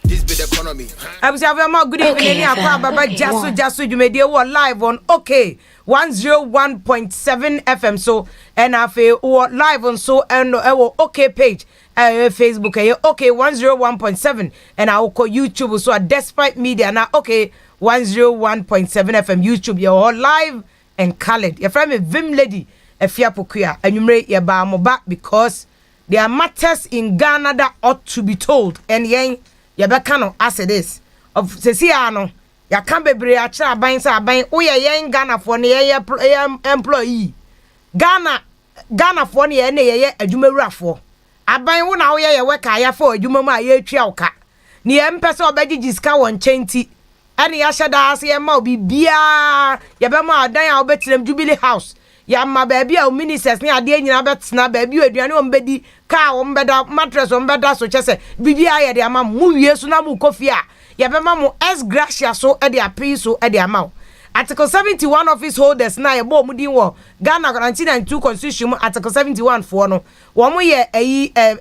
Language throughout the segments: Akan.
This be the economy. I was having a good evening. Baba GYASO Jumedi were live on 101.7 FM. So and AFIA live on so and page. Facebook 101.7 and I will call YouTube so despite media now 101.7 FM YouTube you all live and colored. Your friend me Vim lady AFIA POKUAA and you may your bar back because there are matters in Ghana that ought to be told and yen yabekano as it is of sesiano ya kan bebre a kira ban sa ban wo yen Ghana for ne employee Ghana for ne ye adwumawurafo aban wo na wo ye weka ya for adwumamu a ye twa oka ne ye mpese obegigi ska won chenti ene ya hyeda ase ye ma obi bia ye be ma adan a obetirem Jubilee House ya ma baabi a ministers ne ade nyina betena baabi aduane o mbedi ka o mbeda mattress o mbeda so chese bibia ye de ama mu wiesu na mu kofi a ye be ma mu gracia so e de api so e de ama Article 71 office holders na ye bo mu din wo Ghana 1992 constitution article 71 for no wo mu ye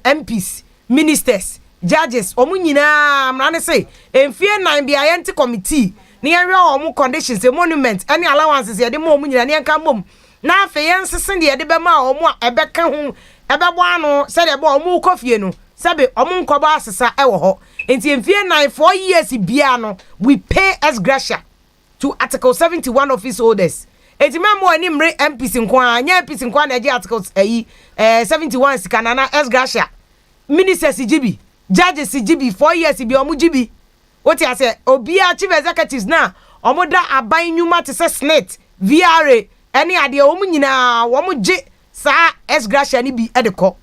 MPs ministers judges o mu nyina amra ne say emfie 9 bia ye nti committee ne ye hwe o mu conditions e monument any allowances ye de mo mu nyina ne nka mom na afen sesen de de be ma o mu ebeka ho ebebo ano se de bo o mu kofie no sebe o mu nkoba asesa e wo ho enti emfie 9 4 years bia no we pay as gracia to article 71 office holders enti memo ani mre MPs nkwa anya MPs nkwa na eje article 71 sikanana as gracia ministers GB judges GB 4 years bi o mu GB woti ase obi a chief executives na o mu da aban nyuma te se snit VRA any idea o mu nyina wo mu je sa as gracia ni bi edeko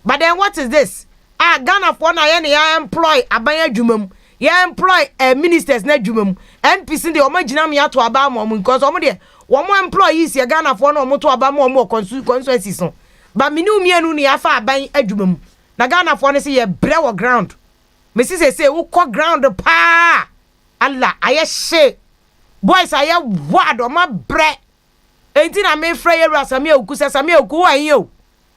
but then what is this Ghana for na ye ya employ aban adwumam ya employ ministers na adwumam MPs de o ma gina me ato aba mo because o mo de wo mo employees ye Ghana for na o mo to aba mo constituency so but me ni umienu ni afa aban adwumam na Ghana for na say ye bre wo ground me say wo ko ground pa Allah aye she boys aye wad o ma bre enti na me frɛ ye rasame oku se same oku wan yo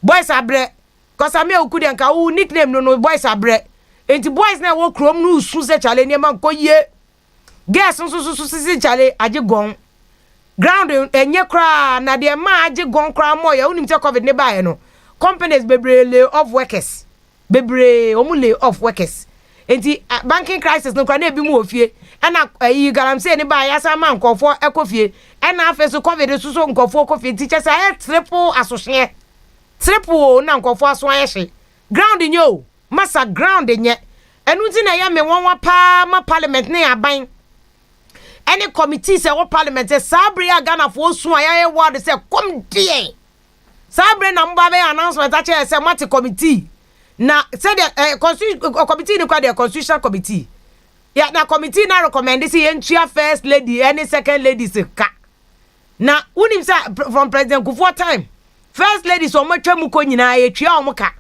boys abre cause same oku de nka wo nickname no boys abre enti boys na wo krom no usu se chale ne man ko ye girls so sisi chale age gon ground enye kra na de ma age gon kra mo ya unim te covid ne bae no companies bebre lay off workers bebre omu lay off workers enti banking crisis no kra na ebi mu ofie ana yi galamse ne bae ya sa man nkofo ekofie ena afeso covid so nkofo kofie teacher say triple asoshe triple na nkofo aso ayehye ground nyo massa ground nye enu ti na ya me won wa pa ma parliament ne aban any committee say wo parliament sabre ya Ghana fo su ayaye word say come there sabre na mba be announcement a che say mati committee na say the committee ni kwa the constitutional committee ya na committee na recommend say yentua first lady any second lady se ka na unim say from president Kufuor time first lady so matwa mu ko nyina ye twa o muka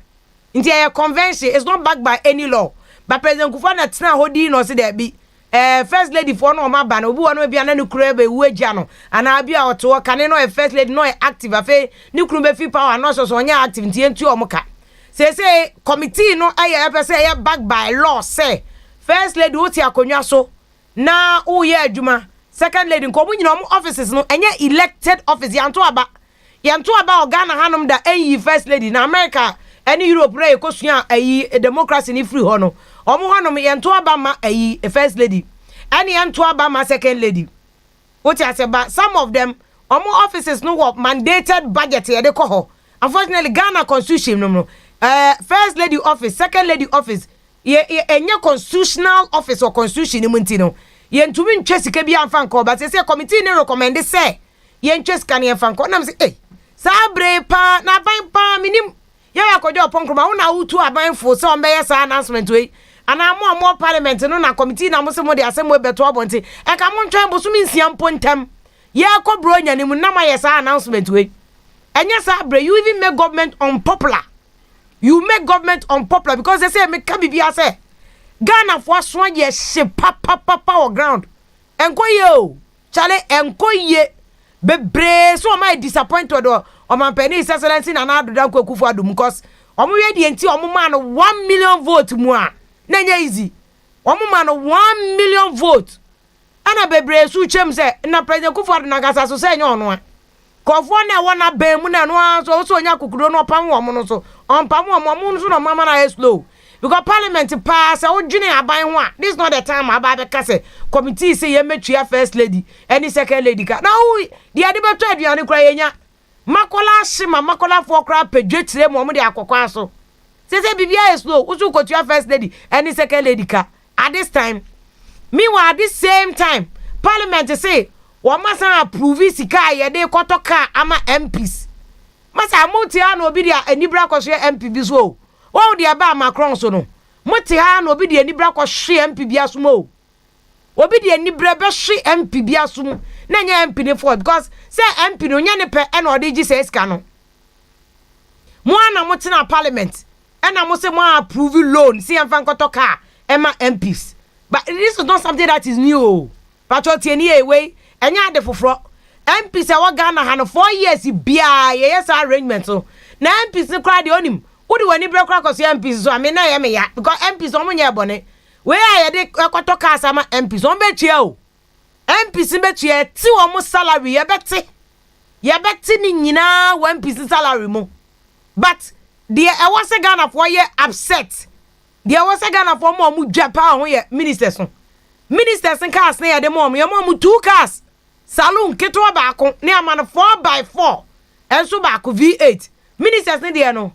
nti a convention is not backed by any law but president Kufuor na tena hodi no se there be first lady for no ma ba no obi wono bia na ne kura be wagya no ana bia oto kane no first lady no active afa ne kuru be fi power no so nya active nti entu o muka say committee no aye person aye backed by law say first lady oti akonwa so na wo ye adwuma second lady nko mu nyina mo offices no enye elected office yanto aba o Ghana hanom da enyi first lady na America any Europe na ekosua ayi democracy ni free hono omo hanom yanto aba ma ayi first lady any yanto aba ma second lady what you say ba some of them omo offices no work mandated budget ye de ko ho unfortunately Ghana constitution no first lady office second lady office ye enye constitutional office or constitution ni muntino ye ntumi ntwe sika bi amfa nko but say committee ni recommend say ye ntwe sika ni amfa nko na say sabre pa na ban pa minim ya akojo ponkroma wo na utu aban fo so mbeye sa announcement we ana mo parliament no na committee na mo se mo de asem we beto abonti e ka mo ntwan bo so mi nsia mpontam ya akobro nya ni mu na ma ye sa announcement we enye sabre you even make government unpopular because they say me ka bibia say Ghana for so ye she papa on ground enko ye o chale enko ye bebre so my disappointed o man penny excellency na na adodan Kufuor adum because omo we de enti omo man 1 million vote mu a na nya easy Omo man 1 million votes. Ana bebre su chem se na president Kufuor na gasa so se nyo no a. Kofo na wona ban mu na no so onya kokuro no pam wo mo no so. On pam wo mo no so no mama na slow. Because parliament pass o dwene aban ho a. This is not the time aba be kase committee say ye metua first lady any second lady ka. Na we the ade beto aduane kra yenya. Makola shima makola fo kra pedwetire mo de akokwa so. Say bibia is slow. Usu kotua first lady any second lady ka. At this time, meanwhile at this same time, parliament say one must approve sika ye de koto ka ama MPs. Masa muti ha no obi dia anibra kwhwe MP bi so. Wo dia ba Macron so no. Muti ha no obi dia anibra kwhwe MP bi asomo. Obi dia anibra be hwe MP bi asom. Na nya MP ne for because say MP no nya ne pe e na odi gi say sika no. Mo ana muti na parliament. E na mo say mo approve loan si amfa koto ka Emma MPs. But this is not something that is new. But what anyway, enya de foforo. MPs e wa Ghana ha no 4 years bia yes arrangement so. Na MPs ne kra de onim. Wo de wani bra kra koso MPs so ame na ye me ya because MPs omo nya bone. We ya de ekoto ka sama MPs on be tua o. MPs be tua ti wo mo salary ye beti. Ye beti ni nyina wo MPs salary mo. But the e was Ghana for ye upset. There was a Ghana for more Japan here, ministers. Ministers and cars near the mom, your mom 2 cars. Saloon, Ketua Bako, near man 4x4. And so back V8. Ministers in the no.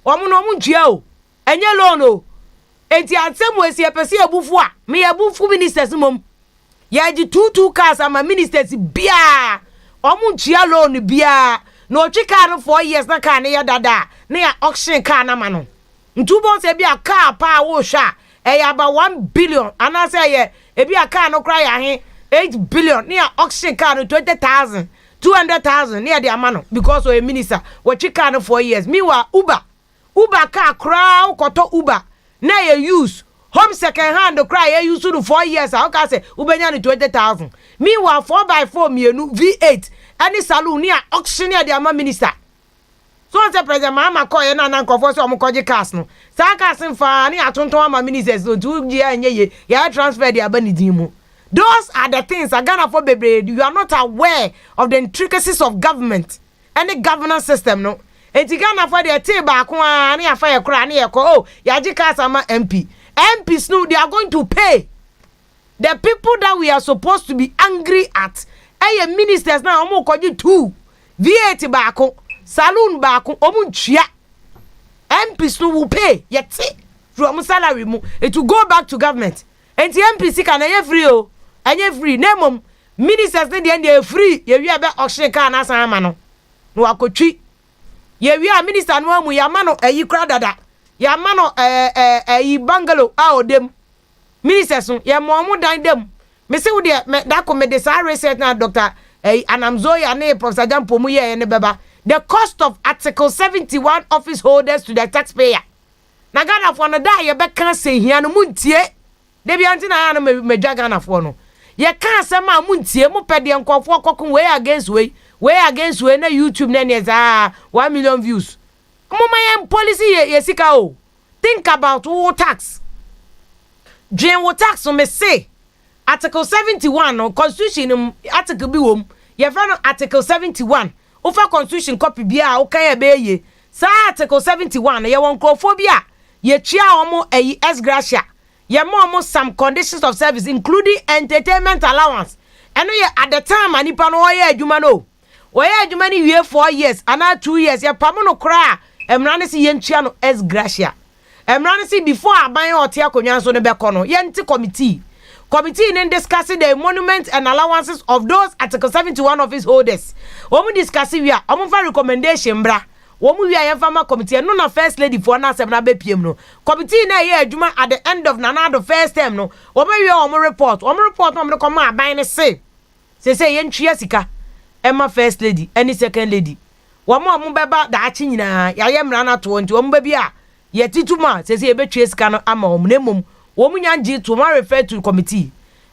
Woman Gio. And yellow no. And the same way, see a perceive bufwa. Me a bufu ministers mum. Ya di 2 cars and my ministers bia. Omun loan bia. No chicken 4 years na can near dada. Near auction car na mano. Ntubo se bi a car pa wo hwa e about 1 billion and I say ye e bi a car no cry ahe 8 billion near auction car no 20,000 200,000 near the amano because of a minister we car no 4 years meanwhile Uber car crowd koto Uber na ye use home second hand no cry ye use to 4 years how can say Uber nya 20,000 meanwhile 4x4 mienu V8 any saloon near auction near the ama minister. So the president mama call ye na nkofo so omkoje cars no. Sa cars mfa ni atonton ama ministers so tu gia enye ye transfer the abanidin mu. Those are the things Ghana for bebre you are not aware of the intricacies of government and the governance system no. Enti Ghana for the table baako ani afa ye kura ani ye ko oh ya ji cars ama MP. MPs no they are going to pay. The people that we are supposed to be angry at ministers na omo koji 2 VAT baako saloon baako omuntua MPs no will pay yet from salary mu it will go back to government and the MPs can anya free o anya free nemom ministers dey free ye wi abe auction car na san ama no no akotwi ye wi a minister no amu ya ma no ayi kra dada ya ma no ayi bungalow a odem ministers no ye mo mu dan dem me se wo de da ko me de sa research na doctor Anamzoya ne Professor Jampo mu ye ne beba. The cost of Article 71 office holders to the taxpayer. Na Ghana for no da ye be kan se hia no muntie. De bi anti na ya no me Ghana for no. Ye kan se ma muntie mu pede nkofo kokun way against way na YouTube na ne za 1 million views. Mama yem policy ye sika o. Think about what tax. Jane what tax so me say Article 71 no constitution article bi wom. Ye fa no Article 71. Ofa constitution copy bia o kan ye be ye sa article 71 ye won crofobia ye chia omo ex gratia ye mo some conditions of service including entertainment allowance eno ye at the time anipa no ye adwuma no wo ye adwuma ni wie 4 years ana 2 years ye pam no kra emra ne si ye ntua no ex gratia emra ne si before aban ote akonwa so ne be kono ye nti committee in discussing the monuments and allowances of those Article 71 office holders. Omu discuss we are omu for recommendation bra. Omu we are farmer committee no na first lady for na semna be pm no. Committee na ye adwuma at the end of nana the first term no. Omu we omu report omu come aban ne say ye ntwia sika. Emma first lady any second lady. Omu beba da achi nyina ya ye mra na to nti omu ba bia ye tituma say ye betwa sika no ama omu nemum. Womunyanji to ma refer to committee.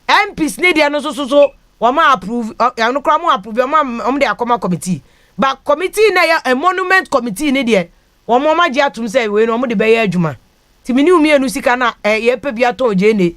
MPs need ya no so wama approve ya no kra mo approve am de akoma committee. But committee na ya a monument committee need ye. Womo ma ji atum say we no mo de be ya adwuma. ti mini umienu sika na ye pe bia ton jene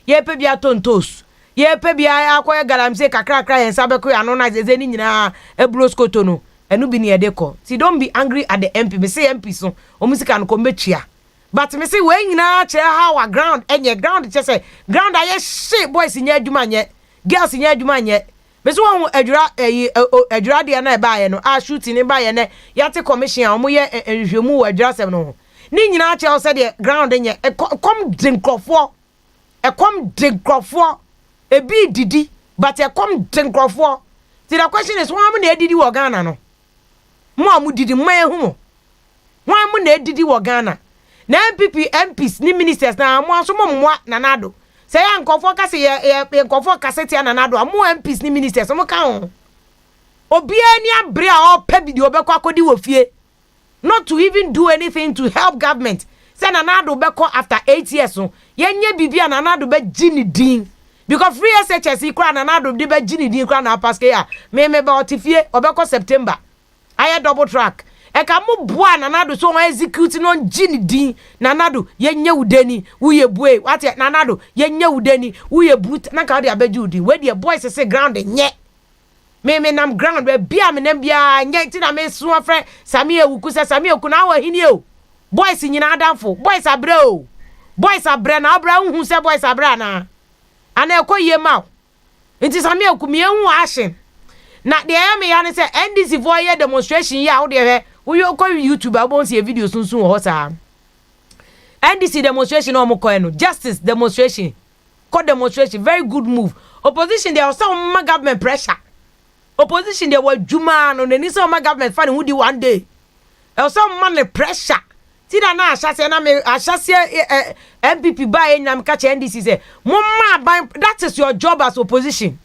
ye pe bia ton tos ye pe bia akoye galamse kakra yen sabeko ya no na zeze ni nyina ebroskoto no enu bi ne ye dekọ see don't be angry at the MP me say MP so o musika no ko metua but me say we nyina che how our ground enye ground che say ground aye shit boys nya adwuma nye girls nya adwuma nye me so won adwura de na ba ye no a shoot ni ba ye ne yate commission a mo ye nhwemu wo adwura sem no ni nyina che o say the ground enye come dinkrofo come dinkrofo ebi didi but come dinkrofo see the question is why am na edidi wo Ghana no mo amu didi mo ehu why am na edidi wo Ghana na MPP MPs ni ministers na mo aso mo na nado say ya nkofo kase ye nkofo kase tia na nado mo MPs ni ministers mo ka ho obia ni abre a o pa bidio be kwa kodi wo fie not to even do anything to help government say na nado be ko after 8 years so yenye bibia na nado be gini din because free SHS kra na nado de be gini din kra na paske ya me ba otifie obeko September aye double track eka mu boa nanado so execute no gini din nanado yenye udeni uye bue wate nanado yenye udeni uye brute na ka de abeju udin we the boys say ground nye me nam ground we bia me nam bia nye ti na me so afre sami ewuku se sami eku na wa hini o boys nyina adamfo boys abre o boys abre na abra hu se boys abre na ana ekoye ma nti sami eku me hu action na de me ya ne se NDC for ye demonstration ya wo de we you call YouTube about see video soon ho sa NDC demonstration no mo ko no justice demonstration co demonstration very good move opposition there was some government pressure opposition there was juma no ni some government fan who di one day there was some money pressure ti da na asase na me asase MPP buy nyam ka che NDC say mumma ban that is your job as opposition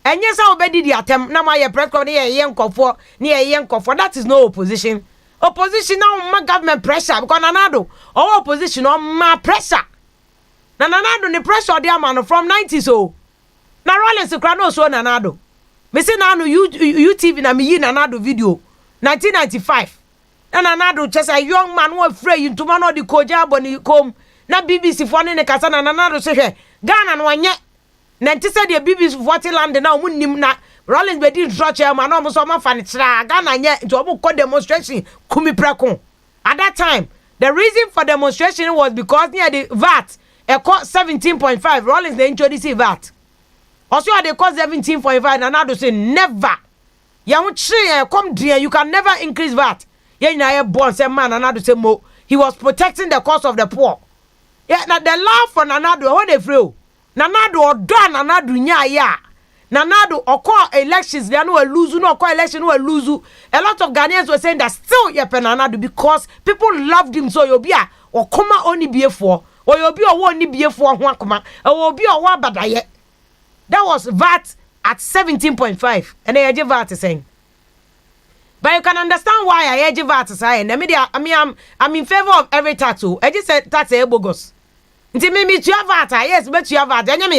enye sa obedi di atem na ma ye press club ni ye nkofo ni ye nkofo that is no opposition now ma government pressure because nanado our opposition ma pressure na nanado ni pressure dey man from 90s so na Rollins kra no so nanado me say na no UTV na me yi nanado video 1995 na nanado just a young man who afraid you to man no di koja boni kom na BBC for ne kasa na nanado se hwe Ghana no anye na nti se de BBC 40 land na omunnim na Rollins be di structure man no so ma fa ne kira Ghana nye nti obu ko demonstration kumi preko at that time the reason for demonstration was because near the VAT e cost 17.5 Rollins they introduce VAT also they cost 17.5 na do say never ya hu chire come there you can never increase VAT ya na ye born say man na do say mo he was protecting the cause of the poor yeah na the law for nanado how they free nanado odo nanado nya ya nanado oko elections they no lose no oko election no lose a lot of Ghanaians were saying that still ye nanado because people loved him so you be a okoma oni biefo or you be a oni biefo ho akoma e wo be o wa badaye that was VAT at 17.5 and they VAT is saying but you can understand why I edge VAT saying the media I'm in favor of every tax so I just said tax e bogus nti me tu VAT yes but tu VAT enyame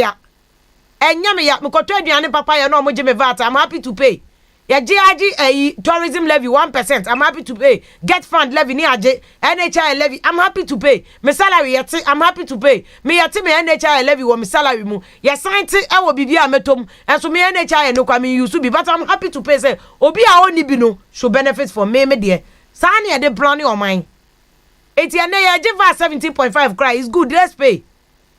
ya me koto aduane papa ya no mo je me VAT I'm happy to pay ya GIG tourism levy 1% I'm happy to pay get fund levy ni age NHI levy I'm happy to pay me salary yeti I'm happy to pay me yeti me NHI levy wo me salary mu ya sign ti e wo bibia metom enso me NHI no kwa me use bi but I'm happy to pay say obi a oni bi no should benefit from me there sani e de plan on mine eti ene ya give 17.5 cry is good let's pay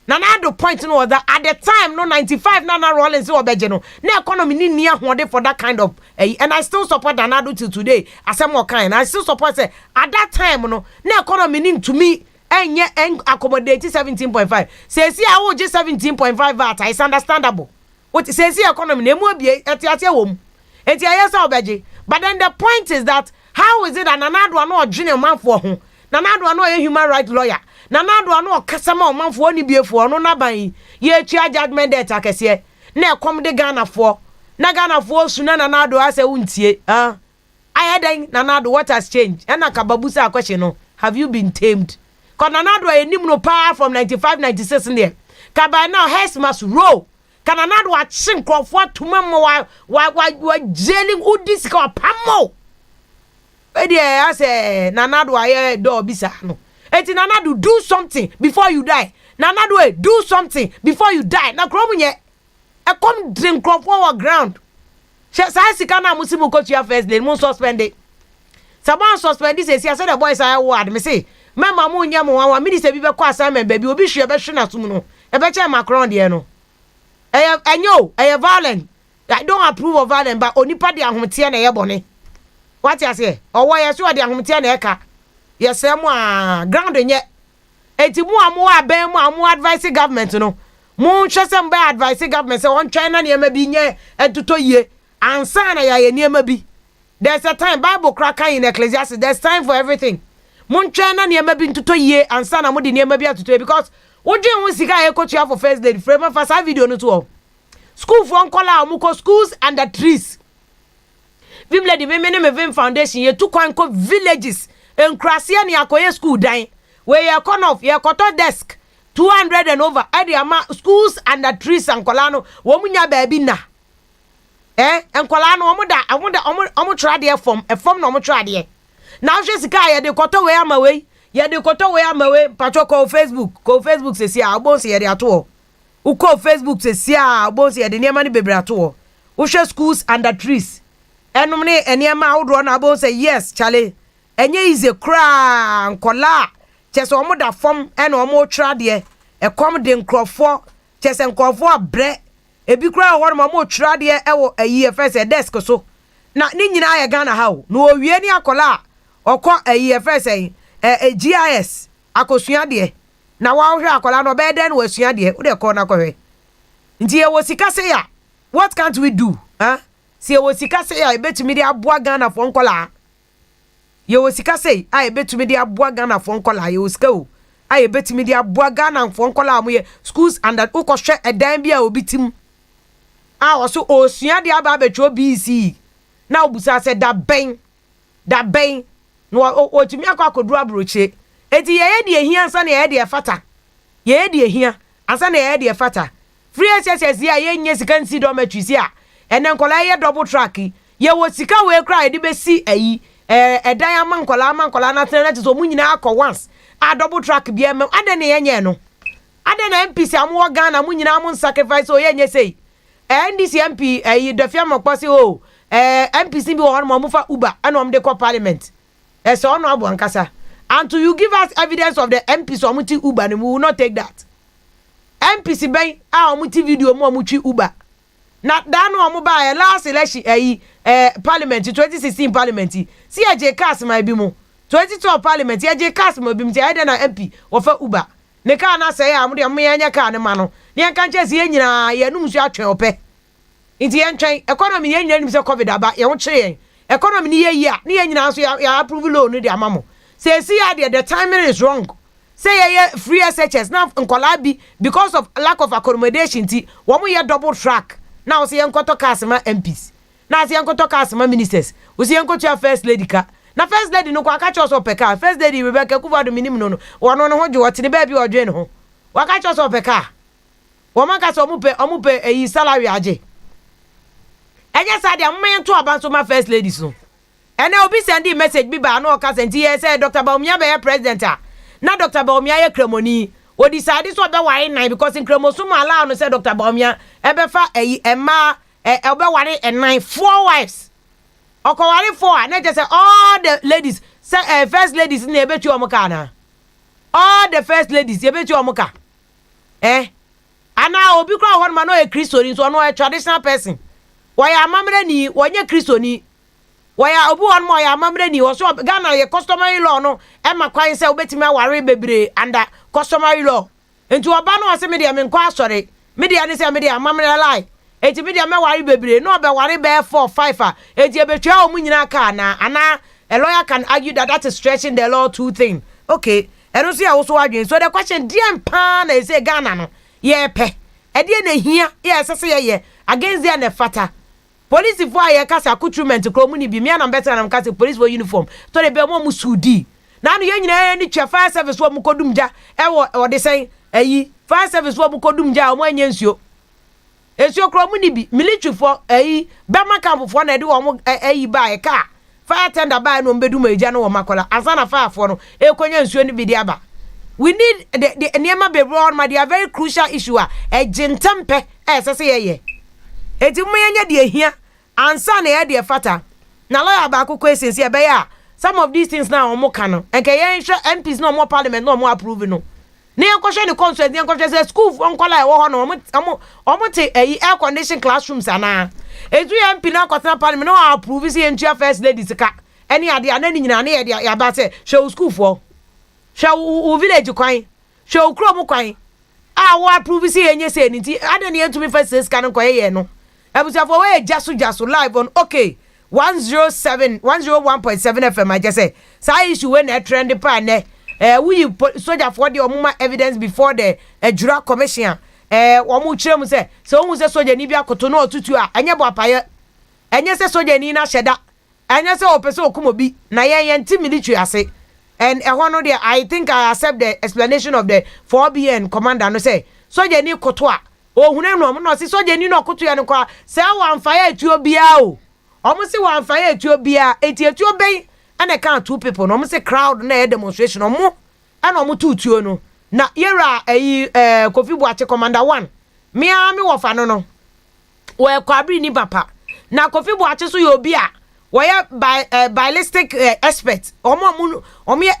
nanado point no that at the time no 95 nana Rollins obeje no na economy ni nia hode for that kind of and I still support nanado till today asem o kind I still support say at that time no na economy ni to me enye accommodate 17.5 say see I wo je 17.5 VAT is understandable what say see economy na emu obie etiate wom enti ayesa obeje but then the point is that how is it that nanado no odwene manfo ho nanado no a human right lawyer nanado ano kasama o manfo ni biefo no na ban ye tua judgment debt akese na ekom de Ghana fo na Ghana fo su na nanado ase untie ayadan nanado what has changed na kababusa question no have you been tamed cause nanado enim no power from 95 96 there kaba now has must roll kananado a chin crofo tumamo wa jailing udisika pamo e dey ase nanado aye do bisa no eti nana do something before you die nana do something before you die na kro munye e come drink crop for ground say sika na musimu coach ya first lady mun suspend it someone suspend this say the boys are ward me say mama mu nya mo wa minister bi be ko assignment baby obi hwe be hwe na sum no e be che Macron de no e violent. I don't approve of violence but onipa de ahomte na ye bone what you say owo ye so de ahomte na e ka ye say mo ground nye eti mu amu aben mu amu advise government no mu hwese mba advise government say on China na ma bi nye etuto ye ansa na ya ye niema bi. There's a time Bible crack in Ecclesiastes. There's time for everything. Mun China niema bi ntuto ye ansa na mu de niema bi atuto because oje won sika ye coach for first lady frame for sa video no to school for nkola amuko schools under trees. Vimle di me vim foundation ye to kwanko villages enkrasia ni akoye school dan where ye corner of ye koto desk 200 and over ade ama schools under trees ankola no wo munya baabi na enkola no omo trade form no omo trade na hwe sika ye de koto we ama we ye de koto we ama we patcho ko Facebook se si abon se ye de ato uko Facebook se si abon se ye de niema ni bebre ato wo hwe schools under trees enum ne eniema awdo na abon se yes chale enye ize kra nkola chese omo da form ena omo trade e kom de nkrofo chese nkrofo abre ebi kra wo no omo trade e wo ayi first desk so na ni nyina ya Ghana hawo no owie ni akola okọ ayi first GYASO akosua de na wa hwe akola no be den wasua de wo de ko na kohwe nti e wo sika se ya what can't we do si e wo sika se ya ebetumi de aboa Ghana fo nkola ye wo sika se ai betumi de aboa Ghana fo nkola ye wo sika o ai betumi de aboa Ghana fo nkola amoye schools and that ukọhwe edan bia obitim so osua de aba betwo BC na obusa se da ben no otumi akodu abroche eti ye de ehia ansa na ye de fata ye de ehia ansa na ye de fata free SSS ya ye nye sika nsi do matwisi a ene nkola ye double track ye wo sika we kra ye de besi ayi edan amankola na tena so munyina akọ once a double track bia em ade ne yenye no ade na MPC amwo Ghana munyina am sacrifice o yenye sei NDC MP Dafia Mokpasi o MPC bi wo mo fa Uber ana om de ko parliament so no abu ankasa until you give us evidence of the MP so muti Uber we will not take that MPC ben a muti video mo muti Uber na da no mo ba last election parliament 2016 parliament si EGYASO my bi mo 2012 parliament EGYASO mo bi mti ade na MP wo fa Uber ne ka na say am de mo yanya ka ne ma no ne kan che si nyina ye num su atwen ope nti ye ntwen economy ye nyina nim se covid aba ye ho kire yen economy ni ye yi a ne ye nyina so ya approve loan ni de amamo say see ya the timing is wrong say ye free SHS now nkola bi because of lack of accommodation ti wo mo ye double track now say enkoto kasema MPs na say enkoto kasema ministers we say enkoto first lady ka na first lady no kwa ka choso peka first lady Rebecca Kuvado minim no wono no ho je wotene ba bi odwe ne ho waka choso peka wo maka so omupe eyi salary age enye sa dia mmen to abanso ma first lady so ene obi send message bi ba na o ka senti ye say Dr. Baumia be president na Dr. Baumia ye kremoni o decide so be ware nine because in kremosumo allow no say Dr. Baumia e be fa eyi ema e be ware nine 4 wives okoware 4 na je say all the ladies say first ladies na ebetu omuka na all the first ladies ebetu omuka ana obi kra won ma no e Christian so no a traditional person waya amamre ni wonye Christian waya obi won mo ya amamre ni wo so Ghana ye customary law no e makwan say obetimi aware bebre under customary law enti oba no se me de me nkwa asore me de ani se me de amamre lie enti me de me ware bebre no be ware be 4 5 enti ebetwa o munyina ka na ana a lawyer can argue that is stretching the law too thin okay eno so ya wo so adwen so the question dem pa na say Ghana no ye pe e de na hia ye sese ye against the na fata police for aye kasa accoutrement kromu ni bi me na better na kasa police for uniform to de be mo musudi na no ye nyina ni twa fire service wo mukodumja e wo de sen ayi fire service wo mukodumja o mo anya nsuo kromu ni bi military for ayi bema camp for na de wo mo ayi ba e ka fire tender by no bedu meja no makola asana fire for no e konya nsuo ni bidi aba. We need the niema be broad my they are very crucial issue e jintempe sese ye eti muyenya de hia ansa na ye de fata na lawyer ba akoko esensi e be ya some of these things now omo ka no enke ye hwe MPs no more parliament no more approve no ne yankwohwe ne constituency yankwohwe say school onkola e wo ho no omo te air condition classrooms ana edu MP na kwatena parliament no approve say entua first lady sika eni ade anani nyina na ye de ya ba say show school for show village kwan show krom kwan wo approve say enye say nti ade ne entumi first sika no koye no ebusafo we GYASO live on okay 101.7 FM I just say say issue when a trend pa ne we soldier for the omuma evidence before the jura commission omu chirem say so hu say soldier ni bia koto no otutu a enye bo apaye enye say soldier ni na hyeda enye say opese okumobi na yen ti military ase and no there I think I accept the explanation of the 4BN commander no say soldier ni koto a ohunu no no say soldier ni no koto ya no kwa say wan fire etuo bia o omo say wan fire etuo bia etuo ben and I can't two people no say crowd na demonstration omo and omo tutuo no na yera Kofi Boache commander 1 me wo fa no we kwabri ni papa na Kofi Boache so yo bi a we ballistic expert omo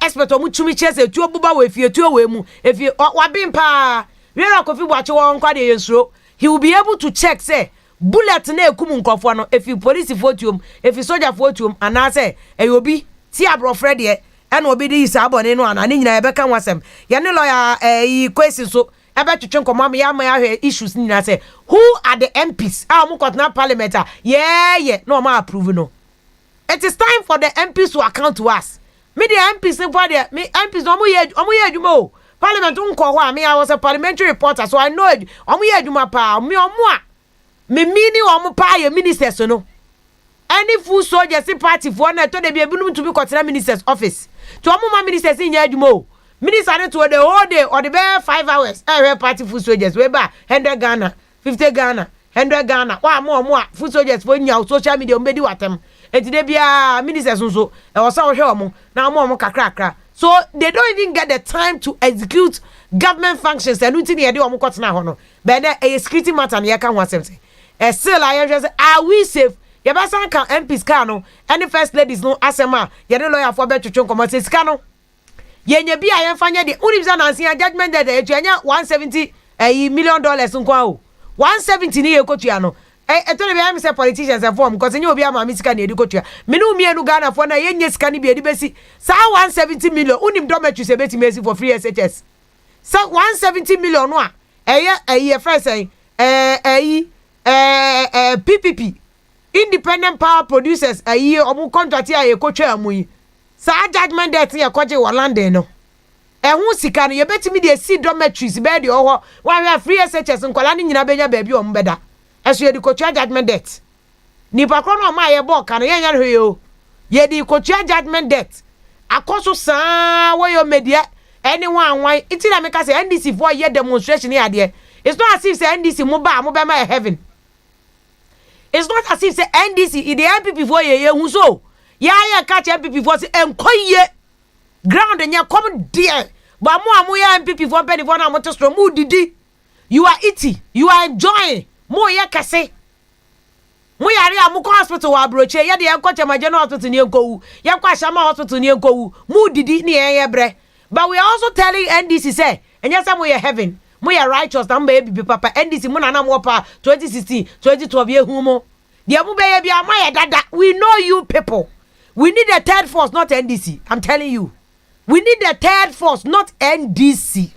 expert omo tumi chese etuo buba we fie etuo we mu efie wabin pa yera Kofi Boache wo nkwa de yensuro he will be able to check say bullet na ekum nkofo no if police photium if soldier photium anase eyobi ti abrofre de e na obi di isabone no ana nyina e beka wasem ye ne lawyer question so e be twetwe nkomam ya ma ahwe issues nyina say who are the MPs mu kotna parliament yeah no ma approve no. It is time for the MPs to account to us. Me the MPs for the me MPs omo ye adwuma o parliament nko ho me I was a parliamentary reporter so I know omo ye adwuma pa me omo a me mini omo pa ye ministers no any full soldiers party for na to de be ebunum to be consider ministers office to omo ma ministers in adwuma o minister to the whole day or the be 5 hours party full soldiers we ba 100 Ghana 50 Ghana 100 Ghana wa omo a full soldiers for nya social media o medi watem enti de bia ministers nso e wo sa wo hwe omo na omo kakra so they don't even get the time to execute government functions and until they do omo kotena ho no but a security matter na ka ho asem say still I just say are we safe ye ba san kan MPs ka no any first ladies no asema ye de lawyer for be twetwe nkomo say sika no ye nya bia ye fanya de unibza na nsia judgment that e nya $170 million nkwa o 170 ni ye kotua no to be am say politicians and form because nya obi ama mi sika na edi kotua me no mienu Ghana for na ye nya sika ni bi edi besi sa 170 million unim dormitory se beti mesi for free SHS so 170 million no a eye friend say PPP independent power producers omu contract ya ekotwa amuyi sa judgment debt ya koje wo London no ehun sika no ye betimi de see dormitories be de oho wa free SHS nkola ni nyina benya ba bi omu beda eso ye de kotwa judgment debt ni pakro no ma ye bo ka no ye nya hwe yo ye de kotwa judgment debt akoso saa wo yo media anyone anwan itira me ka say NDC for ye demonstration ya de it's not as if say NDC mo be my heaven. It's not as if say NDC the MPP for ye hu so ya catch MPP for say enkoye ground nya come there but mo ya MPP for penny for na mo to stro mu didi you are eating you are enjoying mo ye kase mo yare amuko hospital wa broche ye de enkoche ma general hospital ni enkowu ye kwa shama hospital ni enkowu mu didi ni ye bre but we are also telling NDC say enya say mo ye heaven mo ya righteous na mba ebibi papa NDC mo na mo pa 2016 2012 ye hu mo dia mo be ye bia ma ye dada we know you people we need a third force not NDC I'm telling you we need a third force not NDC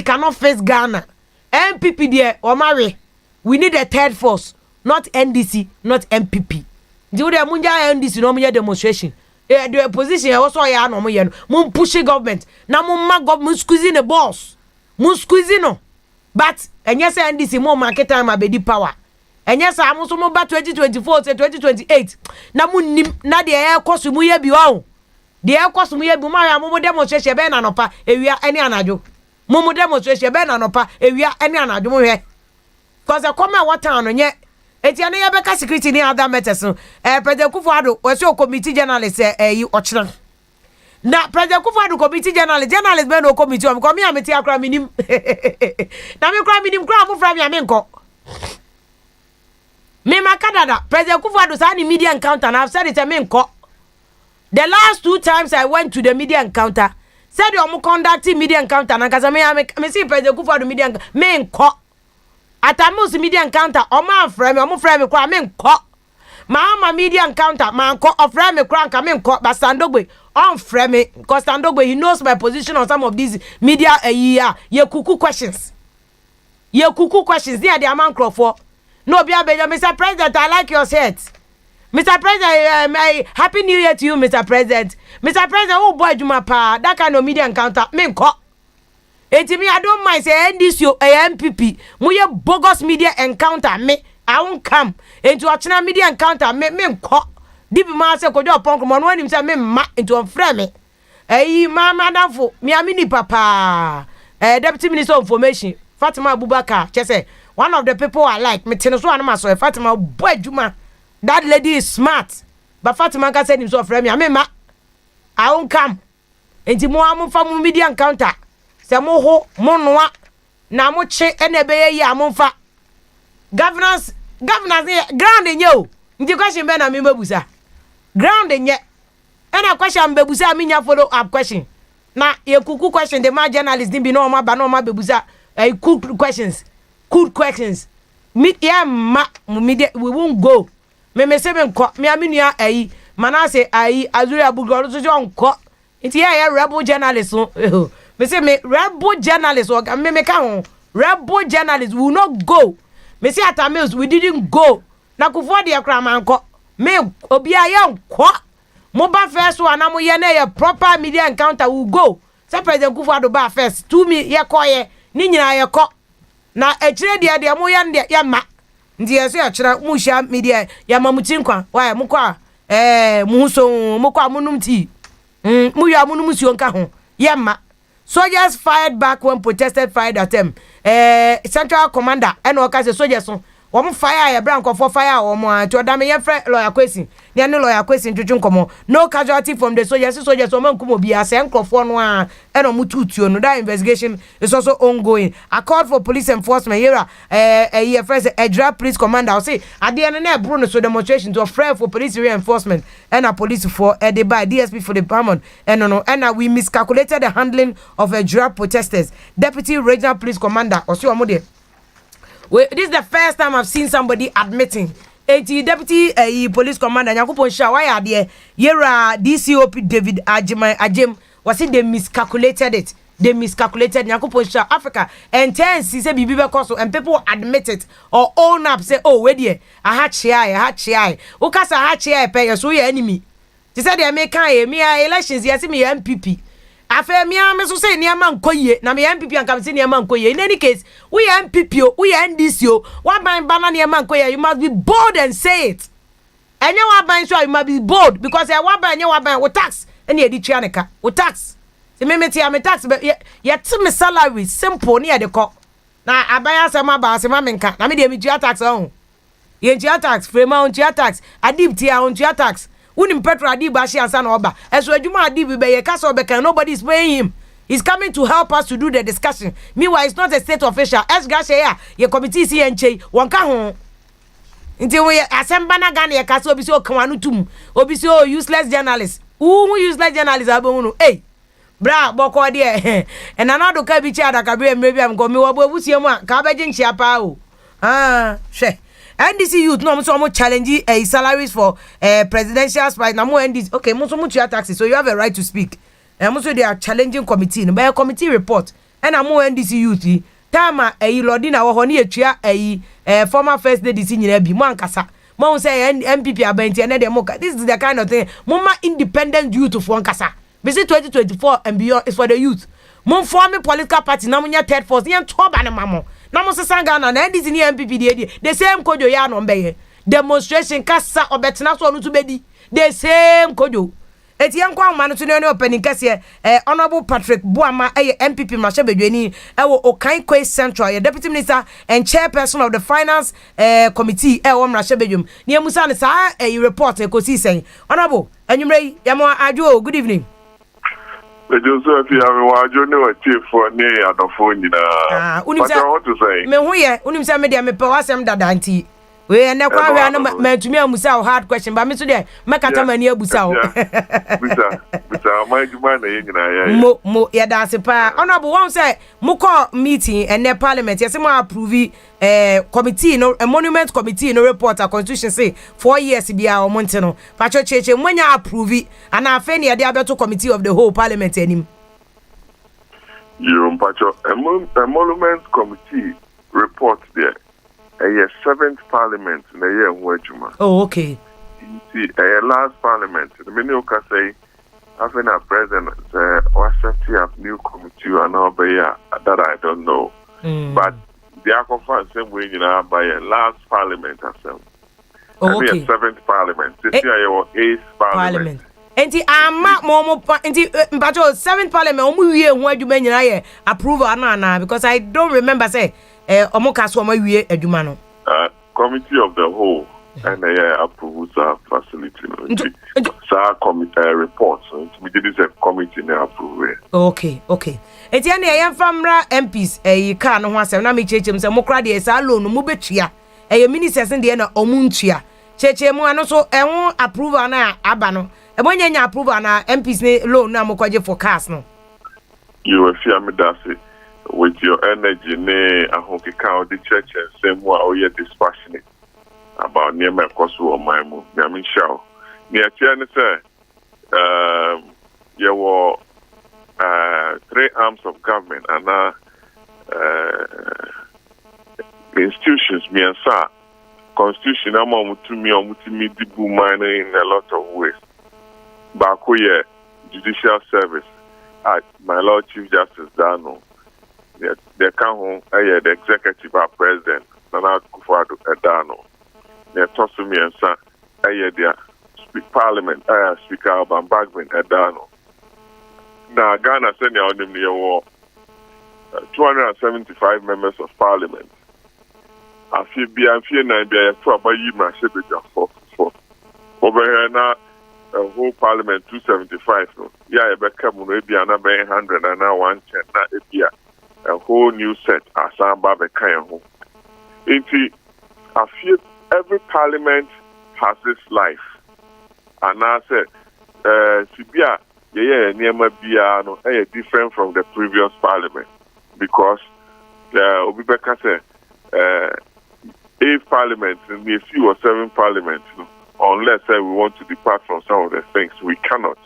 cannot face Ghana MPP there o marry we need a third force not NDC not MPP di we munja NDC no munja demonstration the opposition also ya no mo ye no mo push government na mo ma government squeezing the boss squeezing no but enye say NDC mo market time abedi power enye say amuso mo ba 2024 to 2028 na mo nim na de e koso mu ye bi o de e koso mu ye bi ma ya mo demonstration be na nopa ewia ene anajo mo demonstration be na nopa ewia ene anajo mo hwe cause e come what town nye eti ane ya beka security ni other matters no President Kufuor we so committee journalist yi ochira na President Kufuor committee journalist be no committee o me ameti akra minim na me kra minim kra mo fra me amenko me makadada President Kufuor sa ni media encounter and I've said it amenko. The last 2 times I went to the media encounter said you conducting media encounter na kaza me see President Kufuor media me enko atamus media encounter o ma frame kwa me enko ma media encounter man ko ofra me kwa nka me enko but Standogbe on frame because Standogbe he knows my position on some of these media ye kuku questions there the man crofo no be abeja Mr. President I like your shirt Mr. President happy new year to you Mr. President oh boy juma pa that kind of media encounter me enko eti me I don't mind say this yo MPP muye bogus media encounter me I won't come into a media encounter me enko deep ma say kojo pon mo no anim say me ma into on frame me madam fo me amini papa deputy minister of information Fatima Abubakar say one of the people I like me tene so anama so Fatima boy juma that lady is smart but Fatima ka say him so frame me ma I won't come enti mo am fa mo media encounter se mo ho mo noa na mo che ene be ye amfa governance ground enye o nti question be na me mabusa ground enye ena question bebusa me nya follow up question na ye kuku question the ma journalist din bi no ma ba no ma bebusa good questions me yeah ma media we won't go me say me nko me aminua manase azuri abugoro so nko nti yeah rebel journalist me say me rebel journalist me ka ho rebel journalist will not go me say atamils we didn't go na Kufuor de akra manko me obi aye nko mo ba first one na mo ye na ye proper media encounter will go say President Kufuor do ba first to me ye koye ni nyina ye ko na echire de mo ye nde ye ma ndi ye so ye kira mu sha media ya mamuti nkwa wa mo kwa mu so mo kwa munum ti mu ya munum si onka ho ye ma. Soldiers fired back when protested fired at them. Central commander and okase soldiers so One fire a branco for fire or more to a damn friend lawyer question. There no lawyer question to Juncomo. No casualty from the soldiers, or Mancumo be a sank for one and a mututu. No, that investigation is also ongoing. I called for police enforcement here. A year first, a draft police commander. I'll say at the end of Bruno, so demonstration to a friend for police reinforcement and a police for a by DSP for the Paramount. And no, and we miscalculated the handling of a draft protesters. Deputy Regional Police Commander, or so this is the first time I've seen somebody admitting. Deputy Police Commander Nyankopon Shawaya there. Yera DCOP David Ajim was it they miscalculated it. They miscalculated Nyankopon Shaw Africa. And 10 he said Bibi Koso and people admit it or own up say oh wait there I had shy. Ukasa had shy pay so your enemy. They said they make me elections yes me MPP. Afa me so say niam ankoye na me MPP an come say niam ankoye. In any case we MPP we NDC one ban ban niam ankoye you must be bold and say it. And you one ban so you must be bold because one ban you one ban with tax and you di trianeka with tax. Se me tax but yet me salary simple near the call. Na abaya sama ba se ma menka na me dey me tax on. Ye tax frame on tax adib tia on tax. Unim Petro Adib Bashi and San Oba. As well, Juma Adib be a castle becker, nobody is paying him. He's coming to help us to do the discussion. Meanwhile, it's not a state official. As Gasha, your committee CNJ, one can until we assemble Gani, a castle Obiso Kamanutum, Obiso useless journalists. Who useless journalists are hey, bra, Boko dear, and another cabbage at Cabri, maybe I'm going to Wusiama, Cabbaging Chiapao. She. NDC youth no so much challenge salaries for presidential sprite na mo NDC okay mo so much taxes so you have a right to speak and mo so they are challenging committee no by committee report and mo NDC youth time lodi na wo ho na etua former first lady nyina bi mo ankasa mo say MPP abanti and dem this is the kind of thing mo ma independent youth for ankasa be say 2024 and beyond is for the youth mo form a political party na mo nya third force yen to ba na mamo na mo sanga na NDC ni MPP the same kojo ya no mbeye demonstration kasa obetena so no to bedi the same kojo Etienne kwa manu to ne opening kase honorable Patrick Boama MPP Mashebedweni Okan Kwai Central deputy minister and chairperson of the finance committee Mashebedwum ne musa ne sa report ekosi sen honorable anwumrei yamo adwo good evening Joseph Yawajo no chief for ne adofo nyina what to say me hu ye unim say me dia me pe wasem dadanti we na kwa hwa na matumi amusa hard question ba me so de makata mani abusa o busa my juma na yin na mo ya dance pa honorable one say mo call meeting and the parliament yes mo approve committee no a monument committee no report a constitution say 4 years bia o monte no pa cheche mo nya approve and afa ne de abeto committee of the whole parliament anim you mpacho a monument committee report there a 7th parliament na year nwajuma. Oh, okay. See, a last parliament. The many can say, having a president, or setting up new committee and all by that I don't know. But the conference same way you know by a last parliament as well. Oh, okay. A 7th parliament. This year your 8th parliament. Enti ama momo enti mpacho 7th parliament omu wie ho adwuma nyina ye approve ana because I don't remember say omoka so ma wie adwuma no committee of the whole and approve facility so committee reports we did this committee na approve okay enti ene ye famra MPs ka no ho asem na me chechem se mokra de sa loan mu betua ministers de na omuntua cheche mu ano so enwo approve na aba no nya approve na MPs ne loan na mokwaje for cars no you will fear me that with your energy ne ahokika the church and same way or you dispassionate about near my cost or my move I mean show near tiane say you were 3 arms of government and institutions me and sa constitution am to me dibu mine in a lot of ways bakoye judicial service my Lord Chief Justice Dano the council, the executive president, Nana Akufo-Addo Edano, the Tosumi and Sa, the Parliament, Speaker Alban Bagbin Edano. Now Ghana send you on the war 275 members of Parliament. AFIA 9 be a proper Yima Shebeja for over here now. Whole Parliament 275. Yeah, become maybe another 100 and now 110. Now it a whole new set asamba bekayan ho enti afie every parliament has its life and I said sibia ye niema bia no different from the previous parliament because obi beka say 8 parliaments and a few or 7 parliaments unless we want to depart from some of the things we cannot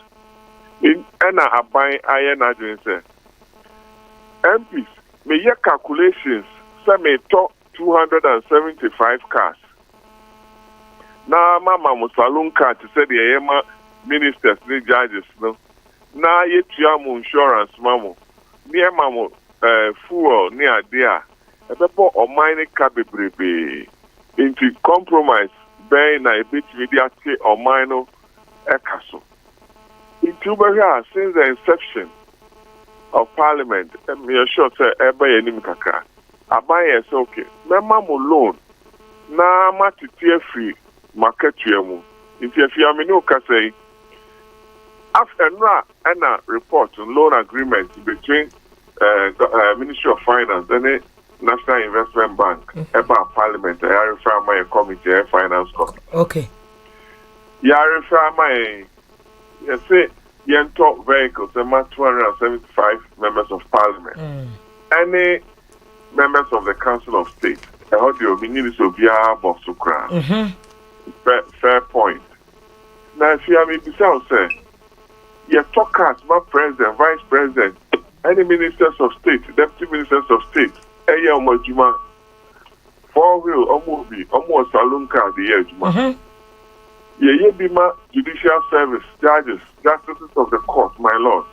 in ana aban ayen adwin say MPs may your calculations say may talk 275 cars. Now mama musalun car to say the EMA ministers the judges no. Now ye tuamu insurance mamu. Near mamu fuel near there. A people or mining cabibrebe into compromise by na a bit media or minor ekaso. Into since the inception of Parliament, me sure say ebe enim kakra. Abaye say okay. Mema mo loan na matitie free market yemu. If you amino ka say after na report on loan agreement between Ministry of Finance and the National Investment Bank about Parliament. I refer my committee finance committee. Okay. Yeah, I refer my say top vehicles, 275 members of Parliament. Any members of the Council of State. I heard you mean to be a fair point. Now, if you have me beside say, you talk as my president, vice president, any ministers of state, deputy ministers of state, Eya Omojuma, 4-wheel, almost saloon car the year. Ye bima judicial service, judges, justices of the court, my lords.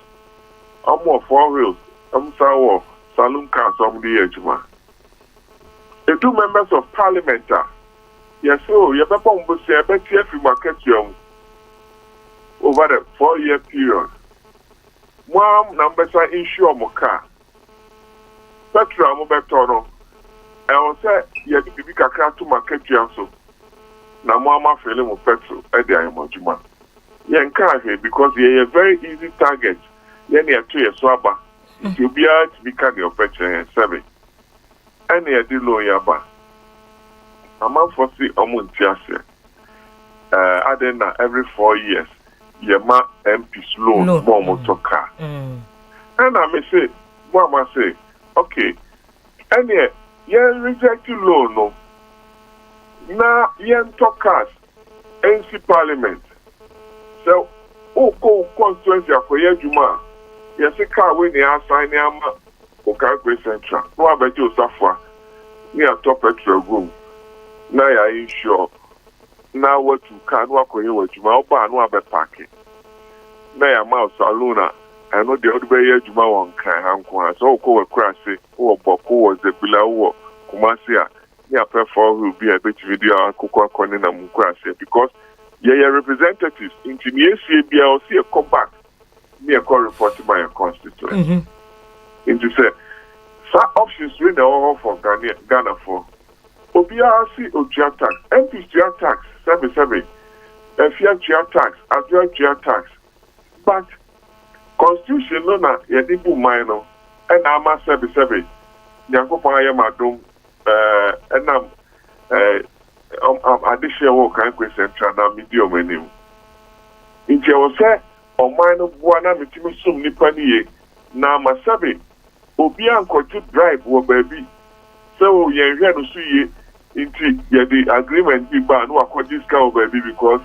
Almost 4 wheels, saw saloon cars on the edge. The 2 members of Parliament, yes, so you better say, I bet you market young. over the 4-year period. Mom number say insure mo car. Petrol mo betono. I will say you have to be kakra to market so. Na mama feeling mo petrol e dey amojuma. Yen car here because you a very easy target. Yen you to your swaba. You be able to become your petrol 7. And you dey low yaba. Amount for see omuntiase. Adena every 4 years. Yema MP's loan more motor car. And I may say, Mama say, okay, and yeah, reject loan no. Now yen talk cars, NC Parliament. So, go constituency for ye Juma. Yes, a car when they are signing ama Okagwe Central. No, I bet you suffer. Near top petrol room. Now I insure. Now what you can work on you with Juma, but no other parking. Now your mouse Saluna. I know the other way Juma one can so go a crash or Boko was the below Kumasia. Yeah, prefer will be a bit video Cocoa Conin and Mukrasi because your representatives in the ACBL see a come back. Me a call reported by a constituent. Into say, some options we know for Ghana for. OBRC or GYA tax, MP's GYA tax, 77, AFIA GYA tax, AFIA GYA tax. But Constitution no na yedibu minor, and ama 77. Nyankopon ayamadum, enam additional work and central na medium enim. Inti o say o minor buana mitimi sum nipa niye na ama 7. Obi ankoju drive wo baby. So yen hwe no so ye inti ye the agreement be ban no akọ discount baby because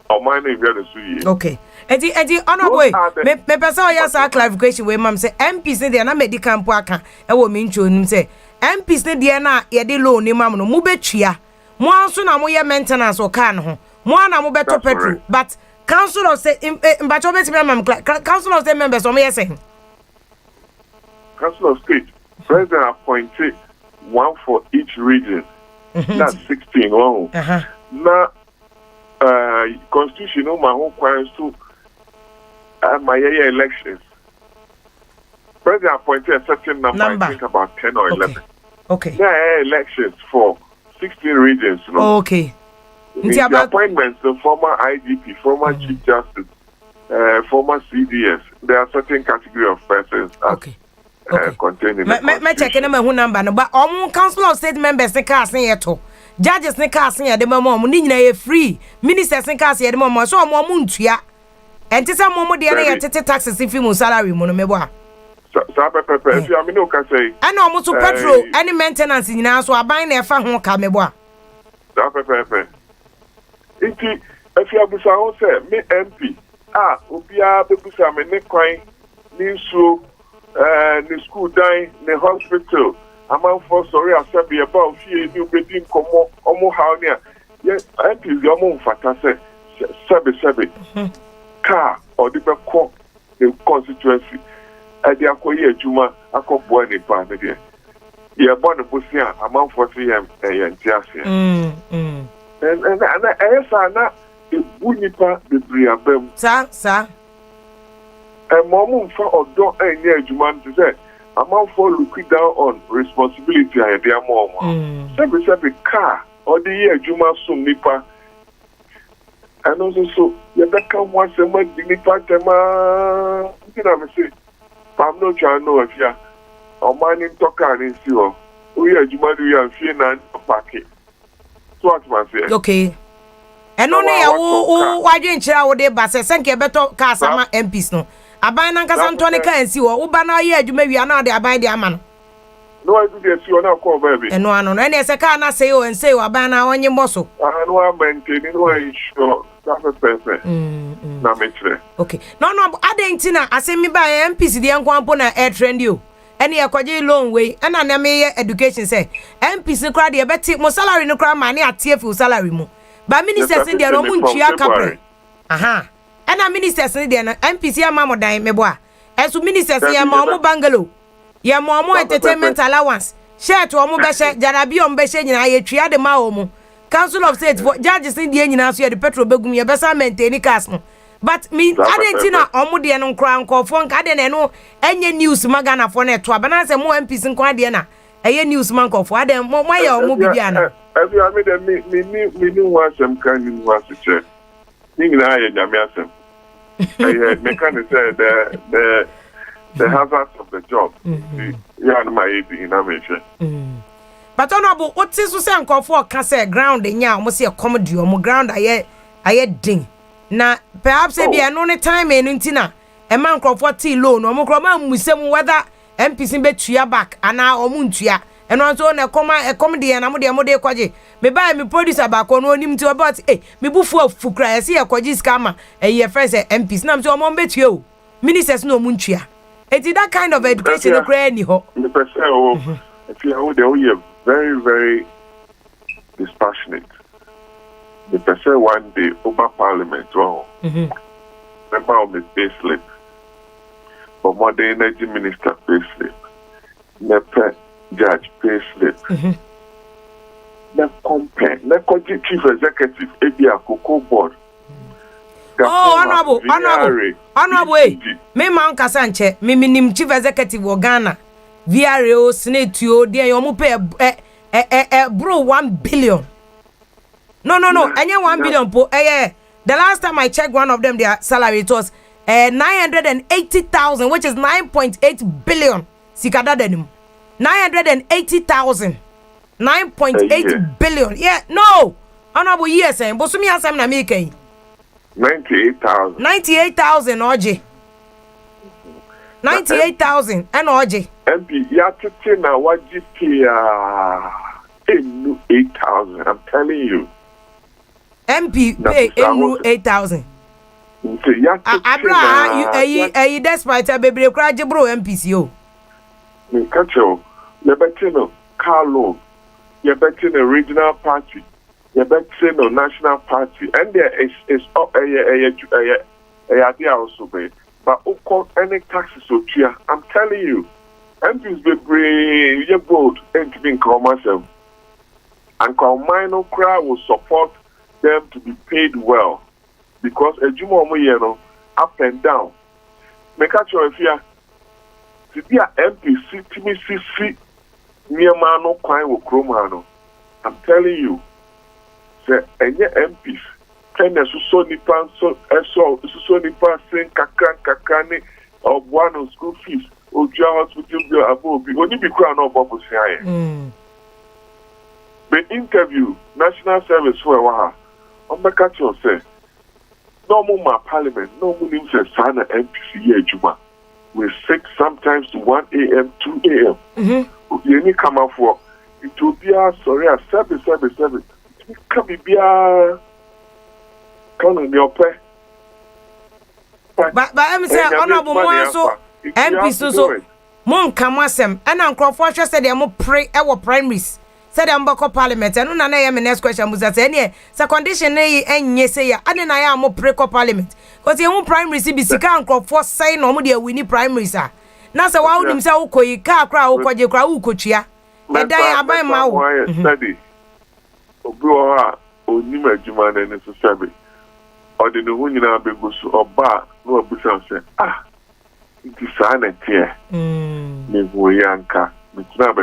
o minor hwe no so ye. Okay. Edi honorable me person o yes clarification we mam say MPs ne dey na medical mpo aka e wo me ntwo nim say MPs ne dey na ye dey loan ni mam no mu betua mo anso na mo ye maintenance o car no ho mo na mo beto petrol but council of say mbacho betimi mam council of state members o me yes say Council of State president appointed one for each region. That's 16 long. Now constitutional my whole requires to my elections. President appointed a certain number. I think about 10 or 11. Okay. There are elections for 16 regions. No? Okay. The appointments, the former IGP, former Chief Justice, former CDS, there are certain category of persons. Okay. Containing me check na who number no but council of state members ne cars ne yeto judges ne cars ne de mama mo ni nyina ye free ministers ne cars ye de mama so mo ntua enti se mo de na ye tete taxes fi mu salary mo no mebo a sa pepe if you am no can say ana mo so petrol any maintenance nyina so aban na e fa ho ka mebo a sa pepe enti if you abusa ho say me MP obia bebusa me ne kwan ni so the school dying, the hospital. I'm for sorry, I said about fear you between Como, how near. Yes, I think your mom fantastic. 7 car or the back the constituency. I dear Koya Juma, I call boy in part again. You're born a Busia, I'm for CM and Tiasia. And I saw not a bunipa the Briabem. Sir. And mom for or don't any Juman to say, I'm for looking down on responsibility and their mom. Every car or the year Juma soon nipa. And also so you become once a month nipa tema. You know me say, I'm not trying to know if you are mining talker and see or we are Juma do you and fear and packet. So what man say? Okay. And only why didn't you out there but say thank you better car sama MPs no. Aban na nkasa ntone kan si wo uba na ye adwuma wi ana de aban de ama no no I do dey si ona call baby eno ano na ese ka na say o ense o aban na onye mboso no I maintain no I sure that person na me tire okay no adenti na asemi ba MPs de enkwampo na air trend o ene ye kwaje loan we na na me ye education say MPs kra de beti mo salary no kra ma ne atie fi salary mu ba ministers de no mu ntua kapre ana ministers ni de na MPC ama mo dan mebo a esu ministers ya ma mo bungalow ya mo entertainment allowance shirt o mo be she jarabi o mo be she nyina ye twia de ma o mo council of state for judges ni de nyina so ye de petrol begum ye be sa maintain cars no But me adentina omo de no nkra nkofo nka de no enye news magana fo na eto abana se mo MPs nkwa de na eye news man nkofo ade mo ya omo bibia na every I mean me want some kind of was to check thing na ya nyame asem me can say the hazards of the job yeah na my be in amation but honorable what is so say nkofo ka say ground nya omo say comedy omo ground aye din na perhaps e bia no ne time enu ntina e man crofo tea loan omo kroma musem whether MPC betua back ana omo ntua eno nso na comedy na mo de kwaje me buy me producer back no onim ti about me bufu afukra e se e kwaje scammer e ye friends MPs na so omo betua o ministers no omo ntua eti that kind of education no kra ni ho the person o if you are they very very dispassionate. The person one day over parliament, remember on the payslip, but more the energy minister payslip, the judge payslip, the compare, the chief executive, ABA Cocoa board. Oh, honorable, me man kasanche, me nim chief executive of Ghana, VRO, Senate, you, dear, you pay bro 1 billion. No. Any 1 billion po. The last time I checked one of them, their salary it was 980,000, which is 9.8 billion. Sikada denim. 980,000. 9.8 billion. Yeah, no. Honorable yes, Bosumi asem na make 98,000. 98,000 oje. 98,000 and oje. MP ya tete na wajipi 8,000. I'm telling you. MP pay 8,000. Abra you despite a baby cry bro MPC o. Me catch you. You better no car loan. You better no regional party. You better no national party. And there is up also be. But any taxes so clear. I'm telling you. MPs be brave. You vote and being commercial. And Kalmino crowd will support them to be paid well because a jumo up and down. Make sure if you to be an MPC, TMCC, near mano, quine or chromano. I'm telling you, say any MPs, can a so nipan so nipan saying kakani or one on school fees or jail hospital bill above. Only be crowned up bubbles here. The interview, national service for a while. On the catch say, no more parliament, no more names and sign an MPC here, Juma. We 6 sometimes to 1 a.m., 2 a.m. You need come out for it will be a 7. It can be a come on your pay. But I'm saying, honorable Moaso, MPs so, Mon Kamasem, and Uncle Fortress said they will pray our primaries. Said ambako parliament and na my next question was that any sa condition na enye say ya ade na ya mo pre parliament because you primary si bi sika anko for sign no mo de wini primary sa na sa wa unim sa ukoyi ka kra ukwaje kra ukotua e dan aban ma wo study obi o ha onim adwuma na ne so sabe o de no nyina begusu oba no abusan say it is an tie ne wo yanka but on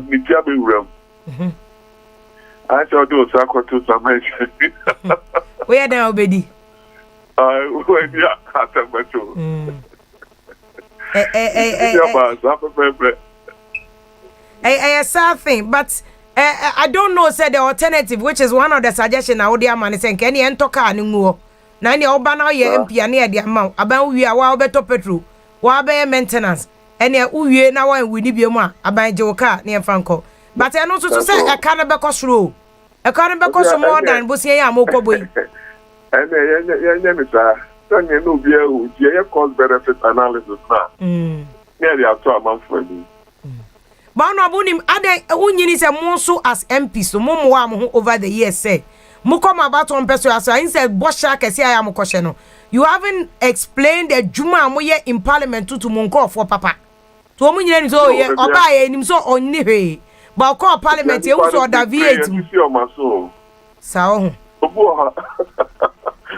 the job room, I shall do a circle to some mention. Where now, Betty? When you are at a something, but I don't know, said the alternative, which is one of the suggestions I would man is any and talk anymore. Nani Obana, ye MP, near the amount about we are well better petrol, while by maintenance. And ya uye na wan wini bioma abanje woka na franco but I know so say a can be cosro a can be cos more than bosie ya mokoboy and ya sir don't you know be who ye cost benefit analysis na near the actual amount for me but no abonim ade unyini se monso as MP so momo am over the years say mo come about one person as I said bosha kesi aya mo kwhye no you haven't explained the juma amoye in parliament to monko for papa to omu nyina ni so ye oba ye nim so onni hwe ba ko parliament e wo so da V8 you see o maso sao obo ha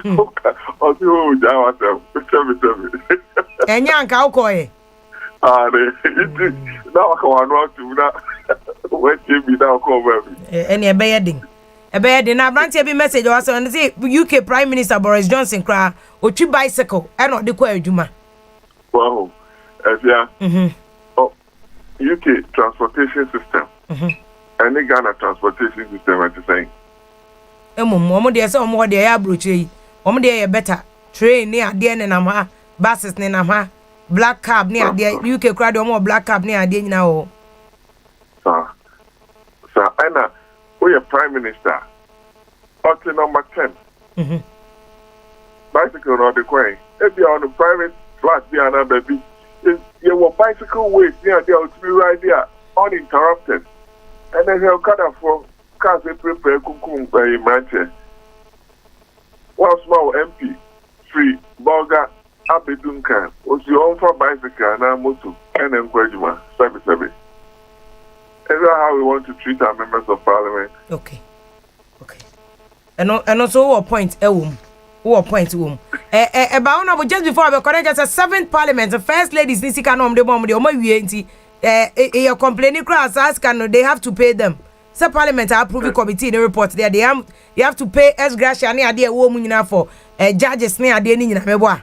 Ɔsi o gya wasɛm. Tell me. Enya nka ukoye. Iti na waka wano atu na wetin be na come baby. Any ebeyeding na branch bi message was on say UK Prime Minister Boris Johnson kra otwi bicycle e no de kwa adwuma. Wow. AFIA. Oh, UK transportation system. Any Ghana transportation system at the same. Omo de say omo de ya broche yi. Omo de ya better. Train ni ade ne nam ha, buses ni nam ha, black cab ni ade UK kra de omo black cab ni ade nyina ho. Sir, Anna, we are Prime Minister. Party number 10. Bicycle or the coin. If you are on a private flat, be another baby. You will bicycle ways near there to be right there, uninterrupted. And then he'll cut off for cars they prepare kukum by Manchester. One small MP, free, burger, Abedunkan, was your own for bicycle and our motor, and encouragement, service. Is that how we want to treat our members of parliament? Okay. And also what point what point about now just before I correct us 7th parliament the first ladies ni sika no de bom de o ma wie nti you complaining class ask can they have to pay them. So parliament approve committee the report there you have to pay ex gratia ni ade wo mu nyina for judges ni ade ni nyina mebo a.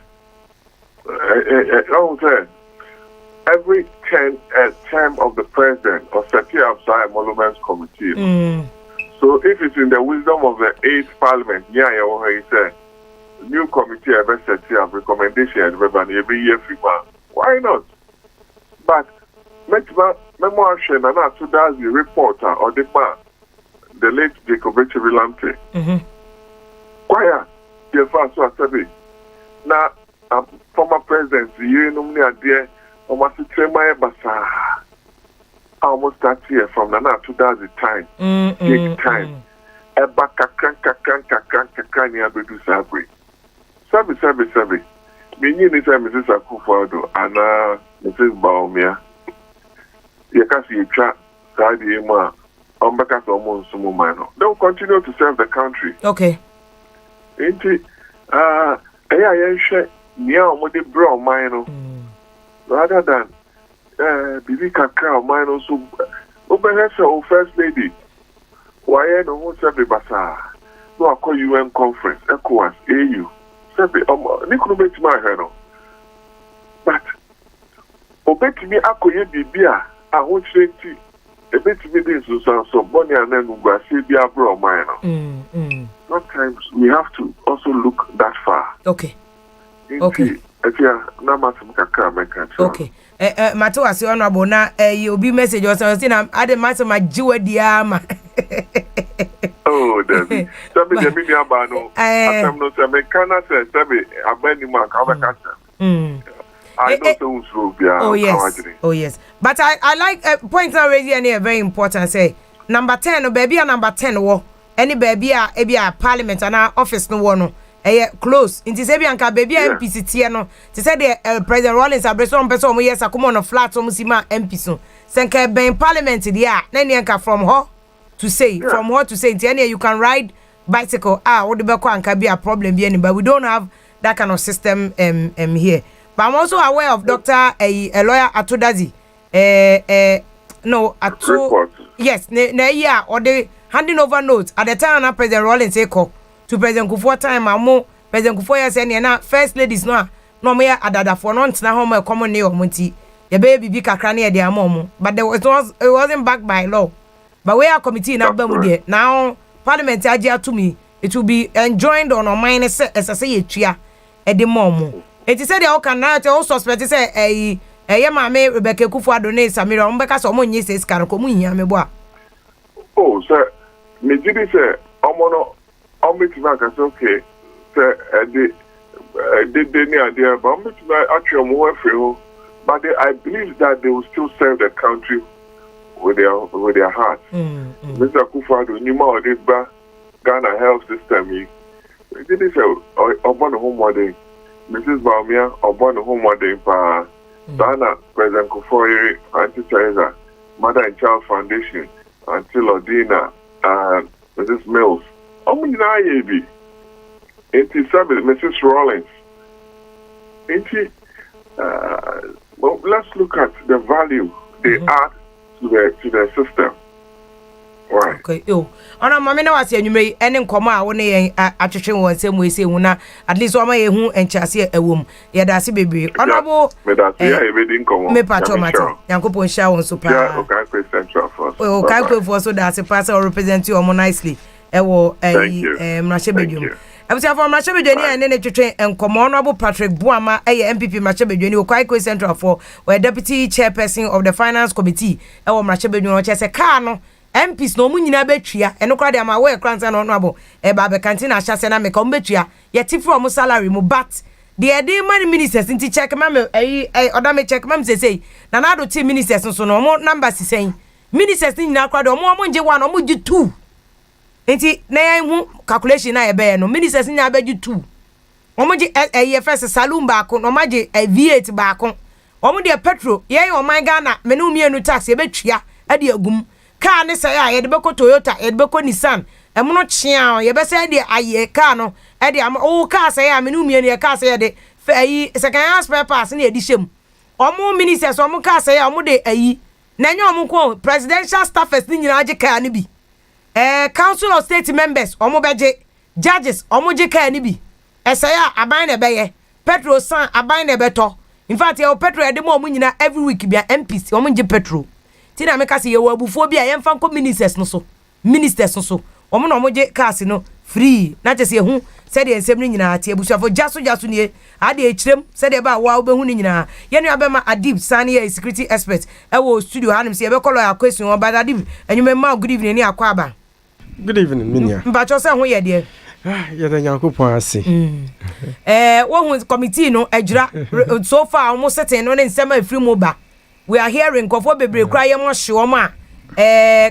Every term of the president or setting aside Emoluments Committee. So if it's in the wisdom of the 8th Parliament, he said, new committee ever set up recommendation every year free man. Why not? But memoir and to does the reporter or the man, the late Jacob Lamte. Why? The first one now former president, you know, dear. Almost almost that year from Nana to the time, big time. Eba kakran ya bedu sabri. Sabi. Minyi ni sa Mrs. Akufo-Addo ana Mrs. Baumia. Yakasi yitwa sadi ema ombeka so mo nsumu mano. They'll continue to serve the country. Okay. Enti eya yenhwe nia omode bro mano. Rather than Bibi Kakra, mine also, Oberhesa, First Lady, why no one said the Basa, no, I call UN conference, ECOWAS, AU, said the Nico bet my head. But obey me, I could Bibia, I won't say tea. A bit me this was so Bonnie and then Ubasibia bro mine. Sometimes we have to also look that far. Okay. Okay. Mato was honorable na you be message or something. I'm adding matter my Jew diama. Oh, Debbie. Sabi the media bano. I'm not a mechanic. Sabi a bendy man. I know so. Oh yes. But I like points already and here very important. Say number 10 or baby a number 10 wo any baby a parliament and our office no one. Close. Inti se bianca baby MPC tie no. Ti say the President Rawlings abreso person omo yes akoma no flat omo sima MP so. Senka ben parliament dia na nka from her to say inti you can ride bicycle what the be kwa anka be a problem be any but we don't have that kind of system here. But I'm also aware of Dr. a lawyer Atodazi no Ato yes na or the handing over notes at the time na President Rawlings say call to President Kufuor time amo President Kufuor ya say na first ladies no me adada for no ntena home e common ne omonti ye baby bi kakra na ye de amomo but it wasn't backed by law but we are committee na ba mu de now parliament agia to me it will be enjoined on mine say ye tua e de momo it is said they all can now all suspect say ye maame Rebecca Kufuor-Addo ne Samira ombeka so omo nyi say scan ko mu hia me bo a oh sir me did say omo okay, they near there, but actually, but I believe that they will still serve the country with their heart. Mr. Akufo-Addo, Nima Odeba, Ghana health system, he didn't say, Obon home wedding, Mrs. Baumia, Obon home wedding, Ghana, President Kufuor, Anti-Teresa, Mother and Child Foundation, until Odina, and Mrs. Mills. How many years? Mrs. Rawlings. Well, let's look at the value they add to the system. Right. Okay. Yo. Ona mama na wase anwumre ene nkoma a wo ne yen atwetwe won sem we se hu na at least o ma ye hu enchase ewom ye da se bebre ona bo me da se ya e be din komo me pa tomato yankopon sha won so pa yeah okay central force o kai ko for so da se pass or represent you more nicely e wo mrashe bedwum abusia for mrashe bedwani ene ne twetwe nkoma ona bo Patrick Buama eye MPP mrashe bedwani o kai ko central for we deputy chairperson of the finance committee e wo mrashe bedwani o che se car no MPs no munyina betria eno kwa de ma we kranza no no abo e ba be kantina ahase na me ko betria ye ti from salary mu but the ede money ministers nti check ma me oda me check ma me say na na do ti ministers so no mo number sisen ministers ni nyina kwa de mo nje 1 mo gi 2 nti na yan hu calculation na e be no ministers ni abeji 2 mo gi e first saloon ba ko no ma gi V8 ba ko mo de petrol ye o man Ghana me no mienu tax e betria ade agum car ne say ye de beko Toyota ye de beko Nissan e mo no chia ye be say de aye car no e de o car say ya me no mie ne car say de ayi second hand spare parts ne edishem omo ministers omo car say ya omo de ayi na nya omo ko presidential staffers ni nyina age car ne bi council of state members omo beje judges omo je car ne bi e say ya aban ne be ye petrol san aban ne beto in fact ye petrol e de mo nyina every week bia MPs omo je petrol tina me kasi ye wo abufo bia ye mfa nko ministers no so omo na omo je cars no free na tese hu se de ensem ni nyina ate abusuafo jaso nie ade ekirem se de ba wa obehu ni nyina ye no abema Adib Sani ye security expert e wo studio hanim se ye be kolo ya question o ba Adib enyume ma good evening ni akwa aba good evening minia mba cho se hu ye de ye da Nyankopon ase wo hu committee no ajira so far almost setting no nsem afri mu ba we are hearing kofo bebre kra ye mo hye o ma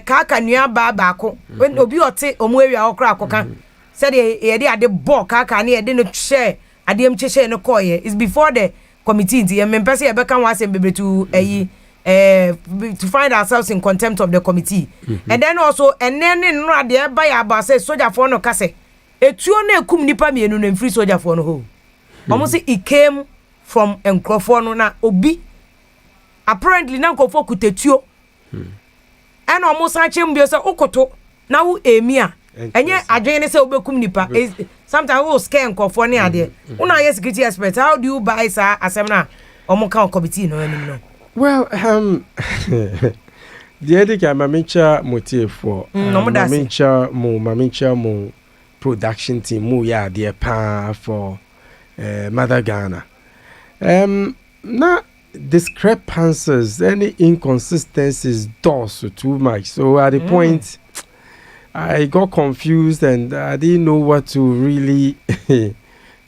kaka nua ba ko when obi ote omo area okra akoka said ye de ade bo kaka ne ye de no share ade am cheshe no koye is before the committee ye mempese ye beka wa asem bebre to to find ourselves in contempt of the committee and then also and then no ade ba ya ba say soldier for no kase etuo na ekum nipa mienu na free soldier for no ho almost it came from enkrofo no na obi apparently na nkofo kutetuo and almost achim bi so okoto na wo emia enye adwen se obekum nipa sometimes we scare nkofo ne ade una ye security expert how do you buy sa asem na omuka committee no anim no well the edika mamencha motifo mamencha mo production team mu ya de pa for Mother Ghana na discrepancies, any inconsistencies does too much. So at the point, I got confused and I didn't know what to really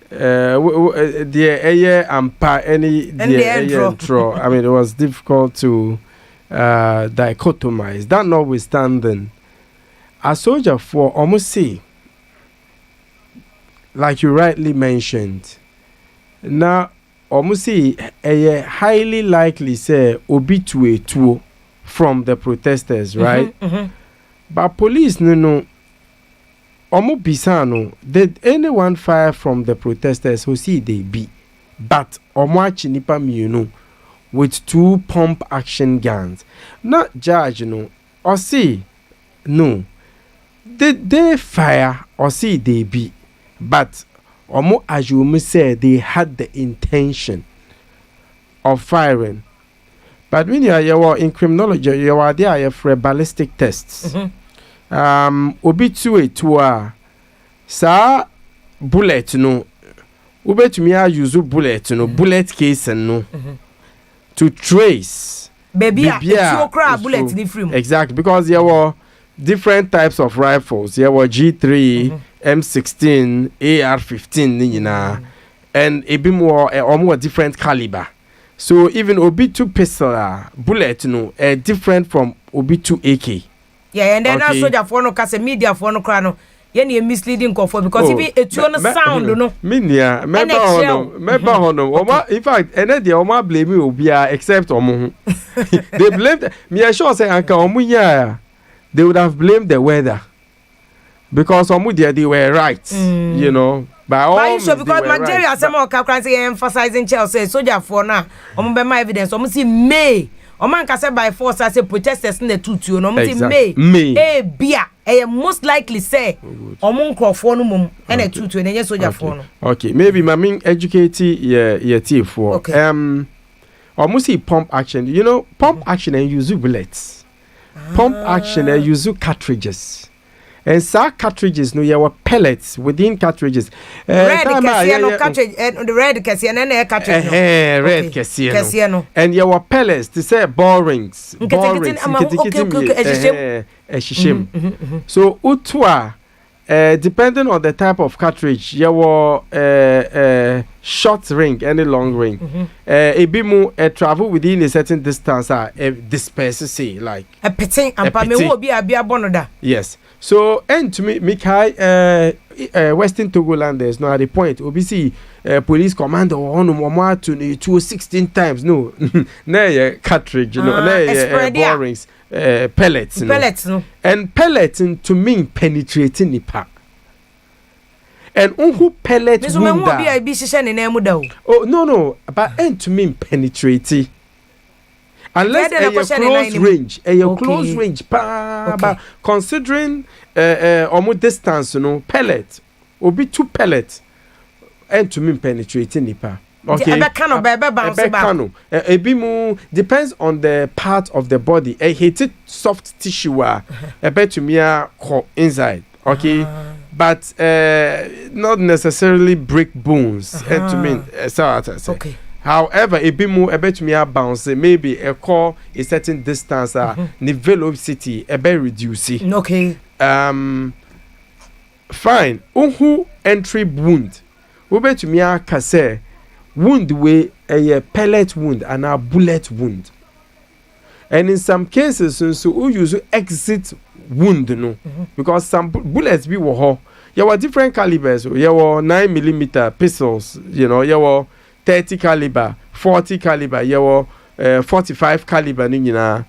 the air and any intro. I mean, it was difficult to dichotomize. That notwithstanding, a soldier for almost say, like you rightly mentioned, now. Almost say highly likely say obi to a tour from the protesters, right? But police no omo bisano did anyone fire from the protesters who see they be but omo achinipa mienu with 2 pump action guns not judge no or see no did they fire or see they be but Omo Ajumi said they had the intention of firing. But when you are in criminology, you are there for ballistic tests. Obi to sa bullet no. Ube to me use bullet no bullet case no to trace. Baby, bullet different. Exactly, because there were different types of rifles. There were G3. M16, AR-15, and a bit more different caliber. So even OB2 pistol bullet, different from OB2 AK. Yeah, and then okay. Soldier for no case media for no crano. Any misleading for because if it sound, no. Minia, member hono. In fact, and then the Oma blame me Obia except Omo. They blamed me. I sure say Anka Omuya. They would have blamed the weather. Because some they were right, you know, By all means, sure because Nigeria right, some of Kakransi emphasizing Chelsea soldier for now. My evidence. See May. Man can say by force as a protesters in the tutu. No May. Bia. Most likely say. Crofon mum and a tutu and a soldier for. Okay. Maybe my main educate tea for. Okay. Almost see pump action. You know, pump action and use bullets. Pump action and use cartridges. And some cartridges, no, you have pellets within cartridges. Red Cassiano cartridge and the red Cassiano cartridge. Red Cassiano. And you have pellets to say ball rings. Ball rings. So, Utwa, depending on the type of cartridge, you have short ring and a long ring. A bit more travel within a certain distance, disperse, say, like a petting and Pame will be a bonoda. Yes. So, and to me, Mikai, Western Togolanders, no, at the point, OBC, police commander, on more to 216 times. No, no, cartridge, no, ball rings, pellets. Pellets, no. And pellets to mean penetrating the pack. And who pellets wound. Oh, no, but and to mean penetrating. Unless a close range, close range, but considering almost distance, pellet, will be 2 pellets, and to mean penetrating nipa. Okay, a bit more depends on the part of the body. A heated soft tissue, a bit to me inside. Okay, but not necessarily break bones. And to mean, okay. However, a bit more, a bit me a bounce, maybe a call a certain distance, the velocity, a bit reducing. Okay. Fine. Who entry wound? We bet me a case wound way a pellet wound and a bullet wound. And in some cases, so we use exit wound, no, because some bullets be were you were different calibers. You were 9mm pistols, you know, you were 30 caliber, 40 caliber, you 45 caliber, nina.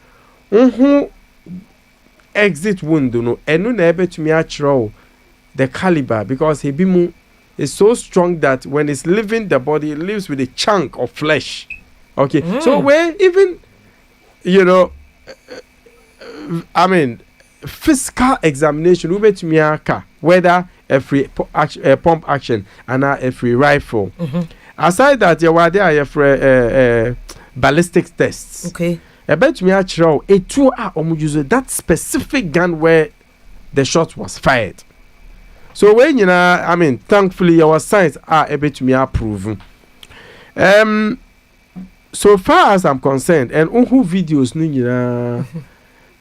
Exit wound, no, and no neighbor to me actual the caliber because he be is so strong that when it's leaving the body, it leaves with a chunk of flesh. Okay, so where even you know, I mean, physical examination, we bet me whether a free pump action and a free rifle. Aside that, you were there for ballistic tests. Okay. I bet me actually a 2 hour use that specific gun where the shot was fired. So when you know, I mean, thankfully our science are able to me approve. So far as I'm concerned, and who videos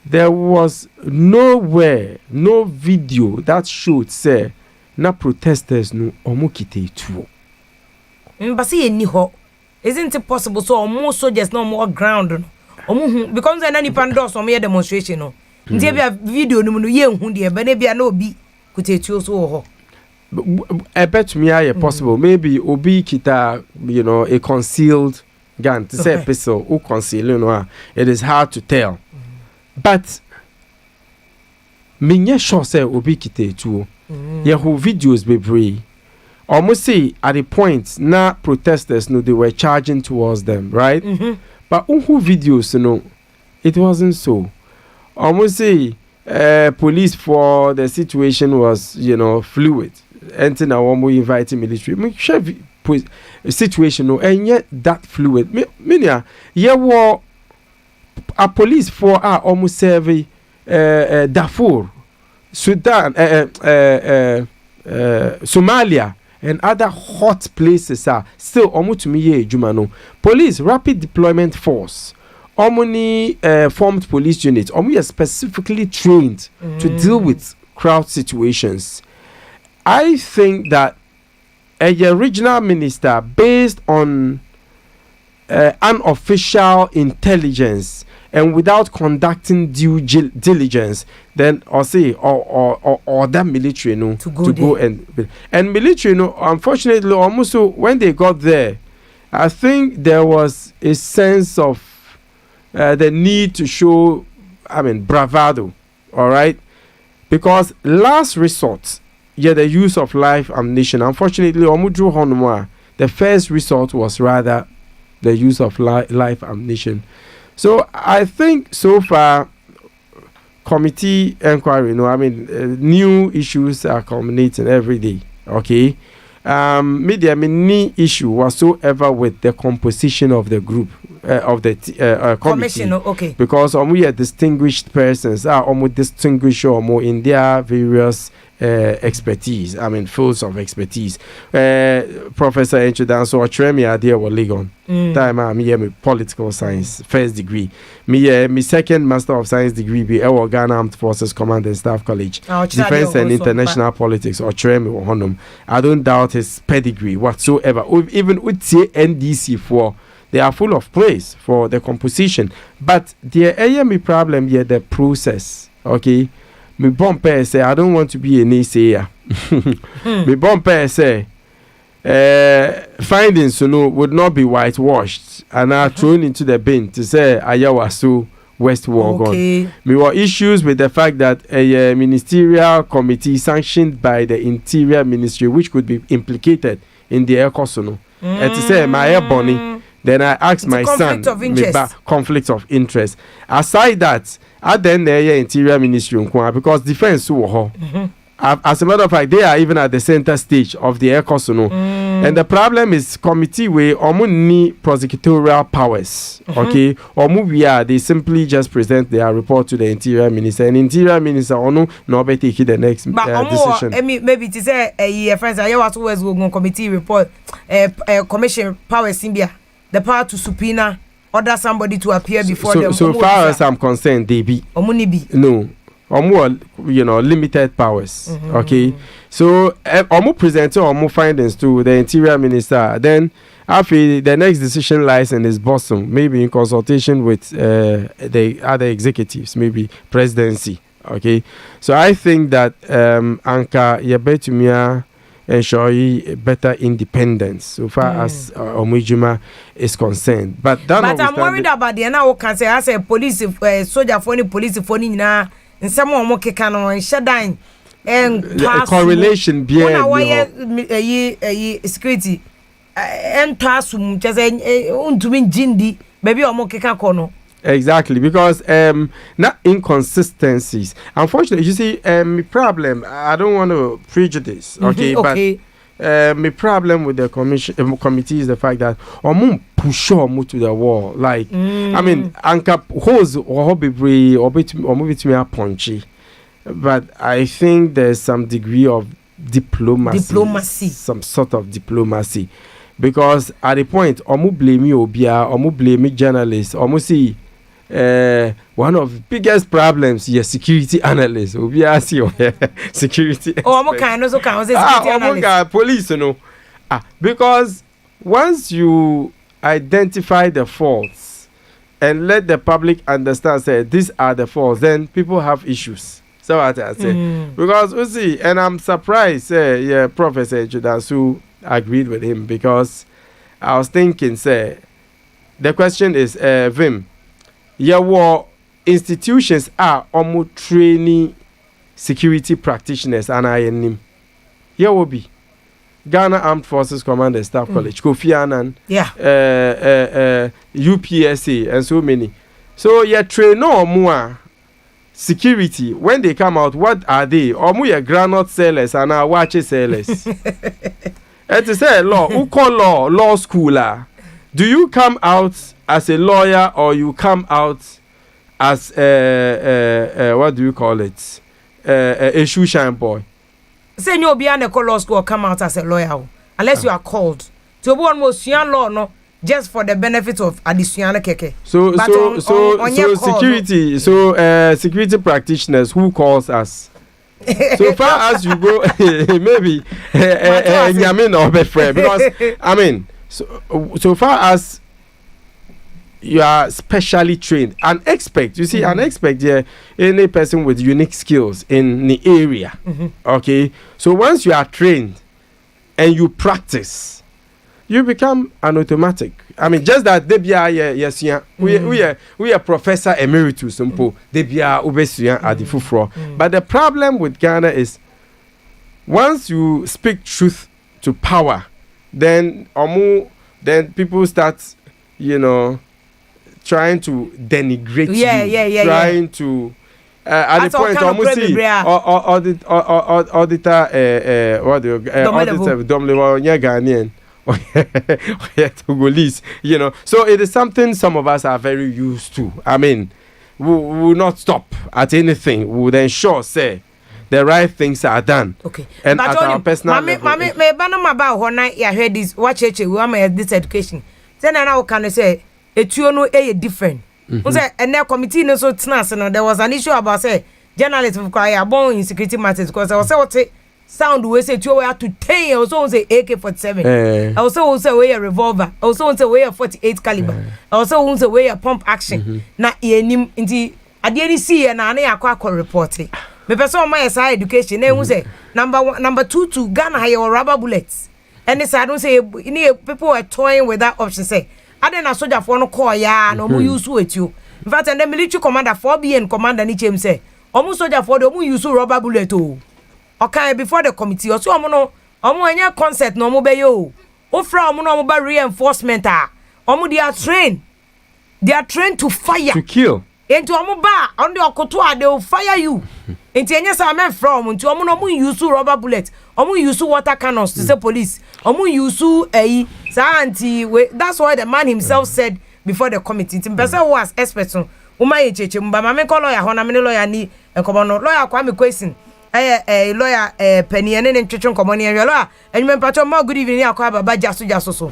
there was nowhere, no video that showed say na protesters no omukite tuo. But see any ho. Isn't it possible so more soldiers no more ground no? Because any pando some demonstration no. Nti bia video no no ye hu de be na bia na obi kutetuo so ho. I bet me are possible. Maybe obi kita, you know, a concealed gun to say pistol who conceal, you know, it is hard to tell. But minye sure say obi kitetuo. Ye who videos be free. Almost see at the point now protesters no they were charging towards them, right? But who videos no it wasn't so. Almost see police for the situation was, you know, fluid. And now we inviting military. Me sure situation no and yet that fluid. Minia ye war a police for almost serve Darfur, Sudan, Somalia and other hot places are still almost to me ye jumano. Police rapid deployment force. Omni formed police units. Omni are specifically trained to deal with crowd situations. I think that a regional minister, based on unofficial intelligence and without conducting due diligence, then or say or that military to go and military unfortunately almost when they got there, I think there was a sense of the need to show, I mean, bravado, all right, because last resort the use of life ammunition. Unfortunately, the first resort was rather the use of life ammunition. So I think so far, committee inquiry, new issues are culminating every day. Okay. Media any issue whatsoever with the composition of the group of the committee, okay, because we are distinguished persons almost distinguished or more in their various expertise, fields of expertise. Professor Enchidanso Otremi Adia wa Legon. Time me political science first degree. Me second master of science degree be Ghana Armed Forces Command and Staff College. Defense and International Politics Otremi wa honum. I don't doubt his pedigree whatsoever. Even with NDC for they are full of praise for the composition, but the me problem here the process. Okay. Me bomb say I don't want to be a naysayer. Me bomb say findings would not be whitewashed and are thrown into the bin to say GYASO West Wargon. Okay. Me were issues with the fact that a ministerial committee sanctioned by the Interior Ministry, which could be implicated in the EGYASO, to say my bonnie. Then I asked my son conflict of interest. Aside that, I then the Interior Ministry because defense as a matter of fact, they are even at the center stage of the EGYASO. And the problem is committee where need prosecutorial powers. Okay, they simply just present their report to the Interior Minister, and Interior Minister no be taking the next decision. Maybe to say a friends GYASO West go committee report commission powers in there. The power to subpoena, order somebody to appear before them. So far as I'm concerned, they be. No. Limited powers. Okay. So, present findings to the Interior Minister. Then, after the next decision lies in his bosom, maybe in consultation with the other executives, maybe presidency. Okay. So, I think that Anka Yabetumia ensure better independence so far as Omijima is concerned. But I'm worried about the now can say as a police soldier for any police for na in someone more can on shadine and correlation security and tasum just untumi jindi baby or more kono. Exactly, because not inconsistencies. Unfortunately, you see, my problem. I don't want to prejudice. Okay, okay. But my problem with the committee is the fact that push to the wall. Like anka hose or hobby or bit me punchy. But I think there's some degree of diplomacy, some sort of diplomacy, because at the point blame you obia, blame journalists, see. One of the biggest problems is security analysts. Security. Police, because once you identify the faults and let the public understand, say these are the faults, then people have issues. So what I say, because we see, and I'm surprised, Professor Enchidanso agreed with him, because I was thinking, the question is, Vim. Your institutions are almost training security practitioners, and I am. Here will be Ghana Armed Forces Command and Staff College, Kofi Annan, UPSA, and so many. So you train no more security. When they come out, what are they? Or more granite sellers and our watch sellers. And to say law, who call law schooler? Do you come out as a lawyer or you come out as what do you call it? A shoe shine boy? Say you'll be an law school or come out as a lawyer unless you are called. So one most young law no just for the benefit of additional keke. So security security practitioners who calls us. So far as you go maybe Nyamin or Befre, because so far as you are specially trained, an expert, you see, an expert here, any person with unique skills in the area. Okay, so once you are trained and you practice, you become an automatic. Just that they be we are professor emeritus, they be at the forefront. But the problem with Ghana is once you speak truth to power, then people start, trying to denigrate you, trying to at the point almost see auditor Ghanaian Togolese, so it is something some of us are very used to. I mean, we will not stop at anything. We will ensure say the right things are done. Okay. And at our personal level. Mami, about when I heard this, watch it, we want this education. Then I can say, no different. And their committee no so there was an issue about say journalists are born in security matters because I was say sound we say you have to 10 I also say AK-47 I also say we a revolver I also say we a 48 caliber I also say we a pump action na enim nti ade ni see na akwa report me person my side education na hu say number 2 to Ghana have rubber bullets and this I don't say people are toying with that option say adena soldier for no call ya no mu use with you in fact and the military commander 4BN commander ni chem say omu soldier for the omu use rubber bullet o okay before the committee so omu anya concept no omu be yo ofra omu no omu ba reinforcement omu they are trained to fire to kill into omu ba on the okoto they will fire you into enya sa men from into omu no omu use rubber bullet omu use water cannons to say police omu use that's why the man himself said before the committee the person was expert so uma cheche mba mama call lawyer ho na me lawyer ni enkomo no lawyer kwa me question lawyer penny ene ntwetwe enkomo ne lawyer enwem pacho ma good evening akwa baba GYASO so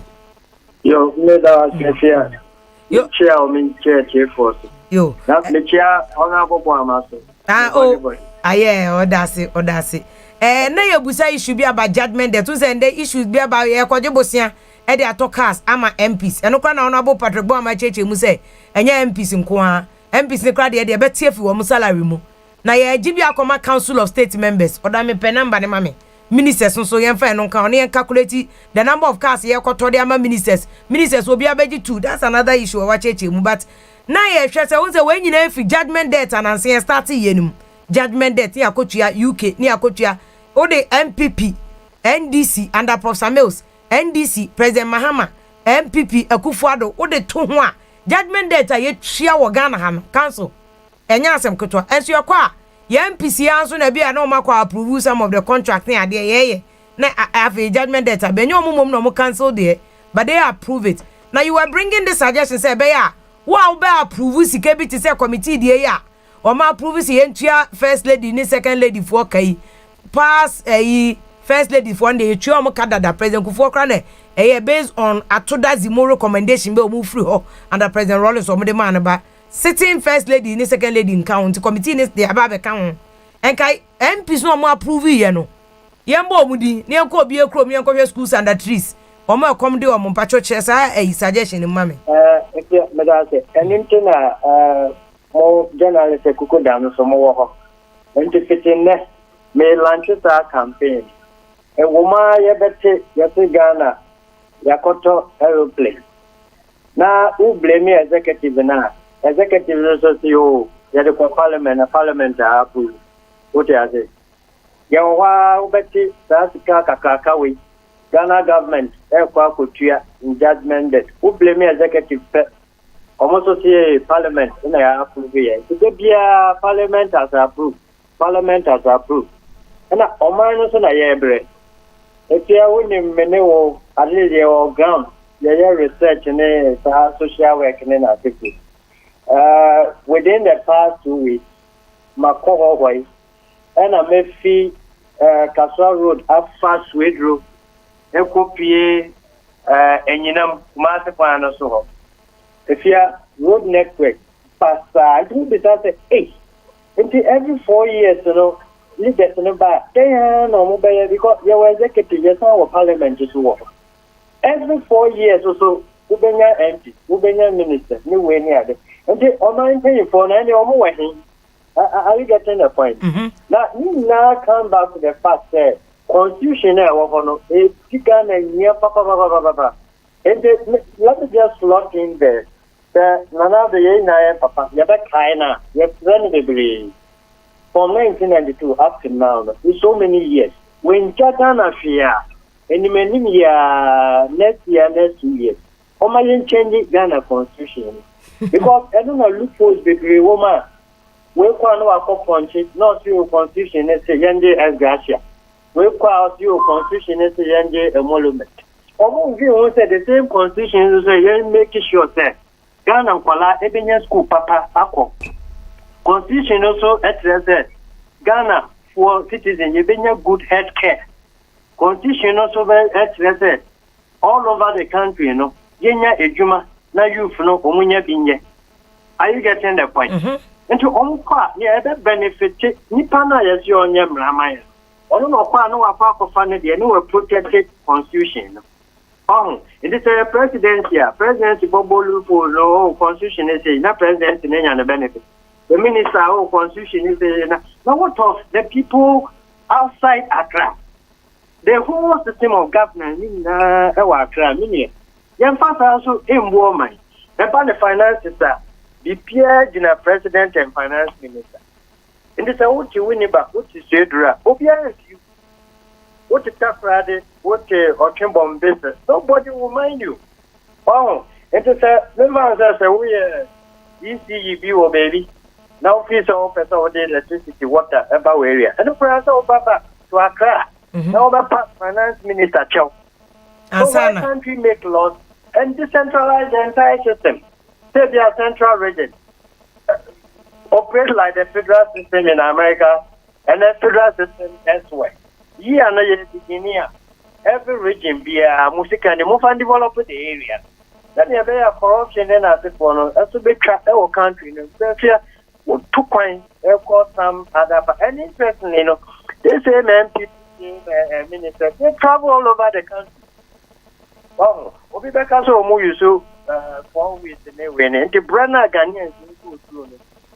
yo me da chair yo chair o min chair force yo that me chair ona bobo amaso odase na yebusa issue bi about judgment that to send the issues bi about ye kwajebosia e dey atokers ama MPs eno kwa na honorable Patrick Boama cheche mu say enya MPs nko a MPs ne kra de betie fi wo mu salary mu na ye gibi akoma council of state members oda me pe number ne mame ministers so yen fa eno kan on calculate the number of cars ye kwoto de ama ministers obi abeji 2 that's another issue wa cheche mu but na ye hwe say won say we nyina fi judgment debt and anse start yenum judgment debt ni akotua UK ni akotua o de MPP NDC under Professor Mills NDC President Mahama MPP Akufo-Addo o de to ho a judgment debt ye twia wo Ghana ha no council enya asem keto enso yakwa ye MPC anso na bia na o makwa approve some of the contract na ade ye na AFIA judgment debt benyo omomom no mo cancel there but they approve it now you are bringing the suggestion say be ya wo be approve sika bi ti say committee die ya o ma approve si entua first lady ni second lady for kai pass first lady for the twa mo kadada president Kufuor na based on atoda zimo recommendation be o mu free ho under president Rollins o mo de man ba sitting first lady ni second lady in count committee ni dey aba be kan enkai MPs no mo approve ye no yembo omudi ni enko obi ekro mi enko hwe schools under trees o mo come dey o mo pacho che sa suggestion ni mame medase enintina mo journalist kuko down so mo wo ho entifitin ne me launch a campaign e woma ye bete ye Ghana yakoto aeroplane na u blame executive so you ya de parliament approve what you say ya wa u bete sasika kakaka we Ghana government e kwa kotua in judgment that u blame executive almost say parliament in ya approve here to be parliament has approved and o man so na ye bre if you win menewo at least your ground your research and social work and activity within the past 2 weeks makoho boy and I may fee Kaswa Road up fast way road ekopie enyinam kumase kwa no so if you road network past I think that say every 4 years leaders no ba no mo be because your executive yes our parliament is work every 4 years or so we benya MP we benya minister ni we ni ade and o man pay for na ni o mo wahin are you getting the point now come back to the fact that constitution e wo no e tika na nya papa and let me just slot in there nana the ye na papa ya ba kai na ya friend de from 1992 up to now, in so many years, when Ghana fear, and many next year, next 2 years, or my changing Ghana constitution. Because I don't know, loopholes between woman. We can't work country, not your constitution, it's a young as Gracia. We can't your constitution, it's a young emolument. Almost you said the same constitution is a making sure that Ghana Kuala Ebenya school papa ako. Constitution also said Ghana for citizens Ebenya good health care. Constitution also said all over the country, you know, Yenya Ejuma, na youth no omunya binye. Are you getting the point? And to ompa, yeah, that benefit Nipana yes your nyamramaya. Ono no kwa no apa ko fa ne de no protected constitution. Oh, it is a presidency. Presidency Bobolu for no constitution is na president in any benefit. The minister of constitution is now what of the people outside Accra? The whole system of government in Accra, meaning young fast also in woman. About the finances, the peer general president and finance minister. And this is what you win about what is your obvious. What is that Friday? What or Kimbom business? Nobody will mind you. Oh, and to say, remember, we ECEB, baby. Now, fees of the electricity, water, about area. And the price of Baba to Accra. Now, the finance minister, Chow. So, why can't we make laws and decentralize the entire system? Say they are central region. Operate like the federal system in America and the federal system elsewhere. Yeah, no, you're every region be a music and move and develop the area. Then you have corruption and as if one as to be trapped our country. Two coins, some other, and interestingly, you know, they say men, people, ministers, they travel all over the country. Oh, we back also more you so 4 weeks in a way, and the Brenner Ghanaians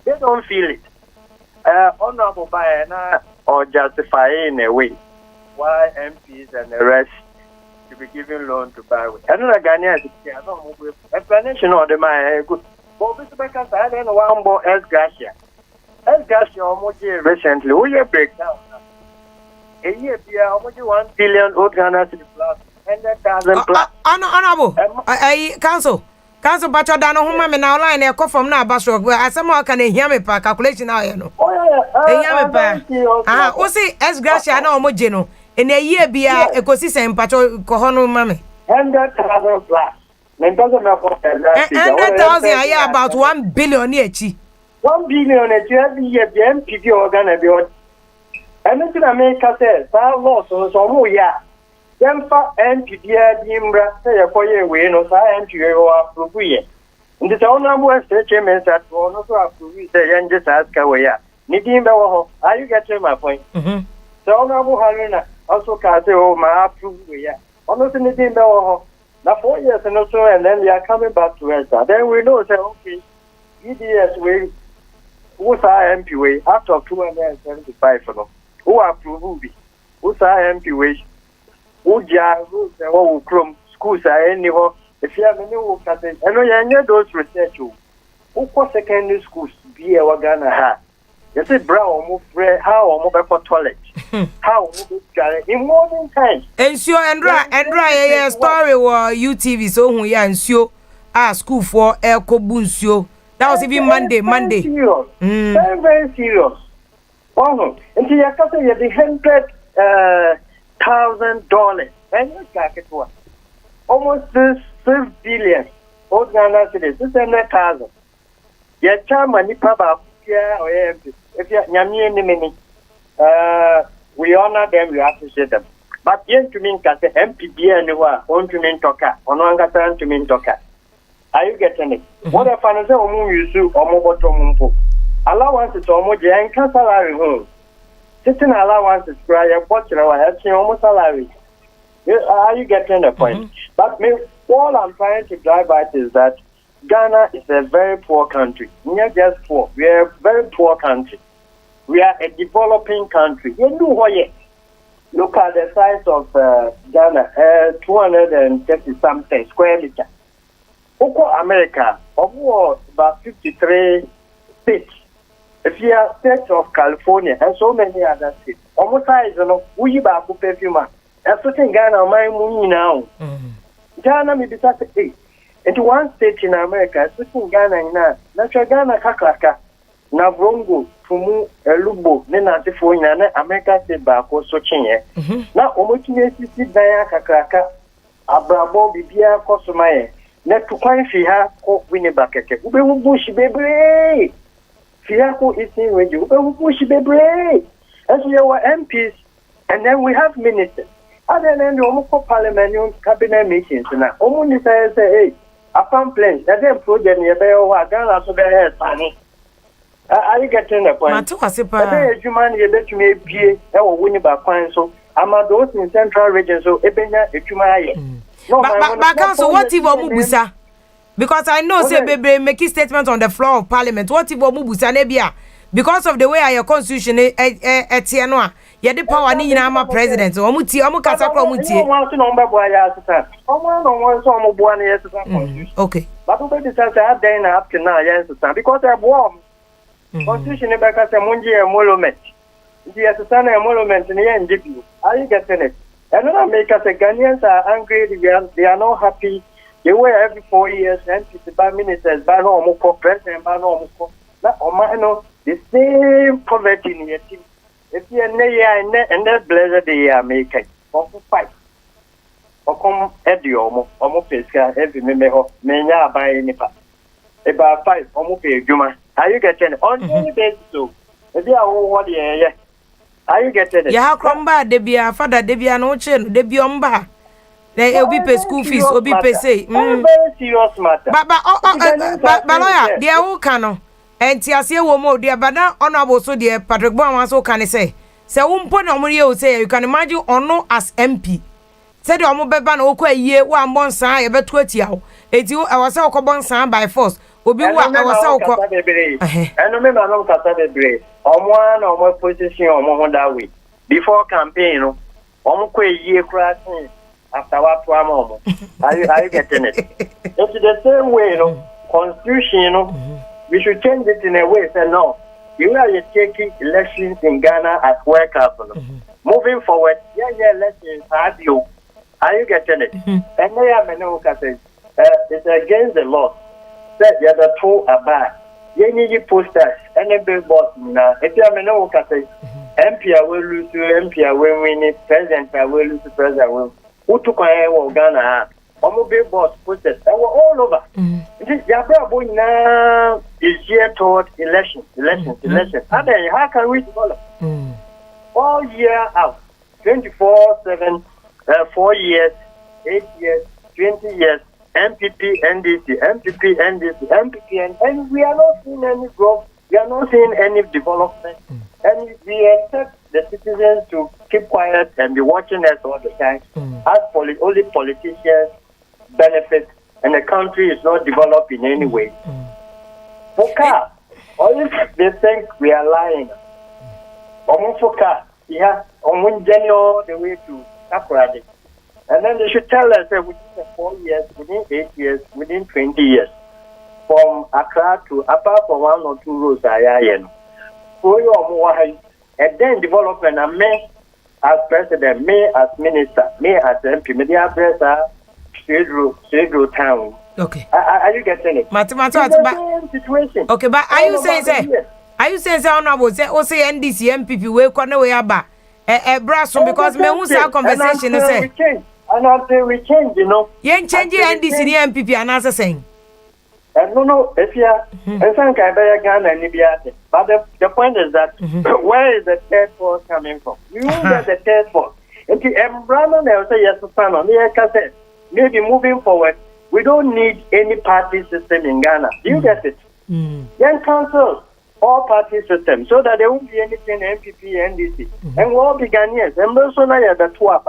they don't feel it. Honorable by or justify in a way. Why MPs and the rest to be given loan to buy with. I don't know Ghanaians explanation of the my good. But Mr. Becker, I don't know one more EGYASO. EGYASO almost recently. We break down. A year, almost 1 billion old Ghana to the plus 100,000 plus. Honorable, council. Council, but you don't know who I'm now line. I come from now, Basro. Where someone can hear me per calculation now. You know. Oh yeah, what's it? EGYASO, I know Mojino. In a year, be a ecosystem, Pacho Cohono Mammy. 100,000 plus. 100,000 a year, about 1 billion year. 1 billion every year, the MPP organ. And it's in America says, our laws on some year. Then for MPP, Dimbra, say a 4 year way, no, MPP or approve it. And the honorable statements that will also approve the young just ask away. Nidimba, are you getting my point? The honorable Harina also can say, oh, my approve. Almost anything now 4 years and also, and then they are coming back to us. Then we know, say, okay, EDS way, who's our MP way, out of 275, who approve, who's our MP way, who GYASO, who Chrome, schools are anywhere. If you have any work, I know you those research who secondary schools be our Ghana ha. You say, brown, move how move for toilet. How in morning time. Ensure Andra story or UTV so who ya ensure school for El Kobunsio. That was even Monday. Serious. Very, very serious. Oh, and you have to say the $100,000 and you got it was almost 6 billion. Old Ghana cities, 600,000. Your time and Papa, or if you're Yami, we honor them, we appreciate them. But yen to mean that the MPB anywhere, on to mean talker, on one to mean talker. Are you getting it? What if I say, you sue or mobile to allowances to almost young salary home. Sitting allowances, cry a bottle or almost salary. Are you getting the point? But all I'm trying to drive at is that Ghana is a very poor country. We are just poor. We are a very poor country. We are a developing country. You know what? Look at the size of Ghana, 230 something square meter. America, about 53 states. If you are states of California and so many other states, almost size, we back perfume. That's what in Ghana, my moon now. Ghana, maybe that's it. Into one state in America, switching Ghana now. Natural Ghana Kakraka, Navrongo, Fumu, Lubo, Nena Tifoina, America state back or switching. Now, almost sit there, Kakraka, Abrabo, Bibia, Cosomaya. Net to quite see her, Winnie Bucket. Ube Bush, baby. Fiako is in radio. Ube Bush, baby. As we are MPs, and then we have ministers. Other than the Omoko Parliament cabinet meetings, and only say, hey, upon plans, that then project near Bayo, Ghana, so very funny. Are you getting the point? A human, you bet you may be a winning by point, so I'm a those in central region, so Ebena, a human. But council, what if Omubusa? Because I know, say, baby, making statements on the floor of Parliament. What if Omubusa Nebia? Because of the way your constitution at Tianoa, you had the power in our president. Omuti, Omukasa, Omuti. Okay. But who decides I have done up to now, yes, because I'm warm. Constitution about a Munji emolument. Yes, a son emolument in the end. Are you getting it? Another makers, the Ghanaians are angry, they are not happy. They were every 4 years, and by ministers, by no president, by no the same poverty in your team. If you are near and that blessed they are making, or fight, or come at the almost every member of Mania by any part. About 5 almost a Juma. Are you getting it? On any basis, so if you are all what yeah. Are you getting it? Yeah, come back, Debia, father, Debia, no chin, Debiomba. They will be pay school fees, will be pay say. Very serious matter. But lawyer, they are all canon. And Tiasia will more, dear, but now honorable so dear Patrick Bowen, so can I say. So, put on you say, you can imagine or no as MP. Said the Omobeban Oka year, 1 month, sign about 20 hours. It's you, I was so called sign by force. Will be what I was so called. And remember, no Cassava Bray, on one or more position or more that way. Before campaign, Omque year crashing after what one. Are you getting it? It's the same way, constitution, we should change it in a way. Say no, you are taking elections in Ghana as workers. Moving forward, elections are you. Are you getting it? And they are no it's against the law. That the other two are bad. You need posters and a billboard now. If you are no MP will lose to MP will win it, President will lose to President will. Who took a Ghana? Billboards posters. They were all over. This now is geared toward election. And then how can we develop? All year out, 24/7, 4 years, 8 years, 20 years, MPP, NDC, and we are not seeing any growth. We are not seeing any development. And we expect the citizens to keep quiet and be watching us all the time. As only politicians benefit and the country is not developed in any way. POKUAA, or if they think we are lying, POKUAA, all the way to Takoradi. And then they should tell us that within 4 years, within 8 years, within 20 years, from Accra to apart from 1 or 2 roads, and then development, and me as president, me as minister, me as MP, media press, straight road town. Okay. Are you getting it? Same situation. Okay, but are you saying honorable say NDC MPP we kwana we aba brasso because me who say conversation say and after we change, yen change NDC MPP and answer saying no, if you are, but the point is that where is the third force coming from? You get the third force. If you say yes, maybe moving forward, we don't need any party system in Ghana. You get it? Young councils, all party system, so that there won't be anything MPP, NDC, and we'll all be Ghanaians. And also now the two are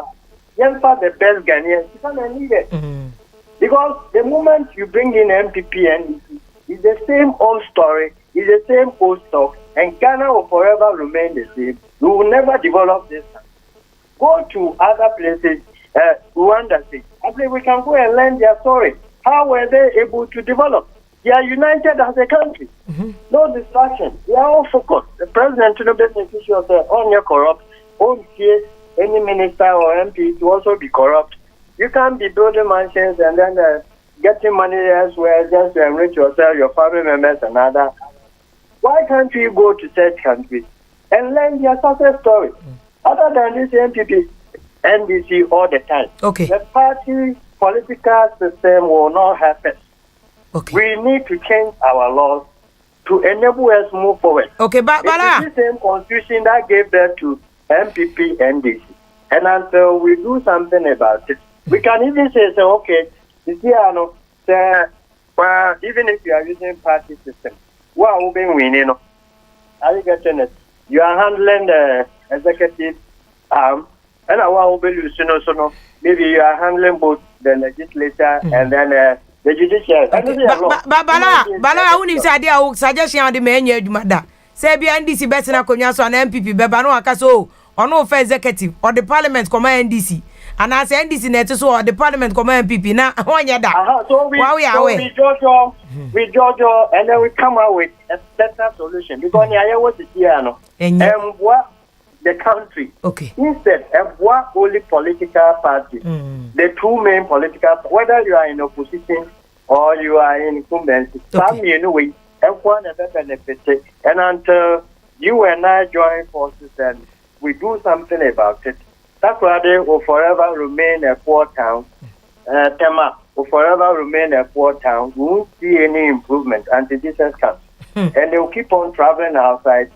young part the best Ghanaians. You don't need it. Because the moment you bring in MPP and NDC, it's the same old story, it's the same old stock, and Ghana will forever remain the same. We will never develop this. Go to other places, Rwanda, actually we can go and learn their story. How were they able to develop? They are united as a country. No distraction. They are all focused. The president to the beneficiary of the on your corrupt, any minister or MP to also be corrupt. You can't be building mansions and then getting money elsewhere just to enrich yourself, your family members, and others. Why can't you go to such countries and learn their success story? Other than this MPP, NDC all the time. Okay. The party political system will not help us. Okay. We need to change our laws to enable us move forward. Okay, but it's the same constitution that gave birth to MPP, NDC. And until we do something about it, we can even say, okay, you see, even if you are using party system, what will be winning? Are you getting it? You are handling the executive arm, and what will be losing also? Maybe you are handling both the legislature and then the judiciary. Bala, I wouldn't say I suggestion on the menu, Mada. Say, be NDC better than Konyaso and MPP, Bebano Akaso, or no fair executive, or the parliament command NDC. And I say NDC net so the parliament command MPP. Now, one year that. So we judge, and then we come out with a better solution. Because I was here, and what the country. Okay. Instead of one only political party, the two main political, whether you are in opposition or you are in incumbency, some anyway, everyone has benefited. And until you and I join forces and we do something about it, that's why they will forever remain a poor town. Tema will forever remain a poor town. We won't see any improvement until Jesus comes. And they will keep on traveling outside,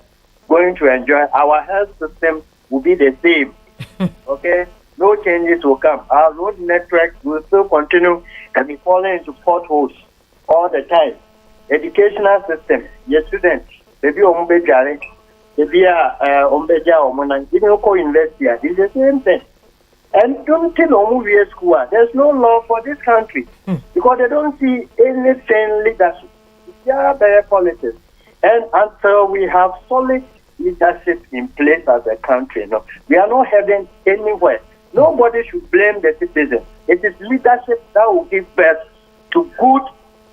going to enjoy. Our health system will be the same. Okay? No changes will come. Our road network will still continue and be falling into potholes all the time. Educational system, your students, maybe university, it's the same thing. And don't tell them school. There's no law for this country because they don't see anything leadership. It's very politics. And until we have solid leadership in place as a country, we are not heading anywhere. Nobody should blame the citizens. It is leadership that will give birth to good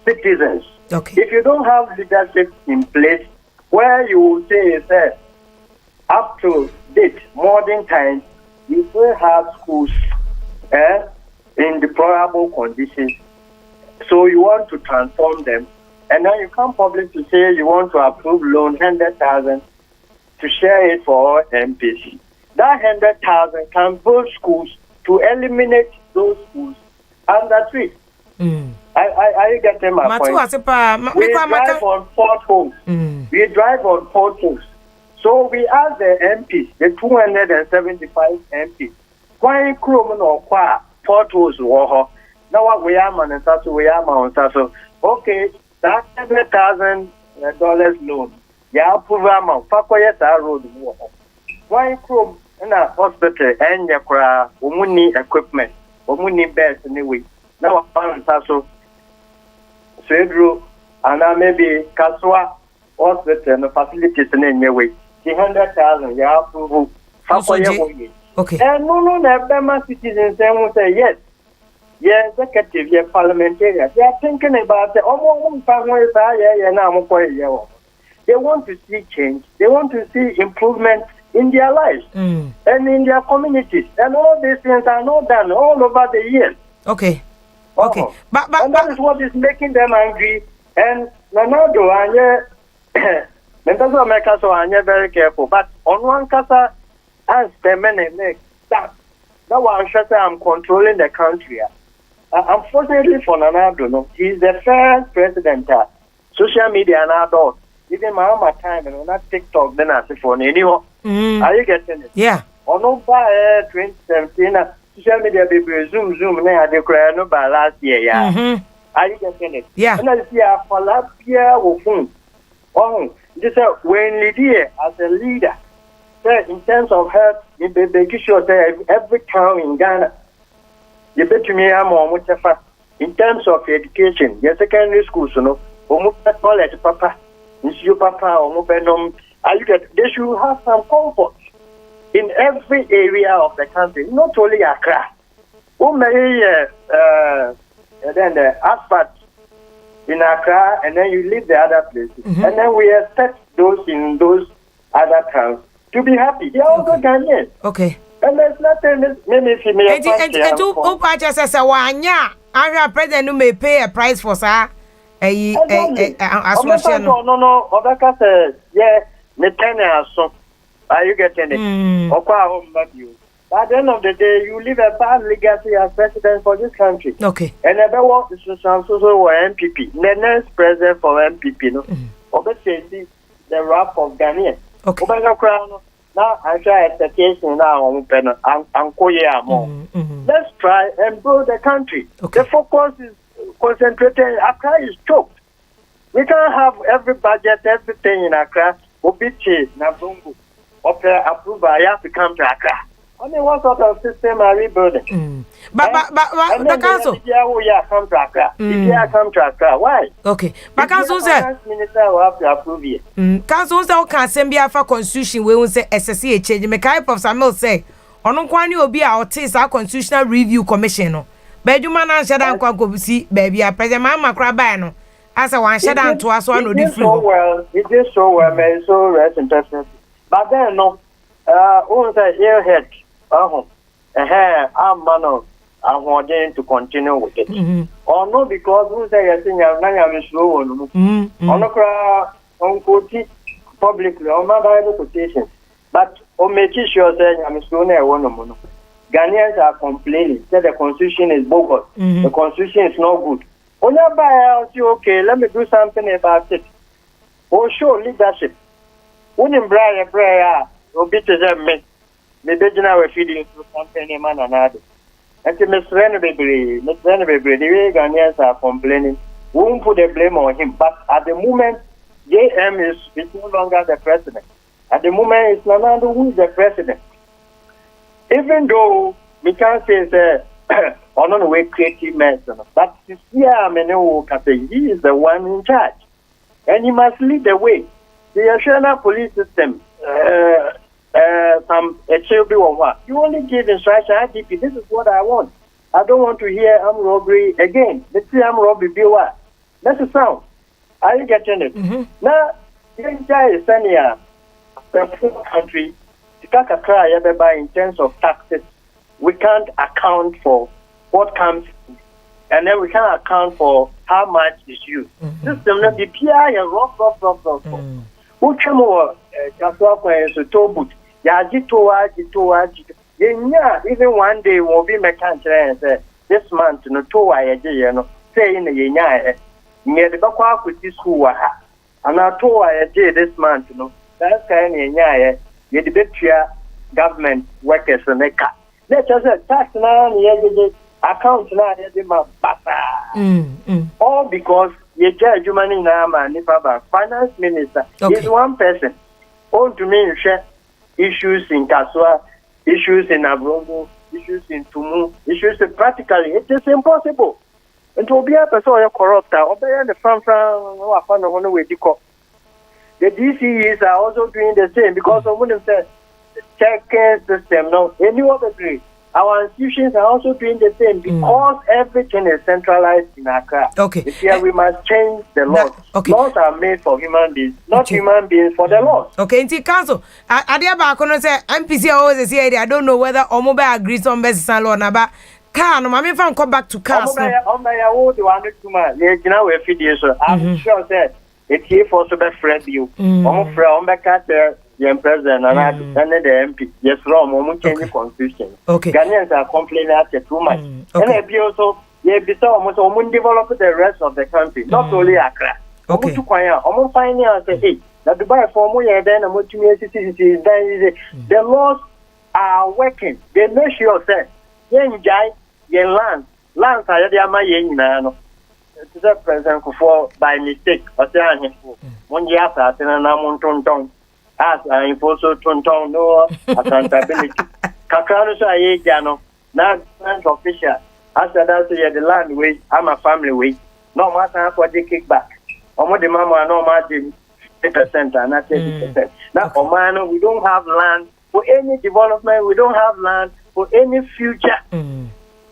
citizens. Okay. If you don't have leadership in place, where you will say, up to date, modern times, you still have schools in deplorable conditions. So you want to transform them, and then you come public to say you want to approve loan 100,000 to share it for all MPs. That 100,000 can build schools to eliminate those schools under treat. Are you getting my point? We drive on potholes. We drive on potholes. So we ask the MPs, the 275 MPs, why Kroman or Kwa potholes war? Now what we are man so we are man so okay, that $100,000 loan. Yeah, program of Pakoya road war. Why Chrome in a hospital and yakra umuni equipment, umuni beds anyway. Now I'm so Swedro and maybe Kaswa hospital and facilities in any way. 100,000 yeah approve. Okay. And no Bema citizens say yes. Yes, executive, yes, parliamentarians. They are thinking about the they want to see change. They want to see improvement in their lives and in their communities. And all these things are not done all over the years. Okay. Okay. But and that is what is making them angry. And Ronaldo, America, so I'm very careful. But on one casa, as the men make that one shot, I'm controlling the country. Unfortunately for Ronaldo, he's the first president. Social media and adults. Even my own time and not TikTok, then I say for anyone. Are you getting it? Yeah. On no by 2017, social media baby zoom, now they cry no by last year. Yeah. Are you getting it? Yeah. And I see a falapia or phone. Oh, this is when Lydia as a leader, in terms of health, you be sure that every town in Ghana, you bet to me I'm on much in terms of education, your secondary schools, college, papa. You papa or they should have some comfort in every area of the country, not only Accra. Then the asphalt in Accra, and then you leave the other places, and then we expect those in those other towns to be happy. They are also Ghanaians. Okay. And there's nothing, maybe if you may And to purchase a wanya, our president may pay a price for sir. Association. No, Obaka says, yeah, so are you getting it? But at the end of the day, you leave a bad legacy as president for this country. Okay. And never want to also MPP. The next president for MPP, no. Obviously, the wrap of Ghanaian. Okay. Now I try expectation now on pen and let's try and grow the country. Okay. The focus is concentrated. Accra is choked. We can't have every budget, everything in Accra. Obichi, Nabungu, approval. I have to come to Accra. I mean, what sort of system are we building? But the council. Come to Accra. Come to Accra. Why? Okay. But council said. Minister will have to approve it. Council said, "Okay, send for constitution. We will say SSC change." Me kai Prof Samuel say, "Ono kwani obi a otis our constitutional review commission no. But you man answer that kwa go see baby a president mama kra ba no. As a one shut down to us one no di free." It is so well, man. So rest in peace. But then no, who say airhead? I'm man. I'm wanting to continue with it. Or no, because who say I think I'm not slow on on quote publicly on my Bible quotations. But on making sure that I'm slow one. Ghanaians are complaining that the constitution is bogus. The constitution is not good. On your buy, okay, let me do something about it. Or show leadership. When in prayer, or beat them. Maybe now we're feeding to something man another. And to Mr. Renobebri, the way Ghanaians are complaining, we won't put the blame on him. But at the moment, JM is no longer the president. At the moment, it's Nanado who is the president. Even though we can't say on the way creative medicine, but he is the one in charge. And he must lead the way. The national police system, you only give instruction. IDP, this is what I want. I don't want to hear armed robbery again. Let's see armed robbery. That's the sound. Are you getting it? Now, India is sending the full country in terms of taxes. We can't account for what comes, and then we can't account for how much is used. System the PI and rough. Who came over to Tobut? Even one day will be mechanical and say this month no to say in the near the Bakwa with this school and I told this month no that's kind of you the government workers and they cut. Let's just tax now account now all because you judge money now man finance minister is one person all to me share issues in Kaswa, issues in Abrongo, issues in Tumu, issues practically. It is impossible. And to be a person corrupt, the DCEs are also doing the same because someone said, check system. No, any other grade. Our institutions are also doing the same because everything is centralized in Accra. Okay. Here we must change the laws. Laws are made for human beings, not human beings for the laws. Okay, in the council, I say MPC always say I don't know whether Omoba agrees on best law now, can no fan come back to council. I'm sure that it's here for to be friend you. The president and the MP, yes, wrong, change the constitution. Okay. Ghanaians are complaining after too much. And they also, almost develop the rest of the country, not only Accra. Okay. Almost finding out, hey, that Dubai for more than a multi-city, the laws are working. They make sure that lands are the it's a president for by mistake, but they are one year after Namonton. As I impose Tonton, no accountability. Kakrano say, Jano, now official. As that's the land way, I'm a family way. No matter what they kick back. Omo the mama no margin 50% and not 30%. Now, Omano, we don't have land for any development, we don't have land for any future.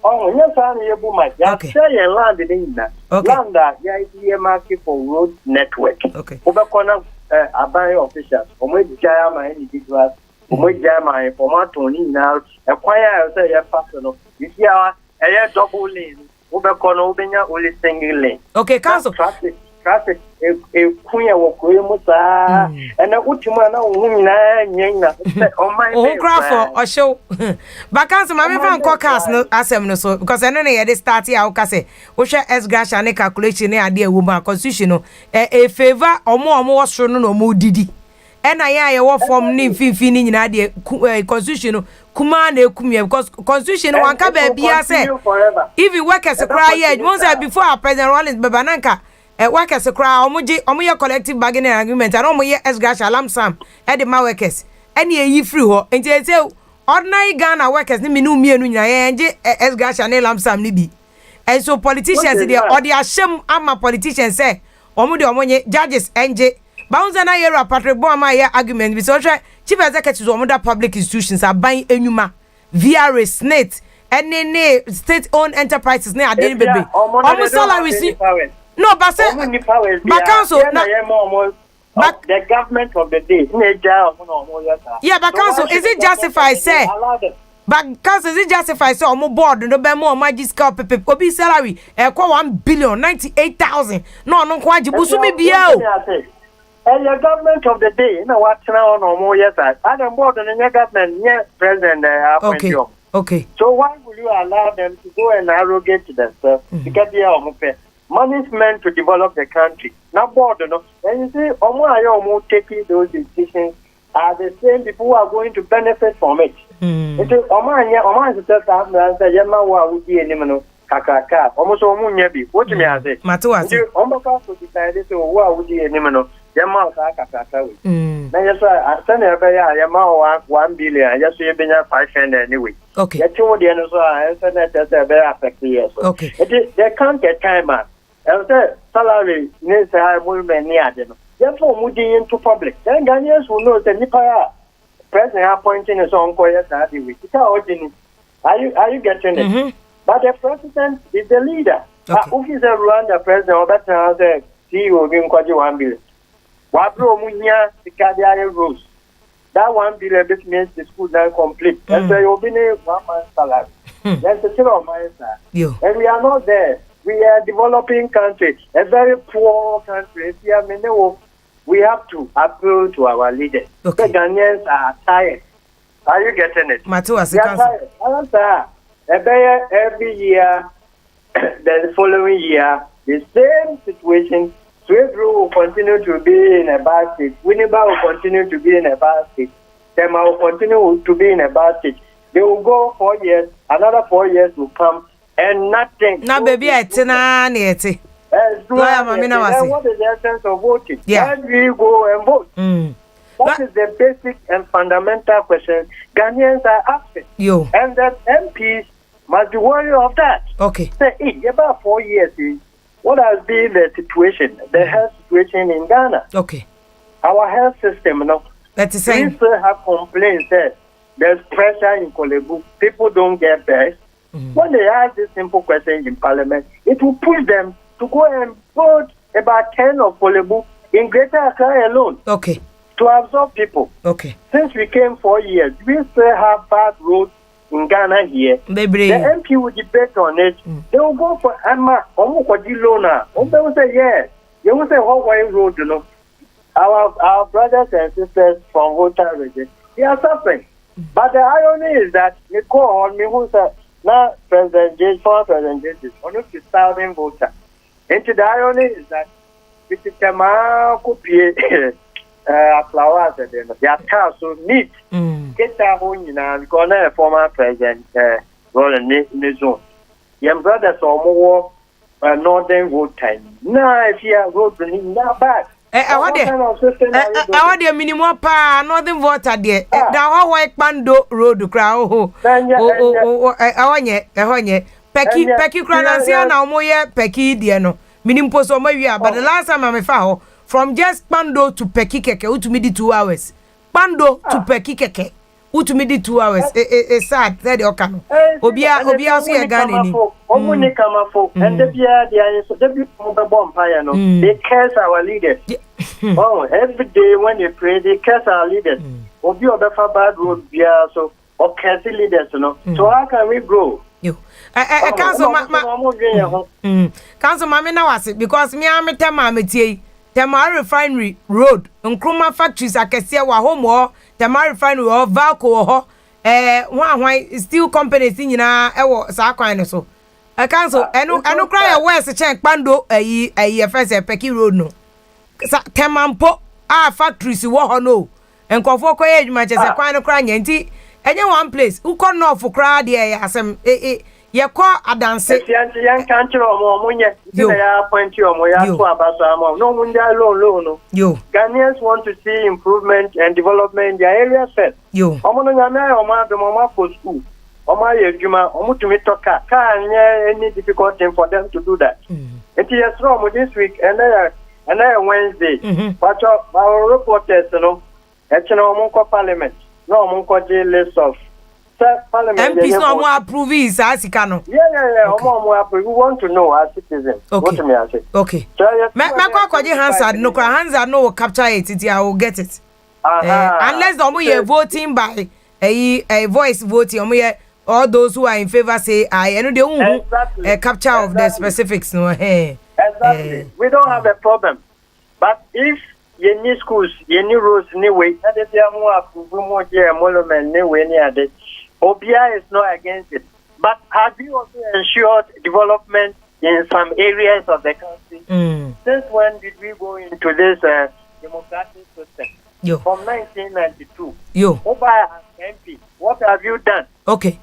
Oh, yes, I'm here, Buma. You say land in that. Land that you market for road network. Okay. Abandoned officials, individuals, my formato now, a choir say a personal. If you are a double lane, Ubecono, only single lane. Okay, council. Traffic, a queen of Musa, and a Utimana, on my craft or show. But council, my friend Caucas, no, as so, because I know they start here, I'll which as grass and a calculation, idea woman, constitutional, a favor or more strong no more didi. And I work from Nifini in idea, constitutional, command a kumia, because constitution one can be a say. If you work as a cry, once before our president Rollins Babananka. Work as a crowd, omoya collective bargaining agreement, and omoya esgrash alarm sam, at the workers. Any ye free ho, and say ordinary Ghana workers, ni minu me and esgrash and alarm sam nibi. And so politicians, they or the asham ama politicians say, omoya judges NJ. Bounds and I hear a Patrick Boama argument, with such chief executives of other public institutions are buying enuma, VRA, SNET, and state owned enterprises near Adeni Baby. Almost salary. No, but say, but council, the government of the day. Yeah, but council, is it justified? Say, but council, is it justified? So, I'm board, no be more magical pepe, obi salary, 1,098,000. No, quite Busumi Bio. And the government of the day, you know what now no more yes, I don't board in the government, yes, president. Okay. So why will you allow them to go and arrogate to themselves to get their money is meant to develop the country. Now, board, you know, and you see, almost taking those decisions are the same people who are going to benefit from it. It is Oman is just answer, Yama would be a Kaka, almost Omunyabi. What do you mean? I say, Matuas, Omaka decided to what would be a Nimano, Yama Kaka. Then yes, I send a Yama 1 billion, I just say 500 anyway. Okay. The two the others are that's a very affected years. Okay. They can't get time out. And the salary needs a high movement near them. Therefore, moving into public. Then Ghanaians will know the Nipa president appointing his own couriers at the week. Are you getting it? But the president is the leader. Who is a Rwanda president or better as a CEO in Kwaji 1 billion? Wabro Munya, the Kadiari rules. That 1 billion means the school now complete. And so you'll be 1 month's salary. That's the thing on my side. And we are not there. We are a developing country, a very poor country. We have to appeal to our leaders. Okay. The Ghanaians are tired. Are you getting it? Matuas, every year, the following year, the same situation. Swedru will continue to be in a bad state. Winneba will continue to be in a bad state. Tema will continue to be in a bad state. They will go 4 years, another 4 years will come, and nothing. Now, baby, it's na nieti. What is the essence of voting? Yeah. When we go and vote? That is the basic and fundamental question Ghanaians are asking. And the MPs must be worried of that. Okay. Say, about 4 years, what has been the situation, the health situation in Ghana? Okay. Our health system, you know, we still have complaints that there's pressure in Kolebu. People don't get best. When they ask this simple question in Parliament, it will push them to go and vote about 10 of Kolebu in Greater Accra alone. Okay. To absorb people. Okay. Since we came 4 years, we still have bad roads in Ghana here. Baby. The MP will debate on it. They will go for Emma, Lona. They will say, yeah. They will say, Hawaii Road, you know. Our brothers and sisters from Volta region, they are suffering. But the irony is that they call on me who said, now President J, former President J, is only 2,000 voters. And the irony is that with the Tama Kupie, flowers, they are so neat. Get that home, you know, because a former President Roland Nizon. Your brothers are more northern vote time. Now, if you are voting, not bad. I want the minimum pa northern voter there. Now how Pando road crowd. Pecky Cranansia now more Pecky Diano. Minimum post on my but the last time I found from just Pando to Pecky Keke to me 2 hours. Pando to Pecky Keke. utumi di 2 hours it's sad said okano obia so ye Ghana ni omuni kamafo and the bia the people empire no they curse our leaders. Oh, every day when they pray they curse our leaders. Obi obefa bad road bia so or curse leaders no. So how can we grow? You council council mama na wase because me am tema metie tema refinery road Nkrumah factories akese wa home tema refinery or Valco ho hwan steel companies nyina ewo sa kwan no so council eno cry ya west chen kpando ayi first peki road no tema mpo factories wo ho no enkofo koye adwuma chese kwan no kra nyanti enye one place uko no for kra de asem ye kwa adanse yan country omunye ya point omo ya to abasa amo no munja loan yo Ghanaians want to see improvement and development in their area set yo omo no nyama omo do mama for school omo ye adwuma omo tumi toka any difficult thing for them to do that it is from this week and Wednesday but our reporters no omo ko parliament no omo ko list of MPs no more approve is asika no. Yeah. Omo approve. We want to know as citizens. Okay. What me I say. Okay. Me kwaje Hansard no kwa Hansard no will capture it. I will get it. Unless omo ye voting by a voice voting omo ye all those who are in favor say I know they a capture of the specifics no. Exactly. We don't have a problem. But if you need schools, you need roads anyway, and if you are more approve more monument anyway near that. OBI is not against it. But have you also ensured development in some areas of the country? Since when did we go into this democratic system? From 1992. OBI and MP, what have you done? Okay.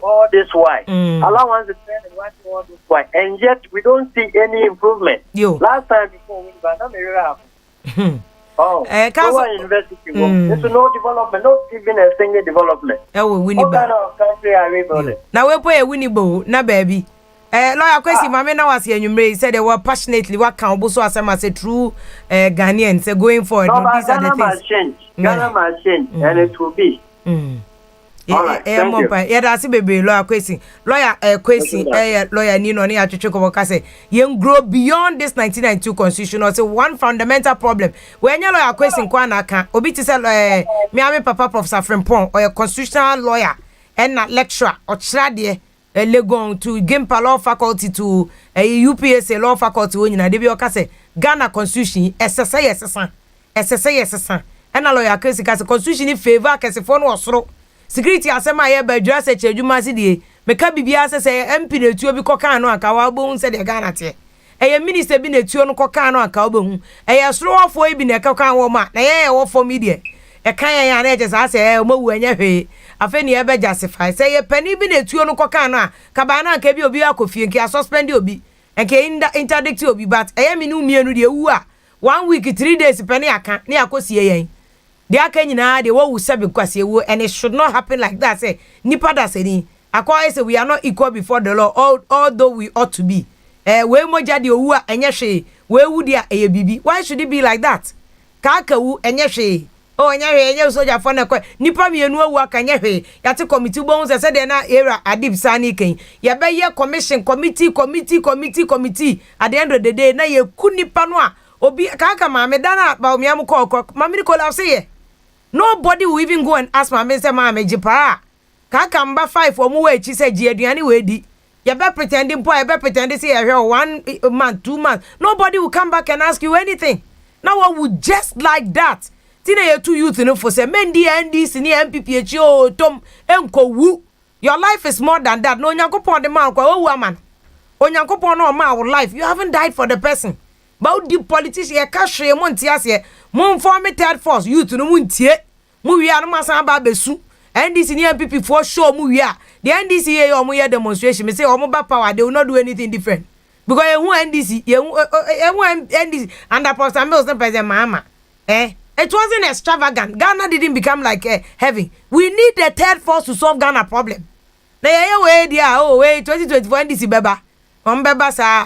All this why. Allowance to spend all this why. And yet we don't see any improvement. Last time before we got a university. There's no development, not even a single development. What kind of country are we building? Now we pay a Winnie na baby. Lawyer Kwesi Mame na was here you said they were passionately what can also as a true Ghanaians going forward. No, these are the things. Ghana must change and it will be. That's baby lawyer Kwesi. Lawyer Kwesi lawyer Nino ni atwetwe ko say yen grow beyond this 1992 constitution or say one fundamental problem. When your lawyer Kwesi kwa na kan obi ti say me ame papa Professor Frimpong or a constitutional lawyer and na lecturer or chira Legon to Gimpa Law Faculty to UPSA Law Faculty when you be say Ghana Constitution SSA and a lawyer case constitution in favor case for no osoro security asema ye ba dwa se chedwuma sidie meka bibia se MP na tuo bi kokan no aka wa bo hu se de Ghana te minister bi na tuo no kokan no aka bo hu soro afo bi na kokan wo ma na ye wo for media kan ya na eje sa se omawu anya hwe afa ni e be justify say ye pani bi na tuo no kokan no ka ba na nka bi obi akofie nka suspend obi enka interdict obi but mi nu mienu de wu a 1 week 3 days pani aka na akosie yen de aka nyina de wo sabe kwase wu and it should not happen like that say nipa da say ni akwa say we are not equal before the law although we ought to be we moja de owu a enye hwe we wu de a bibi why should it be like that ka aka wu enye hwe enye soja for na kwa nipa mienu owu aka enye hwe yate committee bo hu say de na era adib sani ken ye be ye commission committee at the end of the day na ye ku nipa no a obi ka aka ma me dana ba omiam ko ma me ko la say nobody will even go and ask my say ma me jipa ka aka mba 5 omu we chi say ji aduane we di you be pretending boy be pretending say 1 month 2 months nobody will come back and ask you anything now what would just like that tina ye two youth no for say men di NDC ni MPPH o tom enko wu your life is more than that no nyankopon de man kwa owu aman onyankopon no ma our life you haven't died for the person but the politician ye ka hwe mo ntiase mo form third force youth no mo ntie mo wi anu masan ba besu NDC ni MPP for sure mo wi a the NDC ye o mo ye demonstration me say o mo ba power they will not do anything different because who NDC NDC and the Pastor Mills no president mama it wasn't extravagant. Ghana didn't become like heaven. We need the third force to solve Ghana problem. Na ye we dia 2024 NDC beba. On beba sa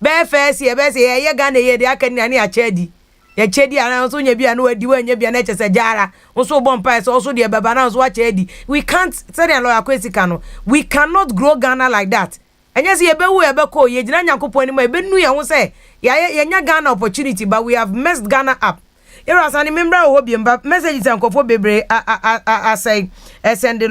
be first ye be say ye Ghana ye dia kan ani achedi. ye chedi ana so nya bia no adi wa nya bia na chese jara so bon pa so de baba na so wa chedi we can't say the lawyer kwesika no we cannot grow Ghana like that enye se ye be wu ye be ko ye gina nyankopon ani ma ye be nu ye ho say ye nya Ghana opportunity but we have messed Ghana up. Era sani membra ho biemba messages ankofo bebre say send the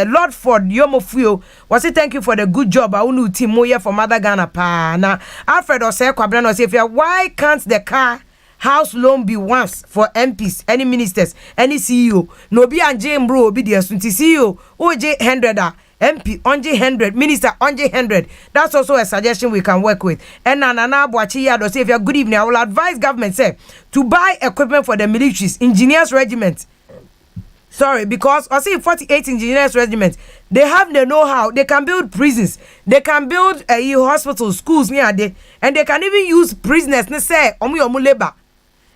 Lord Ford Yomofuo was say thank you for the good job unu team mo here for Mother Ghana pa na Alfred or say kwabra no say why can't the car house loan be once for MPs any ministers any CEO no be anje mbro obi de asunti CEO OJ 100 MP onje 100 minister onje 100 that's also a suggestion we can work with and nana Boachi Yado say if you're good evening I will advise government say to buy equipment for the militaries engineers regiment sorry because I see 48 engineers regiment they have the know-how they can build prisons they can build hospitals schools near there and they can even use prisoners ne say omu labor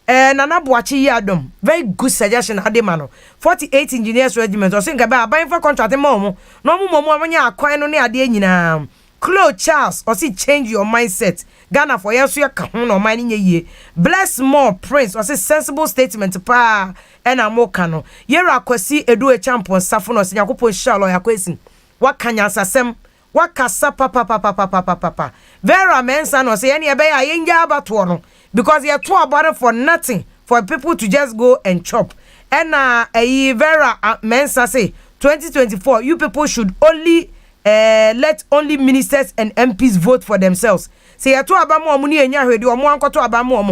Nana Boachi Yadom, very good suggestion. Ademano 48 engineers regiment. Or think about buying for contract. Momo, no more when you are quite on the Claude Charles, or see change your mindset. Ghana for yes, you are no mining a year. Bless more Prince, or say sensible statement to pa and a more cano. Yera kwasi edu a champion safonos in Yakupo Shalo Yakwesi. What can you say? What kasa papa. Vera mensa no say any abe a yenja abatono. Because you're too about it for nothing for people to just go and chop. And Vera Mensa say 2024 you people should only let only ministers and MPs vote for themselves. Say you're too about more money and you're ready or more to about more.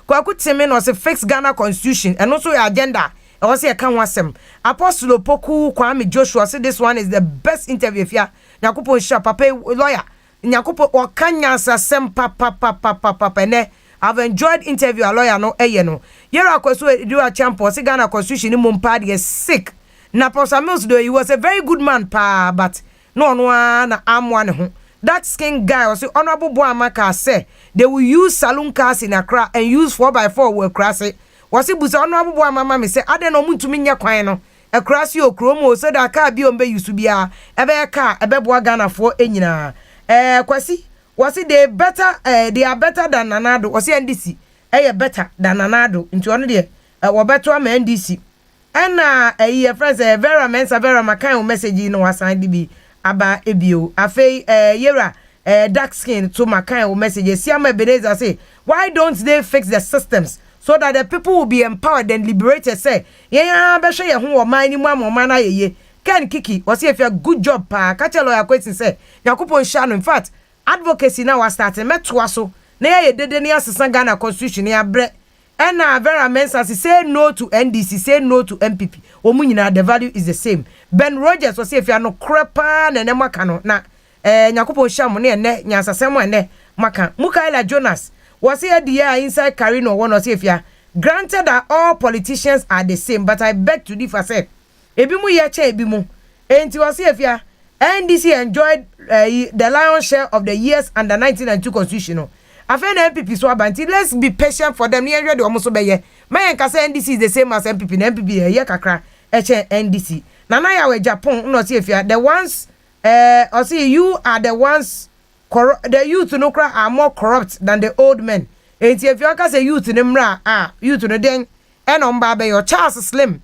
Kwaku Tsemen was a fixed Ghana constitution and also your agenda. I was say I can't want them. Apostle POKUAA Joshua said this one is the best interview if you're Nyakupo Sha Papa lawyer. Nyakupo or Kanya Sasem papa. I've enjoyed interview a lawyer no no. Yera kwaso do a champion say Ghana constitution ni mumpadi is sick. Na Pastor Mills do he was a very good man pa but no na amwane ho. That skin guy was honorable Boamaka say they will use saloon cars in Accra and use 4x4 will crash it. Was it busa honorable Boamama me say ade no muntumi nya kwan no. E crash yo kromo so that car bi on be use bia ebe car ebe boa Ghana for enyina. Kwasi was it they are better than Nanado was NDC better than Nanado into one day or better NDC and friends Vera Mensa Vera Makai message no was be aba ebio afei yera dark skin to Makai messages Siama Beneza say why don't they fix the systems so that the people will be empowered and liberated say yeah be share ho man mu amana ye Ken Kiki was if you good job pa catch a lawyer question say Yakupon Shano in fact advocacy now was starting metwa so na ye dede ne asesa Ghana constitution ya bre and na Vera Mensa say no to NDC say no to MPP omunyina the value is the same Ben Rogers was if you no crepa na maka no na Nyakopo Sham ne nyasasem ne maka Mukaila Jonas was here the inside Carino one was if you granted that all politicians are the same but I beg to differ say ebi mu ye cha ebi mu enti was if you NDC enjoyed the lion's share of the years under 1992 constitution. I find MPP so abanti. Let's be patient for them. Near the almost obey. My say NDC is the same as MPP. MPP ye kakra NDC. Nana ya we Japan. No see if you are the ones. Or see you are the ones. The youth no cry are more corrupt than the old men. And if you can say youth in them youth in the den. And on Baba your Charles Slim.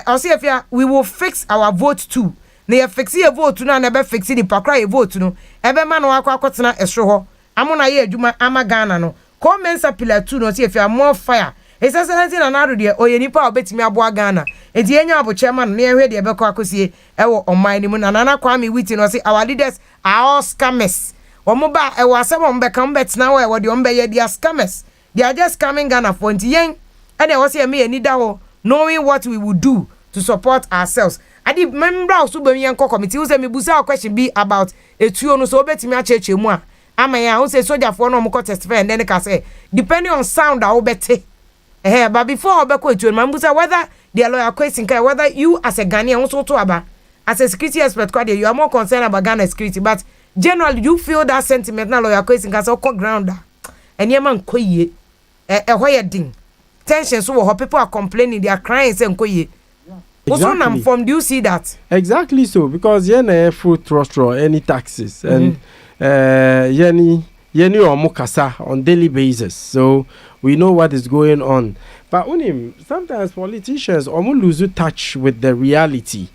Or see if you we will fix our vote too. Na fix a vote na na be fix the pakra vote no ebe ma no akwa esro ho amona ye adwuma ama Ghana no comments pillar 2 no see if you are more fire it's something na na do de oye nipa obetimi aboa Ghana enti enya abo chairman na ehwe de ebe kwa akosie ewo oman ni mu na nana Kwame Witi no say our leaders are all scammers omo ba ewo asem omo be kan betna wo de omo be ye dia scammers they are just scamming Ghana for enti yen and we say me ani da ho knowing what we will do to support ourselves. I did member of Subamian committee who said me busa question be about a tuo no so betimi a cheche mu a amaya who say soldier for no mo testify and then they can say depending on sound I will bet but before I be to busa whether the lawyer question whether you as a Ghanaian also to aba as a security expert you are more concerned about Ghana security but generally you feel that sentiment na lawyer question can so ground and your man koye why ding tension so people are complaining they are crying say koye. Exactly. From do you see that? Exactly so because yen fruit rostro any taxes and yeni omo kasa on daily basis, so we know what is going on. But sometimes politicians almost lose touch with the reality.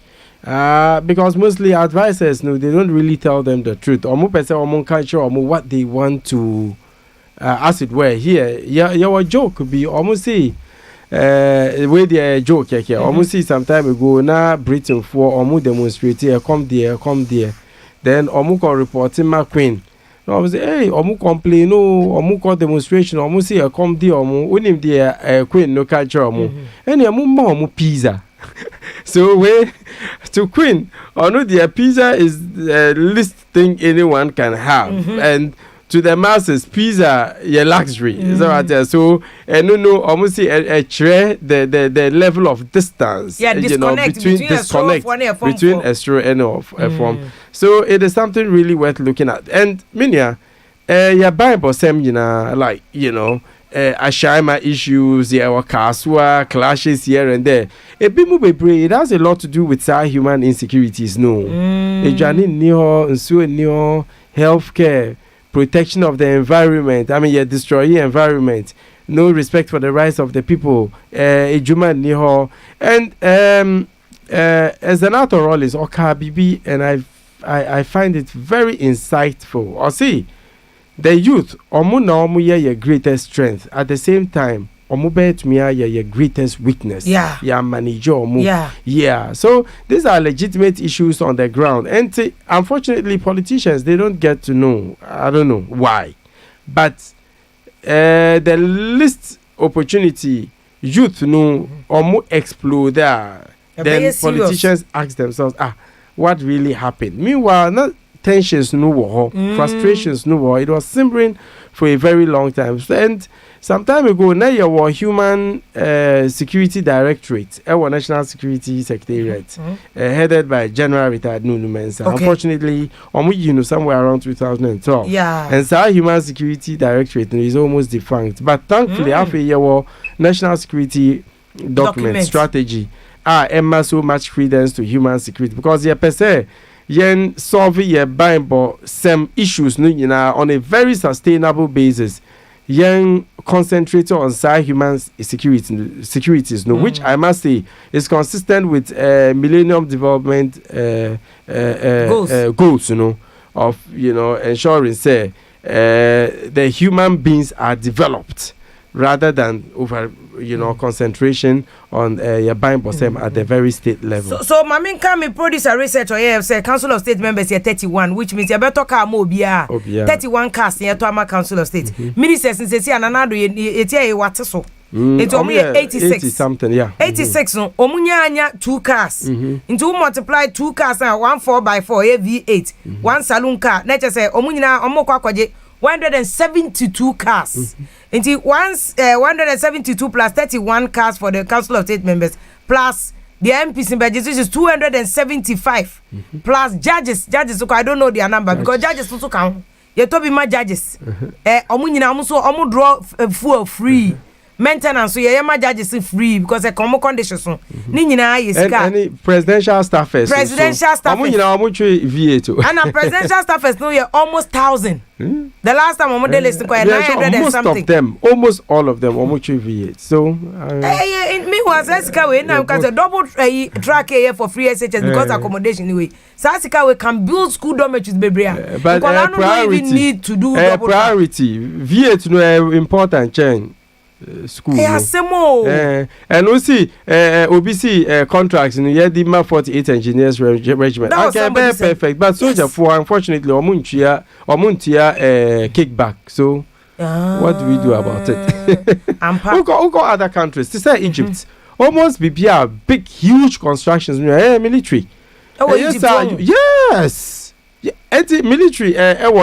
Because mostly advisors, no, they don't really tell them the truth. Omo pese omo culture, omo what they want to, as it were. Here, your joke could be almost say, with the joke here. Almost see some time ago now, Britain for omo demonstrating, come there. Then omo call reporting my queen. No, I say, hey, omo complain, no, omo call demonstration, omo say, come there, omo, unim the queen no culture, omo, and omo pizza. So we to queen, or no, the pizza is the least thing anyone can have, and to the masses, pizza your luxury. So no, almost see a the level of distance, disconnect between a straw and a form. So it is something really worth looking at. And Minya, your Bible same, like Ashima issues, Kaswa clashes here and there. It has a lot to do with our human insecurities. No, healthcare, protection of the environment. I mean, you're destroying the environment. No respect for the rights of the people. And as an author role is Okabibi, and I find it very insightful. Or see, the youth, omu your greatest strength. At the same time, omu bet me your greatest weakness. Yeah. Ya manager omu. Yeah. Yeah. So these are legitimate issues on the ground. And unfortunately, politicians, they don't get to know. I don't know why. But the least opportunity youth know omu explode there. Then politicians ask themselves, what really happened? Meanwhile, not tensions no frustrations no. It was simmering for a very long time. And some time ago, now you were human security directorate, our national security secretariat, headed by General Retired Nunu Mensah. Okay. Unfortunately, somewhere around 2012. Yeah. And so our human security directorate is almost defunct. But thankfully, after your national security document strategy, Emma so much credence to human security, because per se yen solve your Bible some issues on a very sustainable basis. Yen concentrate on side human securities, which I must say is consistent with Millennium Development goals, of ensuring say the human beings are developed rather than over concentration on your buying bosem at the very state level. So Mamin can produce a research or say Council of State members here 31, which means you better car more 31 cast near to our Council of State. Ministers in Sesi and another it's what so. It's only 86 80 something, yeah. 86 no omunya 2 cars. Into multiply 2 cars and 1 4x4 V8. One saloon car. Let's say omunya omokwaje 172 cars. Into once 172 plus 31 cars for the Council of State members plus the MPs in budget, which is 275 plus judges. So I don't know their number because judges also count. You told me my judges. Omunyina omu draw fuel free. Maintenance so yeah my judges is free because a common conditions ni nyina is any presidential staffers omu V8 and a presidential staffers no yeah almost 1,000 the last time omo dey list quite 900 and something almost all of them omu V8 so me was Sika we now because a double track here for free SHS because accommodation anyway so Sika we can build school dormitories bebre but priority even need to do double priority V8 no important change school and we see OBC contracts in the 48 engineers regiment. I can be perfect, but soldier for unfortunately omuntia kickback. So what do we do about it? We go other countries. To say Egypt, almost be big, huge constructions. Military. Yes. Military.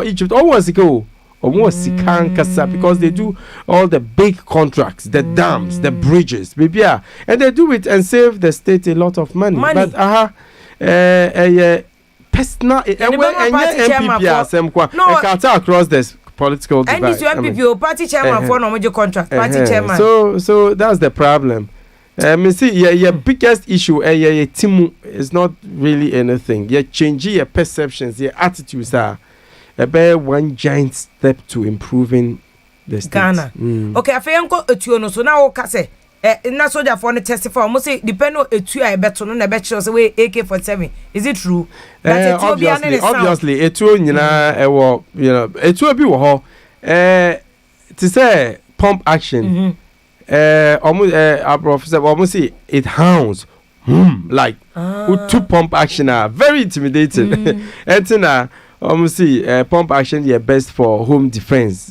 Egypt almost go. Because they do all the big contracts, the dams, the bridges, and they do it and save the state a lot of money. But personal MPP across this political divide. And this MPP party chairman for no major contract, party chairman. So that's the problem. Me see your biggest issue your team is not really anything. You change your perceptions, your attitudes are. a one giant step to improving the state. Ghana. Okay, I feel etuo no so now ka say na soldier for no testify almost say depend on etuo I beto no na be sure say we AK-47. Is it true? That Obviously etuo nyina ewo, you know, etuo bi wo ho to say pump action. Almost say it hounds. Like who two pump action are very intimidating. And almost see pump action is best for home defense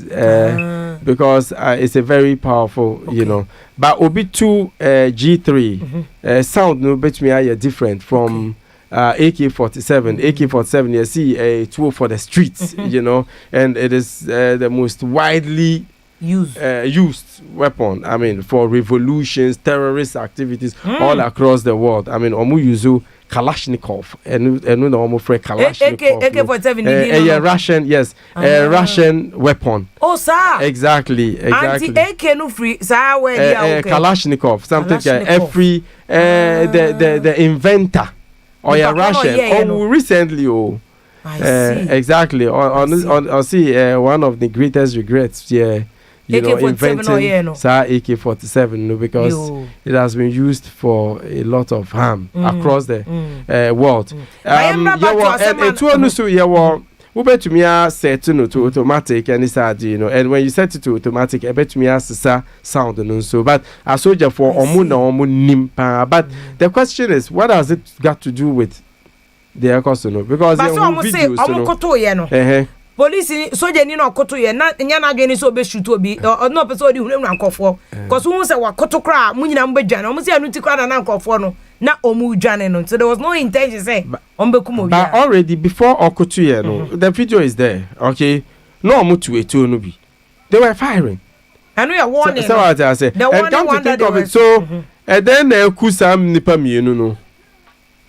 because it's a very powerful, you know. But obi 2 G3 sound no bet me are different from AK-47. AK-47 you see a tool for the streets, you know, and it is the most widely used weapon. I mean, for revolutions, terrorist activities all across the world. I mean, omu use Kalashnikov and no omu free Kalashnikov. AK-47 Russian, yes, Russian weapon. Oh, sir. Exactly. Anti-AK no free, sir. Where Kalashnikov, something like every the inventor or Russian. Oh, recently, I see. Exactly. On see one of the greatest regrets. Yeah. You know, inventing AK-47 no, because it has been used for a lot of harm across the world. We bet me set to automatic and it's you know, and when you set it to automatic, I bet me sound and so. But a soldier for nimpa. But the question is, what has it got to do with the Ekoso? Because videos, police soldier ni na okoto ye na nya na adwene so be shoot obi no person odi hunu ankofo cause who say wakoto kra munyina mbedwane o mo say anu ti kra na ankofo no na omu dwane no, so there was no intention say ombekum obi. But already before okoto ye no, the video is there, okay? No omu to etu no bi, they were firing. And we are warning. So what I say, and come to think of it, so and then kusam nipa mienu no,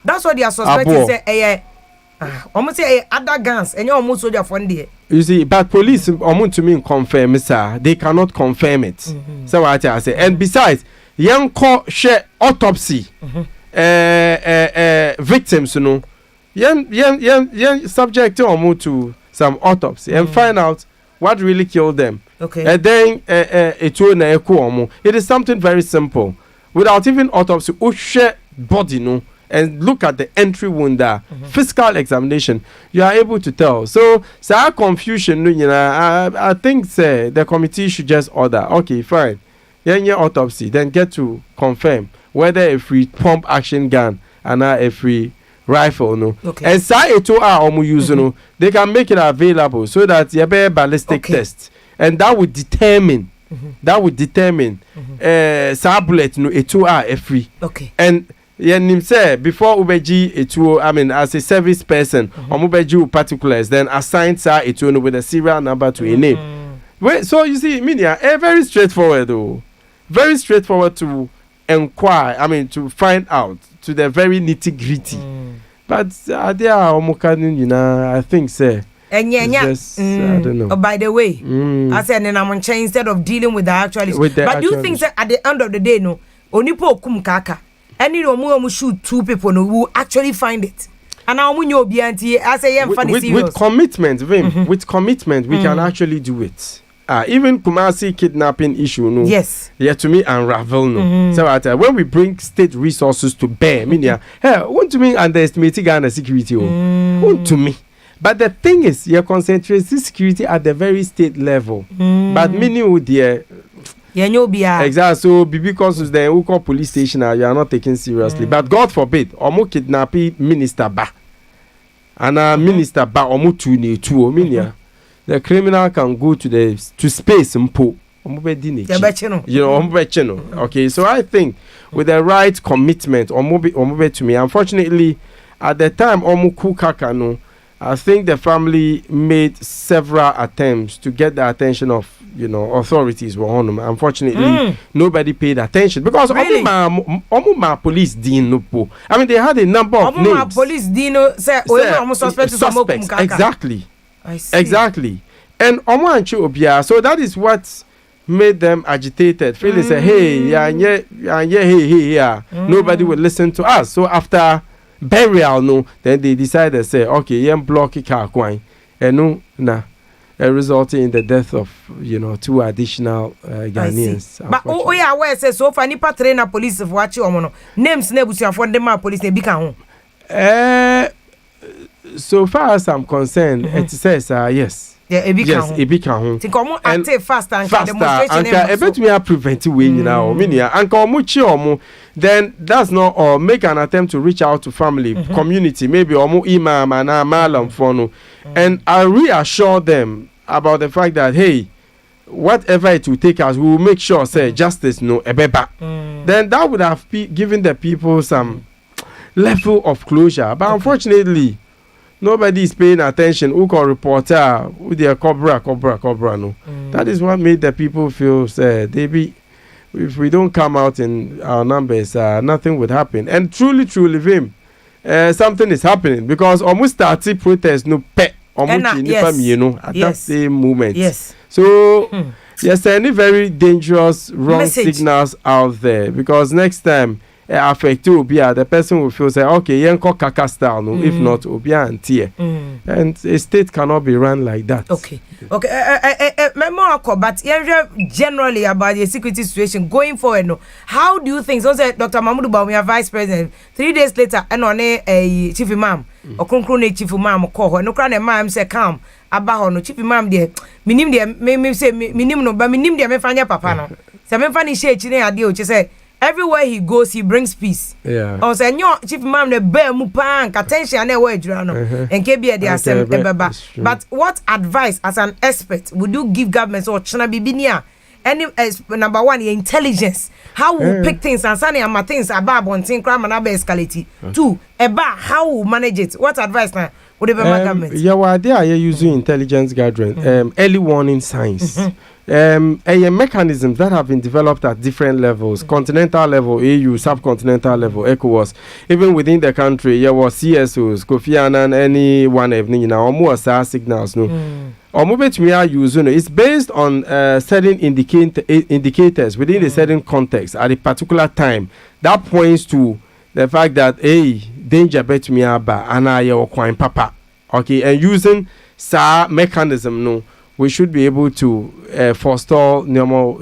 that's what they are suspecting. Say almost say other guns and you almost soldier for there. You see, but police almost to me confirm, sir. They cannot confirm it. So what I say, and besides, young call share autopsy victims, you know, young subject almost to some autopsy and find out what really killed them. Okay. And then it is something very simple. Without even autopsy, we share body, no. And look at the entry wound there. Physical examination, you are able to tell. So confusion, you know, I think the committee should just order. Okay, fine. Your autopsy, then get to confirm whether a free pump action gun and a free rifle, no. Okay. And they can make it available so that you have ballistic test, and that would determine. Bullet no a free. Okay. And say before ubeji etuo, I mean as a service person, ubeji particulars, then assign etuo with a serial number to a name. Wait, so you see, media very straightforward though, very straightforward to inquire. I mean to find out to the very nitty gritty. But there are you know, I think say. And I don't know. By the way, I said instead of dealing with the actual issue. But do you think that at the end of the day, no, onipo kum kaka. Any room shoot 2 people no will actually find it. And now when you be anti, I say with commitment, Vim, with commitment, we can actually do it. Even Kumasi kidnapping issue, no. Yes. Yeah, to me unravel, no. So when we bring state resources to bear, meaning, want to me underestimating Ghana security, want to me. But the thing is, you concentrate security at the very state level. But many would exactly. So because the Uko police station, you are not taken seriously. But God forbid, omo kidnapping minister ba, and minister ba omo tuni tu ominia. The criminal can go to space and po. You know, okay. So I think with the right commitment, omo to me. Unfortunately, at the time omo kukaka no. I think the family made several attempts to get the attention of, you know, authorities were on them. Unfortunately, nobody paid attention because Omuma police dino. I mean, they had a number of names. Police dino suspects. Exactly. I see. Exactly. And Omanchi Obia. So that is what made them agitated. Feeling say, hey, nobody will listen to us. So after burial, no, then they decided say, okay, block car coin, no na resulting in the death of 2 additional Ghanaians. But oh yeah, where says so far nipa trainer police of watch omo names na busuafo dem ma police na bi kan ho. So far as I'm concerned, it says yes. Yeah, ebi kan ho. Ti komo active fast and demonstration. And bet me prevent we now. Minia and komo chi omo, then that's not all. Make an attempt to reach out to family, community, maybe omo imam and malam fono, and I reassure them about the fact that hey, whatever it will take us, we will make sure say justice no ebeba. Then that would have given the people some level of closure. But unfortunately, nobody is paying attention. Who call reporter? Who they cobra no. That is what made the people feel sad. If we don't come out in our numbers, nothing would happen. And truly, Vim, something is happening because almost started protest no pet at that same moment. Yes. So yes, any very dangerous wrong signals out there because next time. Affect Obia, the person will feel say, okay, yenko kaka style, no, if not Obia and Tia. And a state cannot be run like that. Okay. But generally about the security situation going forward, no. How do you think? So say Dr. Mahmoud Bawumia, Vice President, 3 days later, and on a chief imam, or concluding chief imam, or call no crown imam say come. About no chief imam there, minim there, me say minim no, but minim there, me fanya papa no. Se me fani share chine adio, she say. Everywhere he goes, he brings peace. Yeah. On say no chief imam ne bear mu pan attention na we dura no. Enke bia dey asem ebeba. But what advice as an expert would you give governments or china bibinia? Any number one, intelligence. How we pick things and say am things about on thing crime and escalate. 2, about how we manage it. What advice now would the government? Yeah, well, they are using intelligence gathering, early warning signs. Mechanisms that have been developed at different levels, continental level, AU, subcontinental level, ECOWAS, even within the country, there was CSOs, Kofi Annan, any one evening, almost signals, no. It's based on certain indicators within a certain context at a particular time that points to the fact that danger bet me aba and I quite papa. Okay, and using mechanism no. We should be able to forestall normal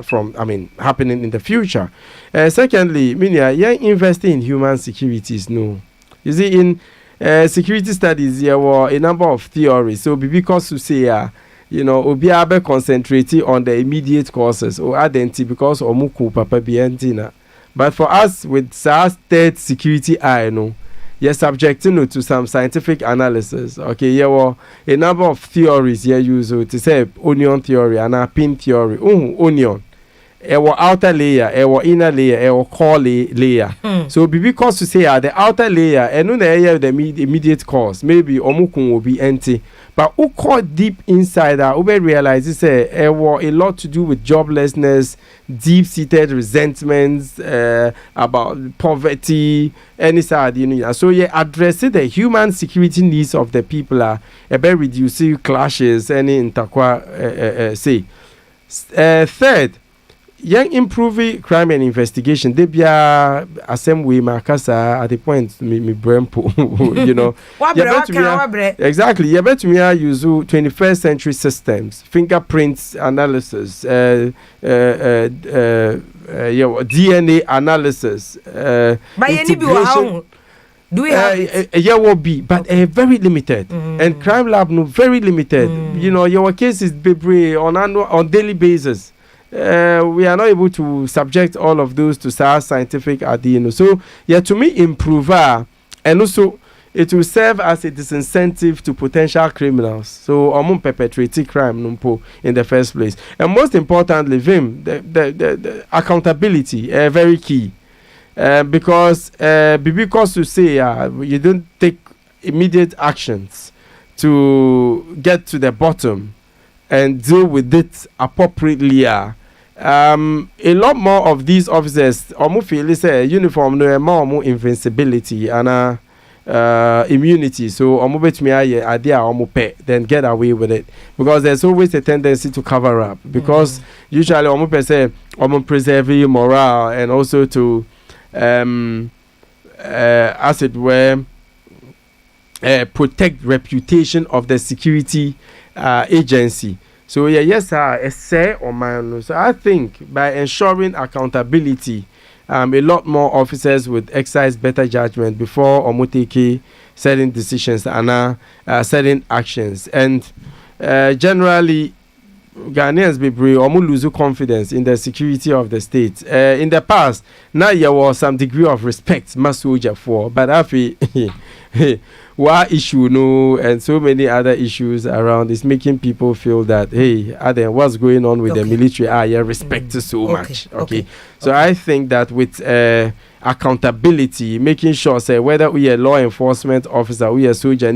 from happening in the future. Secondly, investing in human securities. No, you see in security studies there were a number of theories. So because to say obiabe concentrating on the immediate causes or identity because omuku papa bientina. But for us with SARS third security eye no. You're subjecting to some scientific analysis. Okay, there were a number of theories here used to say onion theory and a pin theory. Onion. Our outer layer, our inner layer, our core layer. So because to say the outer layer and no area the immediate cause, maybe omukun will be empty. But who caught deep inside that we realize this a lot to do with joblessness, deep-seated resentments about poverty, any side, So addressing the human security needs of the people are about reducing clashes, any interquarter say. Third, improving crime and investigation. They be assembly makasa at the point me brempo, Exactly. You bet me use 21st century systems, fingerprints analysis, DNA analysis, integration. Do we have it? Will be, but very limited. And crime lab no very limited. Your case is on daily basis. We are not able to subject all of those to scientific ADN. So, to me, improve, and also it will serve as a disincentive to potential criminals. So, perpetrating crime in the first place. And most importantly, the accountability very key. Because to say you don't take immediate actions to get to the bottom and deal with it appropriately. A lot more of these officers almost feel say uniform no more invincibility and immunity. So almost me idea almost pay then get away with it because there's always a tendency to cover up because usually almost say preserve morale and also to as it were protect reputation of the security agency. So yes, say on my. So I think by ensuring accountability, a lot more officers would exercise better judgment before omoteke certain decisions and certain actions. And generally, Ghanaians be lose confidence in the security of the state. In the past, now there was some degree of respect, soldier for, but after war issue, and so many other issues around is making people feel that what's going on with the military? Respect so much. Okay. So I think that with accountability, making sure say whether we are law enforcement officer, we are soldier,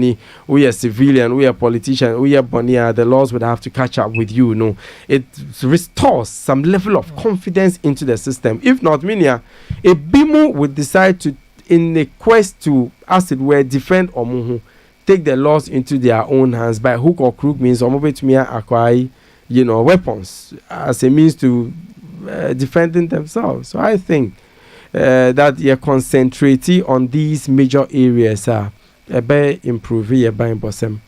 we are civilian, we are politician, we are bonia, the laws would have to catch up with you. No, it restores some level of confidence into the system. If not, Minia, a BIMU would decide to, in a quest to, as it were, defend Omuhu, take the laws into their own hands by hook or crook means Omobetmia acquire, weapons as a means to defending themselves. So I think that you're concentrating on these major areas are improving by Bossem.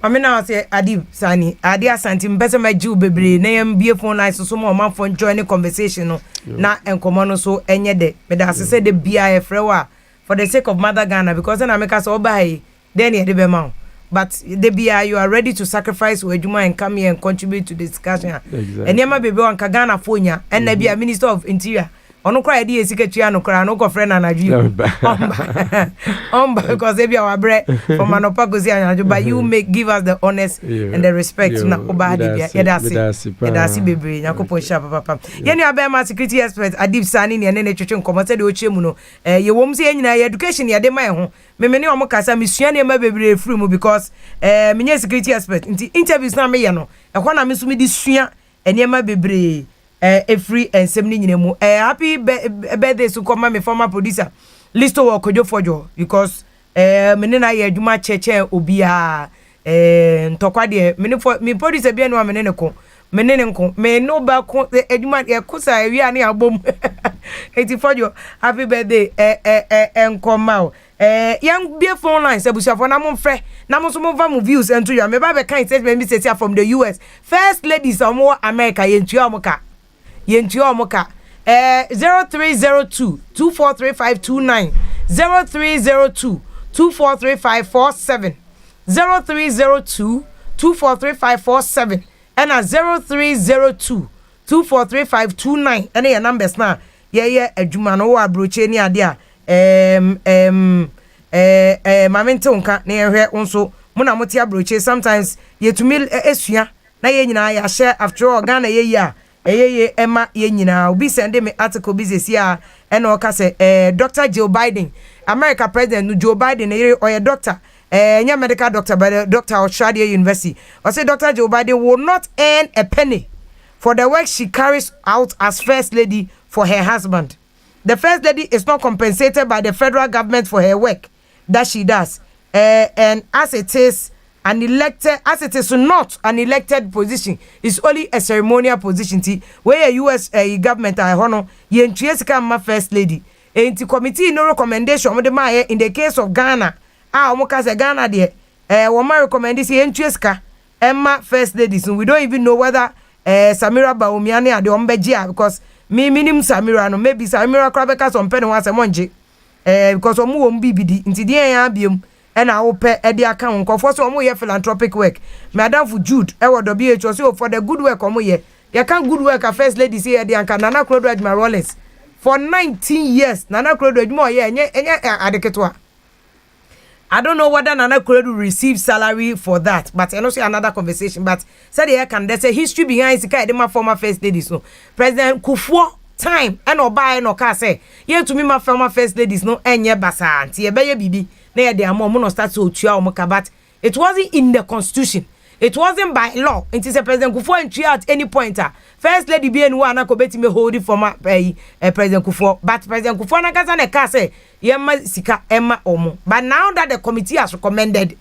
I mean, I say, Adib Sani, Adia Santi, better my Jew baby, name be a phone line so more man for joining conversation. Na and common so any day. But as I said, the BIF for the sake of Mother Ghana, because then I make us all by then you the but the BI, you are ready to sacrifice with Juma and come here and contribute to the discussion. Exactly. And Yama baby on Kagana Fonya, and there be a Minister of Interior. Ono kwa idea secretary no kra no ko friend anaju because they be our bread from anopa gozi anaju, but you give us the honest and the respect na oba de bia yedasi bebre yakopon sha papa ye ni abema security expert Adib Sani ne ne twetwe nkomose de ochie mu no ye wom se nyina education ye de mai ho memeni omo kasa misua ne ma bebre free mu because menye security expert nti interviews na me ye no e kwa na me so me di sua enema bebre free and semni nyinemu happy birthday to come my former producer listo wo kojo fojo because me na ye adwuma cheche obia ntokwa de me producer bia no me ne nko me no ba ko adwuma ye kusa wi ani abom 84 happy birthday nkoma young be phone line sebusafo na mo frɛ na mo so mo va mo views into you me ba be kind statement me say from the US first ladies omo America yentu omoka 0302 243529 0302 243547 0302 243547 and 0302 243529 and your numbers now adwuma no wa broche ni ade a mamento nka na yehwe nso mo na motia broche sometimes yetumi esua na ye nyina ya share after all Ghana ye a Emma yenyina obi send me article business here and o ka say Dr. Joe Biden America President Joe Biden or doctor nya medical doctor by the Dr. Oshadi University or say Dr. Joe Biden will not earn a penny for the work she carries out as first lady for her husband. The first lady is not compensated by the federal government for her work that she does and as it is not an elected position, it's only a ceremonial position where US government I honor yentuesika ma first lady enti committee no recommendation of the maye in the case of Ghana omoka say Ghana there wo ma recommend say yentuesika emma first lady, so we don't even know whether Samira Bawumia ne ade ombegye because me minim Samira no maybe Samira krabeka some pen one semonje because omu wo mbibidi enti de yan abiem and I hope Eddie account for some more philanthropic work. Madam for Jude, WHO for the good work omo ye. You can good work a first lady say Eddie and Nana Claude Edma Rollins. For 19 years, Nana Claude Edma adeketwa. I don't know whether Nana Claude will receive salary for that, but I know see another conversation. But said there's a history behind the former first lady. So President Kufuor time and oba no ka say ye to me my former first ladies no enye basa anti e beye bibi na ye de amom no start to tua omoka, but it wasn't in the constitution, it wasn't by law. It is a President Kufuor entry at any point first lady be enu ana ko betime hold it former President Kufuor, but President Kufuor na kasa na ka say ye ma sika emma omo, but now that the committee has recommended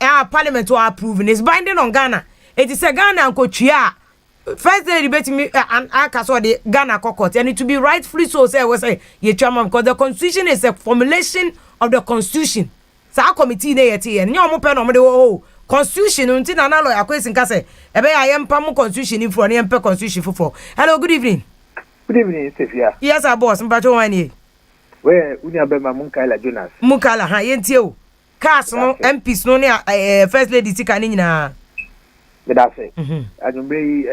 our parliament to approve, and it's binding on Ghana. It is a Ghana and tua first lady betting me and Akaso the Ghana court, and it to be rightfully so say was say ye chairman, because the constitution is a formulation of the constitution. sa committee na yete ye nya omo pe no mo de o constitution nti na na lawyer kwesi nka se ebe ya yempa mo constitution ifro na yempa constitution fofo. Hello, good evening. Good evening, Sophia. Yes, our boss, mpacho wani. Where unya bema Munkala Jonas. Munkala ha yentie o. Cast no MPs no ne first lady tika ni nyina. Me da say. Adumbe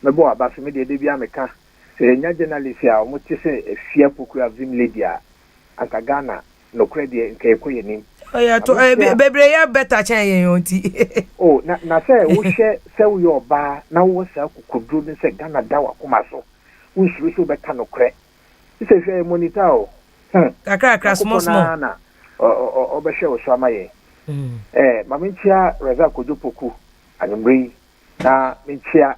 mebo aba so me de bia meka. Se nya journalist a omo ti se afia POKUAA vim lady a anka Ghana no credit nke ekoye nim. Oya to bebre ya better chen yen yonti. Oh, na say wo hye se wo yo ba na wo sa kokodro ni se Ghana da wa koma so. Wo shiru so beta no kre. Se hwe monitor o. Kakra small na obehwe wo so amaye. Maminchia Reza Kojo Poku anyumri na minchia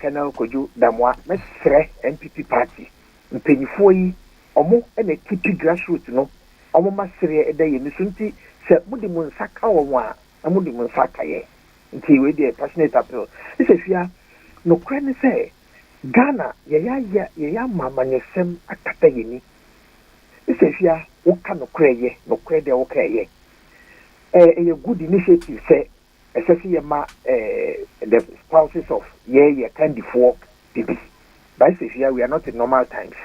Colonel Kojo Damwa mesre MPP party mpanyifo yi omo na kipi grassroots no omo masre edaye ni sunti se mudi mun saka wo a amudi mun saka ye nti we dey passionate appeal ise fia no kra ni se Ghana ye ya mamanyesem akata yeni ise fia wo ka no kra de wo ka ye a good initiative say especially the spouses of kind of work people. But if we are not in normal times.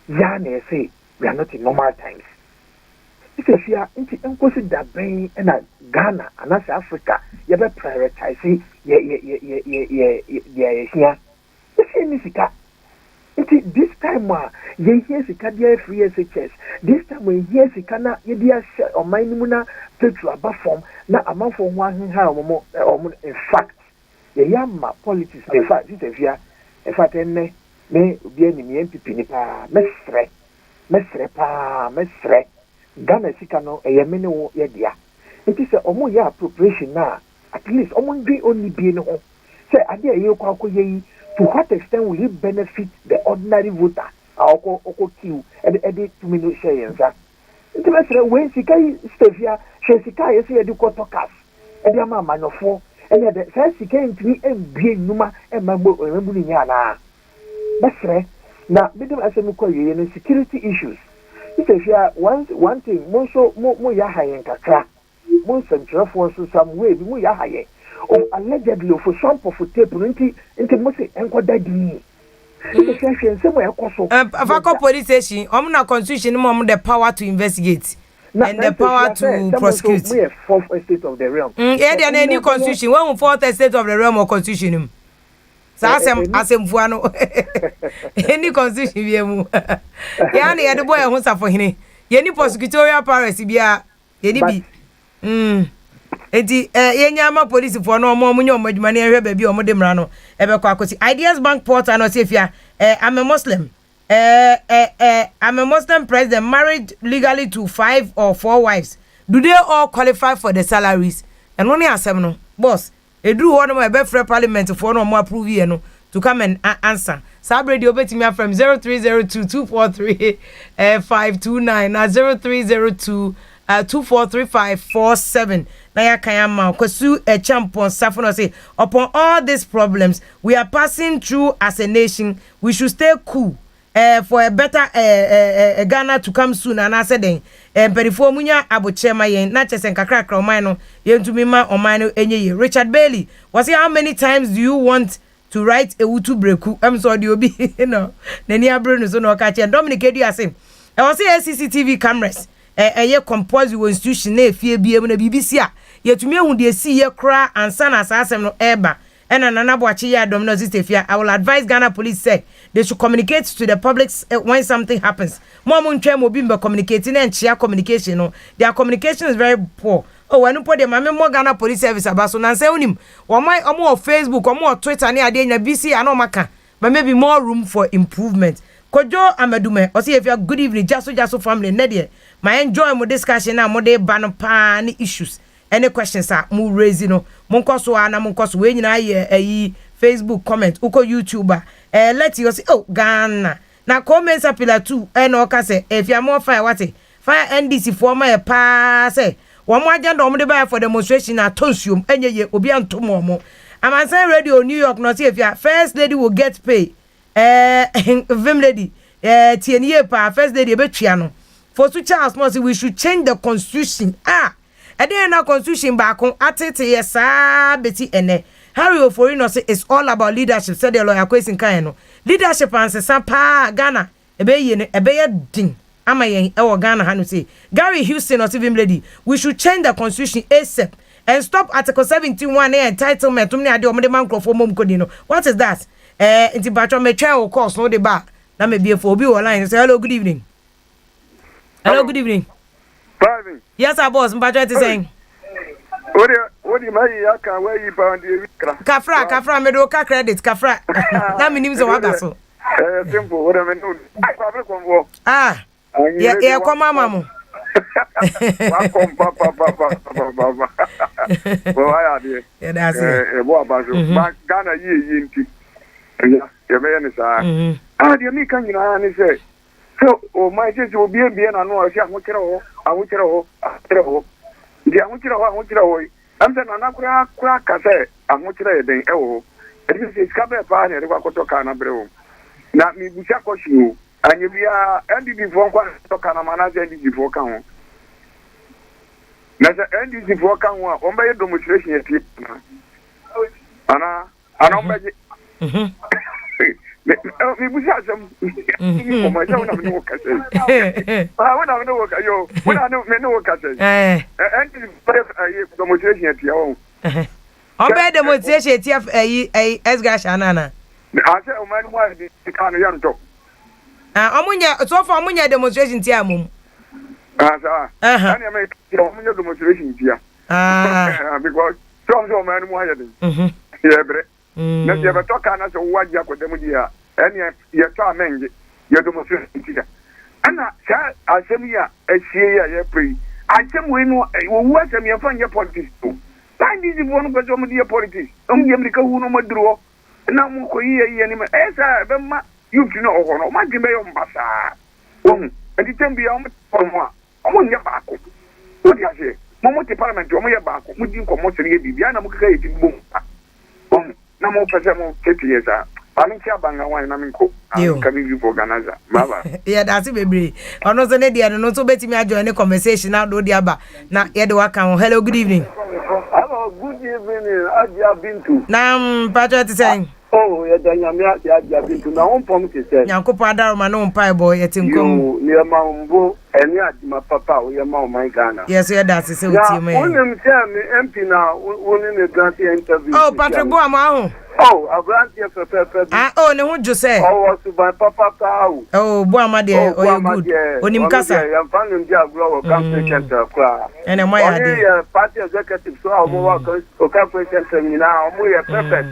Yana say we are not in normal times. If you are into consider brain and Ghana and as Africa, you have prioritize here. This time ye hear sika free SHS. This time we hear sika na ye dia share on my nimuna petrol abafom na amafo ho ahenha omo in fact ye yamma politics in fact this is in fact enne me obi ani me MPP ni pa mesre Ghana sika no eyeme ne wo ye dia nti se omo ya appropriation na at least omo ndwe oni bie ne ho se ade ye kwa akoye to what extent will it benefit the ordinary voter? Oko kill and edit 2 minutes share yansa. Intimate when sika stevia she sika yes ye ko tokas. E dia ma manofo and the say sika ntimi embie numa e mambu ni nya na. Basre na bidum asemi ko ye no security issues. Stevia one thing mo ya hayen kakra. Mo central for so some way bi mo ya hayen. Of allegedly for some of tape into mostly enko daddy. Afako police station, na constitution the power to investigate and the power to prosecute. We have fourth estate of the realm. There any constitution, one fourth estate of the realm or constitution. So asem fuano. Any constitution bi emu. Ya na the boy who suffer hini. Any prosecutorial powers bia any bi. Enti yenyama police for no mo munyo madwuma na ehwe ba bi o mo de mra no ebekọ akosi Ideas Bank portal no sefia I'm a Muslim I'm a Muslim president married legally to 5 or 4 wives. Do they all qualify for the salaries? And only asem no boss edru ho no mo ebe free parliament for no mo approve here no to come and answer. Sabre di obetimi from 0302243529 na 0302 243547 na ya kayama kwasu champon safono say upon all these problems we are passing through as a nation, we should stay cool for a better Ghana to come soon. And I said then perifo munya abochema yen na chesen kakra kra oman no yentumi ma oman no enye. Richard Bailey was how many times do you want to write a wutu breku? I'm sorry the obi no nani abre no so no ka che Dominic Edu asem e was CCTV cameras ye compose your institution na efie biem na BBC a yetumi ehu de si ye kra ansa na asasem no eba ena nana boachi ya dom no sistefia. I will advise Ghana police say they should communicate to the public when something happens. Mo ntwe mo bi mbe communicating and share communication no, their communication is very poor. Oh, when you put them, mo Ghana police service abaso na say unim omo Facebook omo Twitter ni ade nya BC anomaka, but maybe more room for improvement. Kojo Amadume o say if you are good evening GYASO family na there my enjoy mo discussion na mo dey ban pa ni issues. Any questions are mu raise no monkoso ana monkoso we nyina ye Facebook comment uko YouTuber let you say oh Ghana na comments appeal to na oka say if you more fire what fire NDC for my pa say one more agenda om dey buy for demonstration na tonsuom enye ye obi antomo mo Amansan Radio New York no say if your first lady will get pay vim lady tieniye pa first lady betua no for two Charles no say we should change the constitution. And then na constitution back on atete yes beti ene. Harry Ofori no say it's all about leadership. Said the lawyer question kan no. Leadership and say pa Ghana ebe ding. Ama yen e Ghana ha no say Gary Houston or Stephen Lady, we should change the constitution ASAP and stop Article 71 entitlement. Tumni ade omde man crofo mom kodi no. What is that? Inti batwa me twa o course no de ba. Na me be for obi online say hello good evening. Hello good evening. Pardon. Yes, our boss, Mbacho is saying. What do you mean? Can where you found the Kafra, me do credit, Kafra. Now me name is Wagaso. Simple. What I mean, yeah, come on, Mamma. Well, I are there. Yeah, that's it. What about you? Ghana, you you're very sorry. You mean, can you know, and say, so, my sister will be and I know I want you to I want you to I'm saying, I'm not crack, I say, I want you to oh, it's coming upon it, what to Canabro. Not me, we shall coach you, and you be ending before Canamana, ending before Can. Now, the ending before Can, on by a demonstration at Anna, I don't make it. We have some for myself. I know what you when I know what I say. And demonstration at your own. Obey demonstration at EGYASO Nana. I said, oh, man, why the kind of young talk? So far, Munya demonstration, Tiamum. I make your demonstration here. Because some man wired. Yeah, na je beto kana so waja ko dem dia ene ye to amenge ye do mo so ntia ana sha asem ya ehie ya ye pri asem we no wo asem ye fa nye politics to tan di bo no go mo dia politics ye mrika hu no maduro na mo ko ye ni ma esa be ma you no ho no ma di me yo mbasa wo enti tembi ya mo nya ba ko wo dia se mo ti parliament mo ye ba ko mo di ko mo se ye bibia na mo kaka ye ti bom na mo pese mo ketiesa ami ti abanga wan na minko ka bi for Ghana baba yeah that's it baby ono so ne dia no so betimi ajo any conversation na do dia ba na ye de waka hello good evening Ajia Bintu na Patrick saying oh ye da nyame Ajia Bintu na on pom ti say Yankopo adaro ma no mpai boy ye tinkom ni ma mbo eni adima papa o ye ma o my Ghana yes ye da say uti me onim say me MP na woni ne grant interview oh Patrick Bo amaho oh abranti pepe oh ne hu Jose oh was by papa tawo oh Bo amade o ye good onim kasa ya fanim dia agro o campaign center kwa ene mo ya de party executive so o work o campaign center ni na o mo ye perfect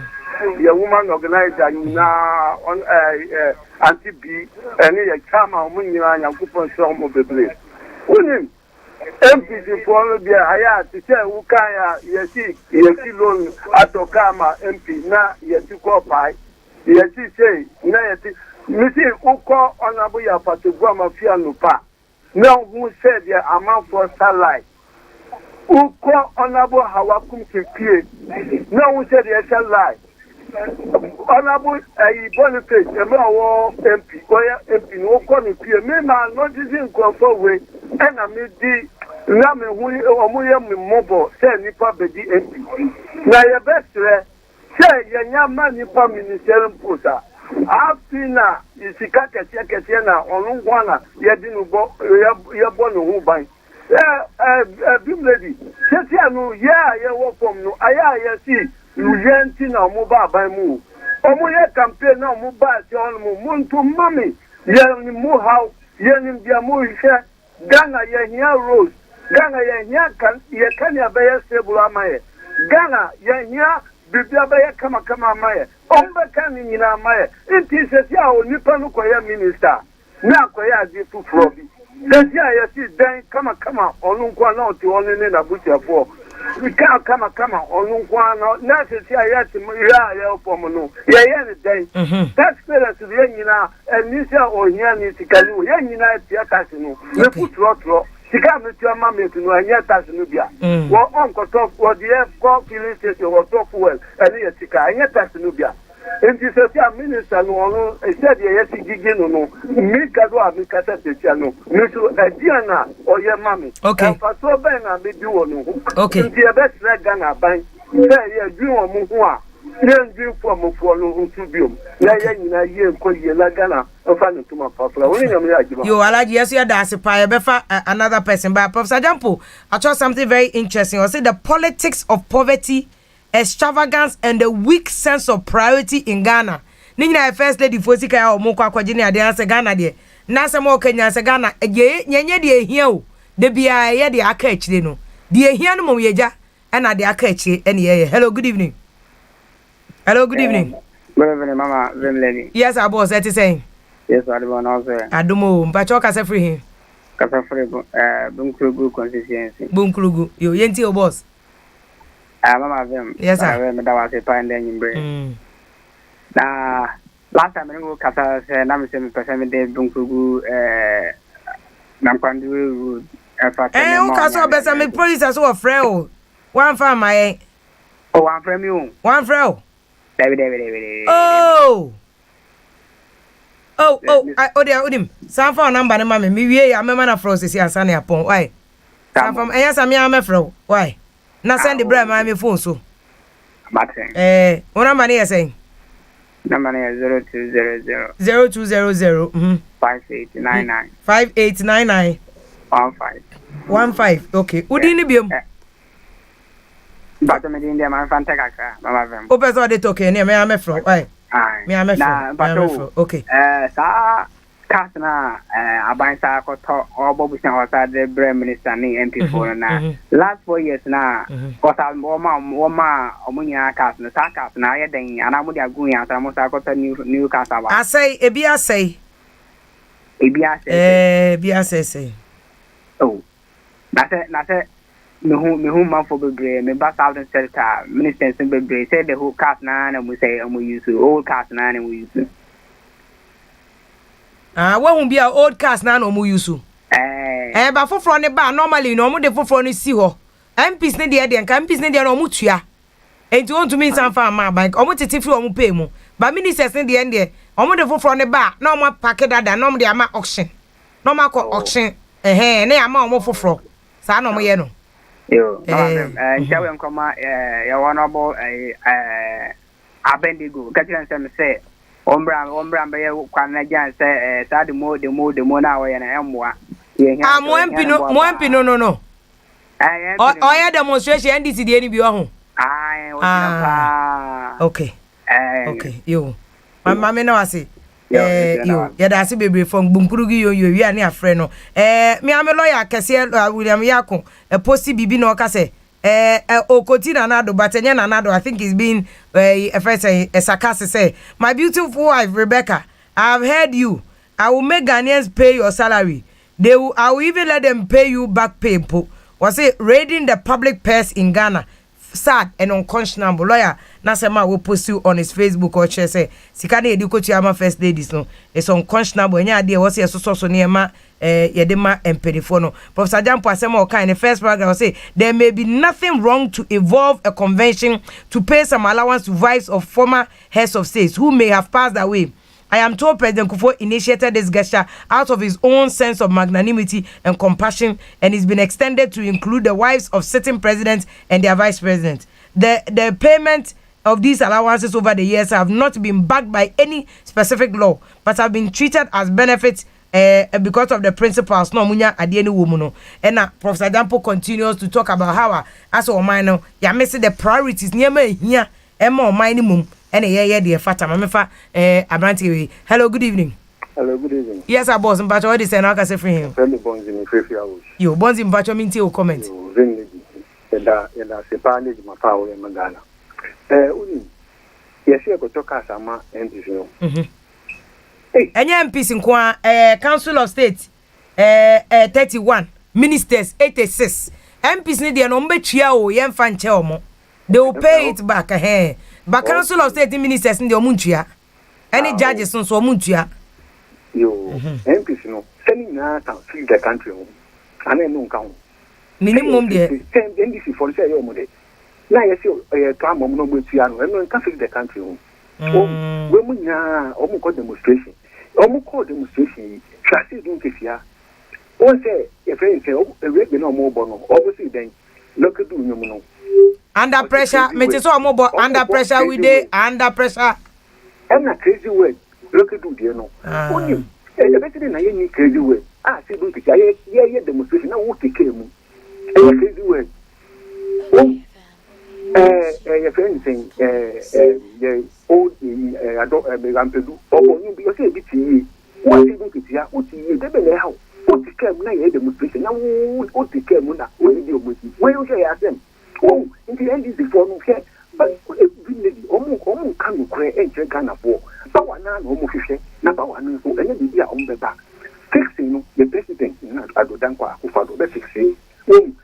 the woman organizer na on anti B and ye chama mo nyina Yankopo so mo bebre unim MPC for the haya to say ukaya yesi loan atokama MP na yesi ko pai yesi say na yesi misi uko onabu ya pategua mafia nupa na who said the amount for satellite uko onabu hawakum kipie na who said the satellite Honorable Boniface, MP, MP, no corner, me man, noticing way, and I made the Name who mobile, say Nipa Bedi MP. Now, your best say, young man, Nipa Ministerial Pusa. After is the Kakasiana, on Wana, Yadino, Yabon, who buy. Bim lady, Chessiano, yeah, walk from no, I see. Ujenti na muba by mu. Omo ye campaign na muba ti on mu muntu mami. Ye ni mu how ye ni dia mu hwe. Ghana ye hia rose. Ghana ye hia kan ye kan ya be stable amaye. Ghana ye hia bibia be kama amaye. Ombe kan ni nyina amaye. Inti se sia o nipa no koye minister. Na koye adi fufuro bi. Se sia ye si dan kama onu kwa na oti onu ni na buchafo. We can't come on one, not to see I for no. Yeah, day. That's better to the Yenina and Nisa or Yan to Kanu, Yanina, Tiacasino. You put rot. She can't with your mammy to know and yet as Nubia. Well, Uncle Top, what the F. God feeling station was top well, and Yatika, and yet as Nubia. And this is a minister, no, I said, yes, no, Mika do have Mika Chano, Misu Diana or your mammy. Okay. For so ben, I be doing. Okay. The best red gun, I buy. Yeah, you are Mukua. Young dream from a follow to Bium. Yeah, you call you Lagana, and find it to my papa. You are like, yes, you're that's a pie, another person. But Professor Jampo, I saw something very interesting. I say the politics of poverty, extravagance, and the weak sense of priority in Ghana. Nina first lady for Sika or Moko Virginia, they answer Ghana there. Nasa more Kenya, Ghana, ye, dear, here, the BIA, the Akach, they know. Dear, here, no, yeja, and at the Akach, and yeah, hello, good evening. Hello, good evening. Good evening, Mama. Lady. Yes, I was at saying. Yes, I don't know. I don't know, but you're Casa free him. Casa free, Bunkrugu consistency. Bunkrugu, you yenti your boss. Mama, them. Yes, I remember that was a pine then in brain. Now, last time I go Casa, I'm 7% Bunkrugu, Nampandu, Casa, best I make police as well, frail. One for my. Oh, one from you. One frail. David. Oh, I Odim. Some for number, mammy. Me, I'm a man of Frost, and Sunny upon. Why? Some from yes, I'm a fro. Why? Not send the bread, my phone so. Martin. What am I saying? Number 0200 0200 5899 5899 15. Okay. Udini biom. But I'm in the man fantastic. Mama. O person dey talk here, me am afro. Why? Me am afro. Okay. Sa cast na aban sa ko to obo busan wasa the prime minister ni MP for na last 4 years na ko sa mo ma omunya cast na sa cast na ye den ana mo dia gun ya sa mo sa ko to new cast aba. Asai ebi asai. Oh. Na se me who man for be me back out and sector ministers in be say the whole cast na we say we use old cast na we use. What will be our old cast now no mu use? But for from the bar normally no mu de for from see ho. MPs ne de MPs ne de no mu tua. And you want to mean some farm bank or mu titi free or mu pay mu. But ministers ne de end or mu de for from the bar no mu pack that no mu de ama auction. No ma call auction. Ne ama o mu for. Sa no mu ye no. Yo, nchawe nkoma ya honorable Abendigo kachira nsem say ombra mbe kwa na jan say sa de mo na we na emwa mo MP no oya demonstration NDC de ni bi ho okay yo mama me na wase yo ya da se bebre from bunkurugi yo wi ani afre no me am lawyer kese William Yako posti bibi no ka se okoti na nado but enye na nado I think it's been first a sarcastic say my beautiful wife Rebecca I've heard you I will make Ghanaians pay your salary I will even let them pay you back pay was it raiding the public purse in Ghana sad and unconscionable lawyer Nasema will post you on his Facebook or share say sikane ediko ama first ladies no it's unconscionable nya ade was here so near yedema empedifo no Professor Jampo asema o kind the first paragraph say there may be nothing wrong to evolve a convention to pay some allowance to wives of former heads of states who may have passed away. I am told President Kufuor initiated this gesture out of his own sense of magnanimity and compassion, and it's been extended to include the wives of sitting presidents and their vice presidents. The payment of these allowances over the years have not been backed by any specific law, but have been treated as benefits because of the principles. No munya adieni womuno. And Professor Dampo continues to talk about how as o man ya missing the priorities near me here emma minimum. The fata mamefa abranti. Hello, good evening. Hello, good evening. Yes, I boss mpacho what is say now ka say free him. Friendly bonds in Afia house. Yo bonds mpacho minti o comment. Yo zen yeda se pa ne ma pa o ma Ghana. Uni yesi ko toka sama MPs no. Enya MPs nko Council of State 31, ministers 86. MPs ne de no mbetua o ye mfa nche omo. They will pay it back but Council of State ministers in the omuntua any judges so omuntua yo MPs no sending na can feed the country and no count minimum there NDC for say yo mo de na yes to am no mutua no can feed the country we mu nya omu ko demonstration trust do kefia o say e friend say o we be no mo bo no obviously then look do nyum no under pressure me say so mo bo under pressure we dey under pressure and na crazy word look do there no only e be say na ye ni crazy word say do kefia ye demonstration na wo keke mu e crazy word your friend saying the old Rampedu or you be a bit what is it here? What is it? How? What is the demonstration? Now, what is the what is the with you? Where you say them? Oh, in the end is the form of here, but almost can create and check Ghana for. So, I know almost number one, so any idea on the back. Fixing the president in Adodankwa, who follow the fixing.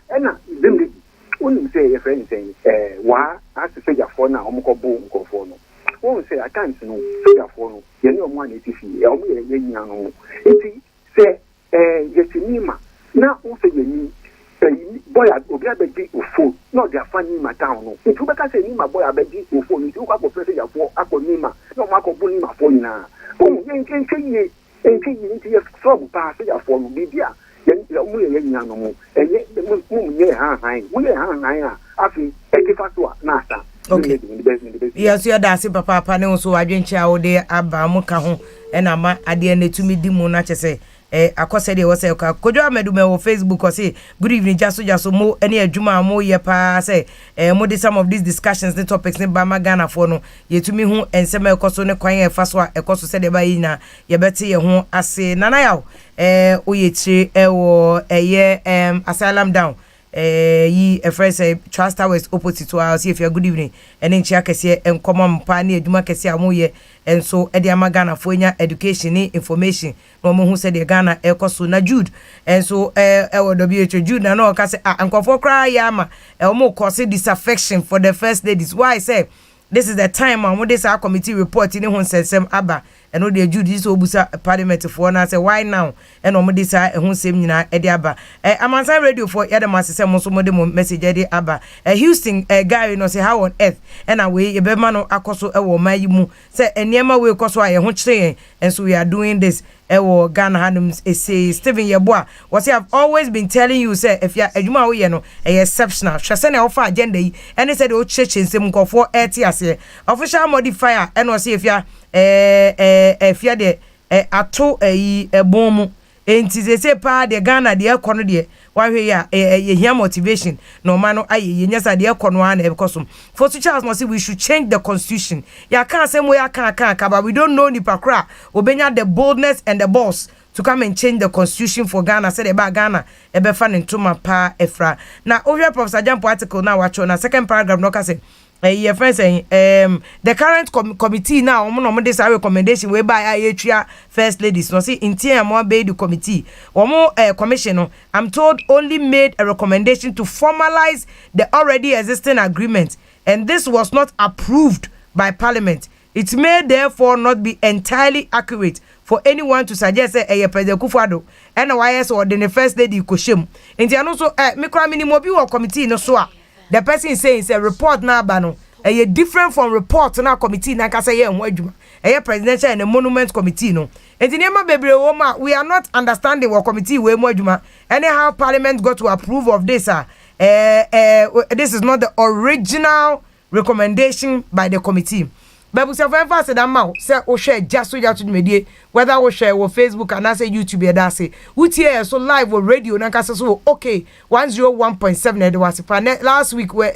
And then wouldn't say a friend saying, why? As to say your phone now, Omco Boom go for no. Won't say I can't know, say your phone, you know, 180, Elmi, it say, Yetinima. Now, also you need boy, I will be a big fool, not their funny my town. If you can say Nima boy, I beg you for you, you have a president for Akonima, no Marco Bonima for now. Oh, you can say ye, and take you into your trouble, pass your phone, be there. Okay. Yes, you are dancing, Papa. No, so I didn't share all day about Mukaho and I'm at the end to me. Dimona say, akose de wose ka kojo amedume wo Facebook or say good evening jaso mo any adwuma mo ye pa say mo de some of these discussions the topics ne ba magana for no yetumi hu ensem ekoso ne kwan e fa so a ekoso se de ba yi na ye beti ye hu ase nana yawo oyetire wo ye asylum down yi a friend say trust towers opposite to us if you good evening and in chia kese enkomo mpa ne adwuma kese amoye and so e dey magana for nya education ni information no mo hu say dey Ghana ekoso na Jude and so WHO Jude na no ka say ankofo kra ya ma mo cause disaffection for the first ladies why I say this is the time when this our committee report in hon sensem aba and no dey Jude this obusa parliament for na say why now and no this hon sem nyina e dey aba amansan radio for yadama say mo so mo dey message dey aba Houston guy no say how on earth and away e be ma no akoso e wo mayi mu say eniema we koso aye ho kire and so we are doing this ewo Ghana hanum say Stephen Yeboa what I've always been telling you say if you adwuma wo ye no exceptional hwese na ofa agenda yi and said o church nsem nkofo etiase official modifier and was if ya if ya de ato yi ebomu enti say pa de Ghana de ekono de wahwe ya ye here motivation no man no aye ye nyasa de ekono an ebekosum for to Charles must say we should change the constitution ya kan say mo ya kan but we don't know ni pakra obenya the boldness and the boss to come and change the constitution for Ghana said about Ghana ebe fa ntoma pa efra na ohwe Professor Jampo article na wacho na second paragraph no ka say your friend saying the current committee now no this recommendation we by AFIA first ladies no see in team more be the committee commission I'm told only made a recommendation to formalize the already existing agreement and this was not approved by parliament. It may therefore not be entirely accurate for anyone to suggest President Kufuor and YS or the first lady Koshim. And also me kwa minimum bi or committee no so the person is saying say report na bano a different from report na committee na kasa ye ho adwuma presidential and monument committee no enti nema bebre wo ma we are not understanding what committee we mo adwuma anyhow parliament got to approve of this this is not the original recommendation by the committee. But se fa se da ma se o share GYASO medie whether o share wo Facebook and say YouTube e da say utie so live or radio na ka so okay 101.7 e was last week where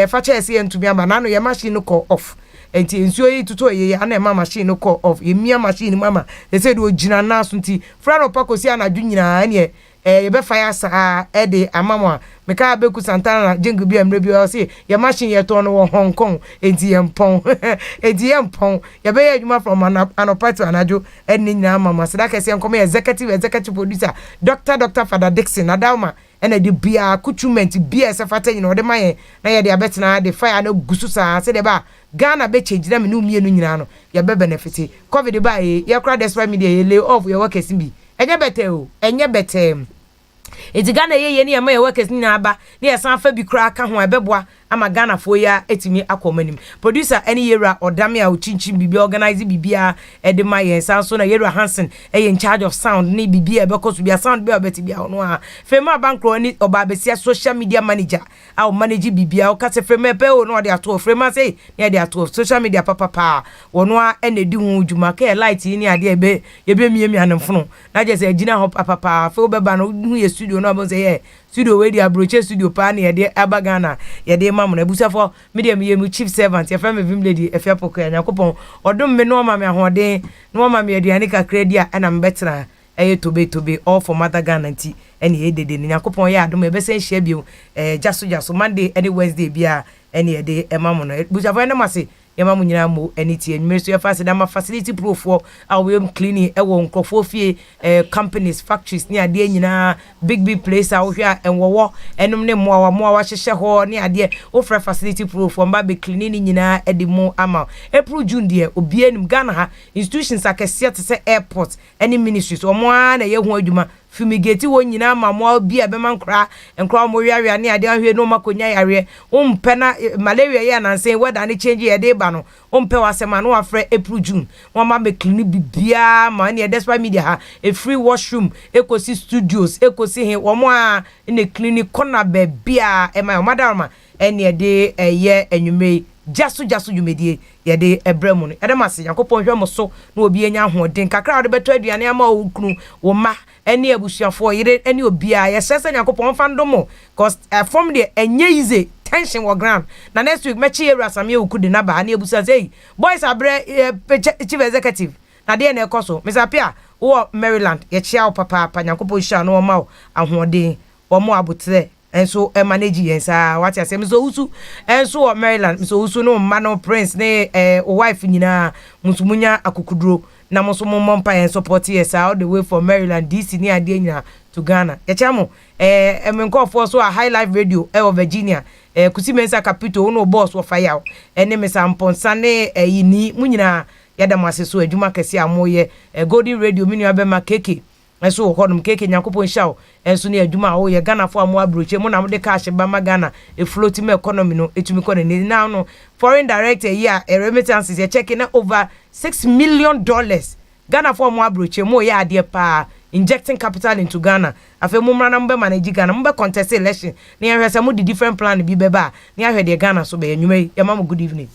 fa che se ntumi ama na no ye machine no call off enti nsuo yi tuto ye ana e machine no call off ye mia machine mama they said o gina na so nti fra no pakosi anadwu nyina ne ye be fire sa de amamwa meka beku santana na jingu bi amre bi o say ye machine ye to no Hong Kong enti ye mpon ye be adwuma from anopato anajo eni nyina mama sada kese enkom executive producer Dr. Father Dixon Adama ena de bia kuchument bia se fata nyina ode maye na ye de abetena de fire na gusu sa se de ba Ghana be change na me no mienu nyina no ye be benefit covid ba ye kra despite media ye lay off ye workers bi enye bete eti Ghana ye ni ama ye workers ni aba ni esan fa bi kra aka ho ebeboa ama Ghana fo ya etimi akomanim producer any yera odame a uchinchim bibi organize bibia edema yen sanso na yera Hansen in charge of sound ni bibia because we sound be obeti bia ono a Fema Bankro ni oba besia social media manager a manage bibia o kase Fema pe o no de ato Fema say ne de ato social media papa ono a enedi hu djuma ke light ni ade ebe yebe mie anamfono na je say agina ho papa fe obeba no hu ye studio no bo say ye studio we di abroche studio pa na ye abagana ye de mamu na busafo medium ye mu chief servant ye fam vim lady efia POKUAA yakopon odom me no ma me ahoden no ma me aduane kakra dia na mbetena eye tobe all for mother Ghana nti ene ye dede ni yakopon ye adom e be se hia bio jaso Monday any Wednesday bia ene ye de mamu no busafo na mase yama mu nyina mo aniti enmeso ya fast dama facility proof for awem cleaning e wo nkrofo fie companies factories ni ade nyina big place a wo hwa enwowo enum ne mo wa hyehye ho ni ade wo fra facility proof for mba be cleaning nyina edi mo ama April June de obi enum Ghana ha institutions akese te se airport any ministries o mo na ye ho adwuma fumigate wo nyina ma mo bia be man kra mo wiawia ne ade ahwe no makonya yare umpe na malaria ye na nsen weather ne change ye de ba no umpe wasema no afre April June won ma be clinic bibia ma ne despite media ha a free washroom ekosi studios ekosi he wo mo a ne clinic corner be bia e ma madam ene de ye enwume jaso jumedie ye de ebremu no edemase yakopon hwe mo so na obi enya hoden kakra de beto aduane ama okunu wo ma ene abusuafo yire ene obi a ye sese yakopon fandomo cause from the enye easy tension wo ground na next week mechi area samye okude na ba na ebusa say boys abre chief executive na de na ekoso Mr. Pia wo Maryland ye chia papa yakopon sha no ma ahoden wo mo abotre enso manage yensa what asem so usu enso Maryland so usu no mano prince ne wife nyina musumunya akukuduro na musumu mompa yen support yesa all the way from Maryland DC ni ade nyina to Ghana yechamo emenko for so a high life radio of Virginia kusimensa capital no boss wo fire ene mesamponsa ne yini munyina yada maseso adwuma kese amoye Golden Radio minu abema keke enso hodum keke nyakopon shaw enso ne adwuma wo ye Ghana fo amo abroche mo na mo de cash ba ma Ghana floating economy no etumi ko ne now no foreign direct here remittances ye checking over $6 million Ghana fo amo abroche mo ye ade pa injecting capital into Ghana afa mo mra na mbe manage Ghana mbe contest election ne hwese mo di different plan bi beba ne ahwe de Ghana so be enwuma ye mama good evening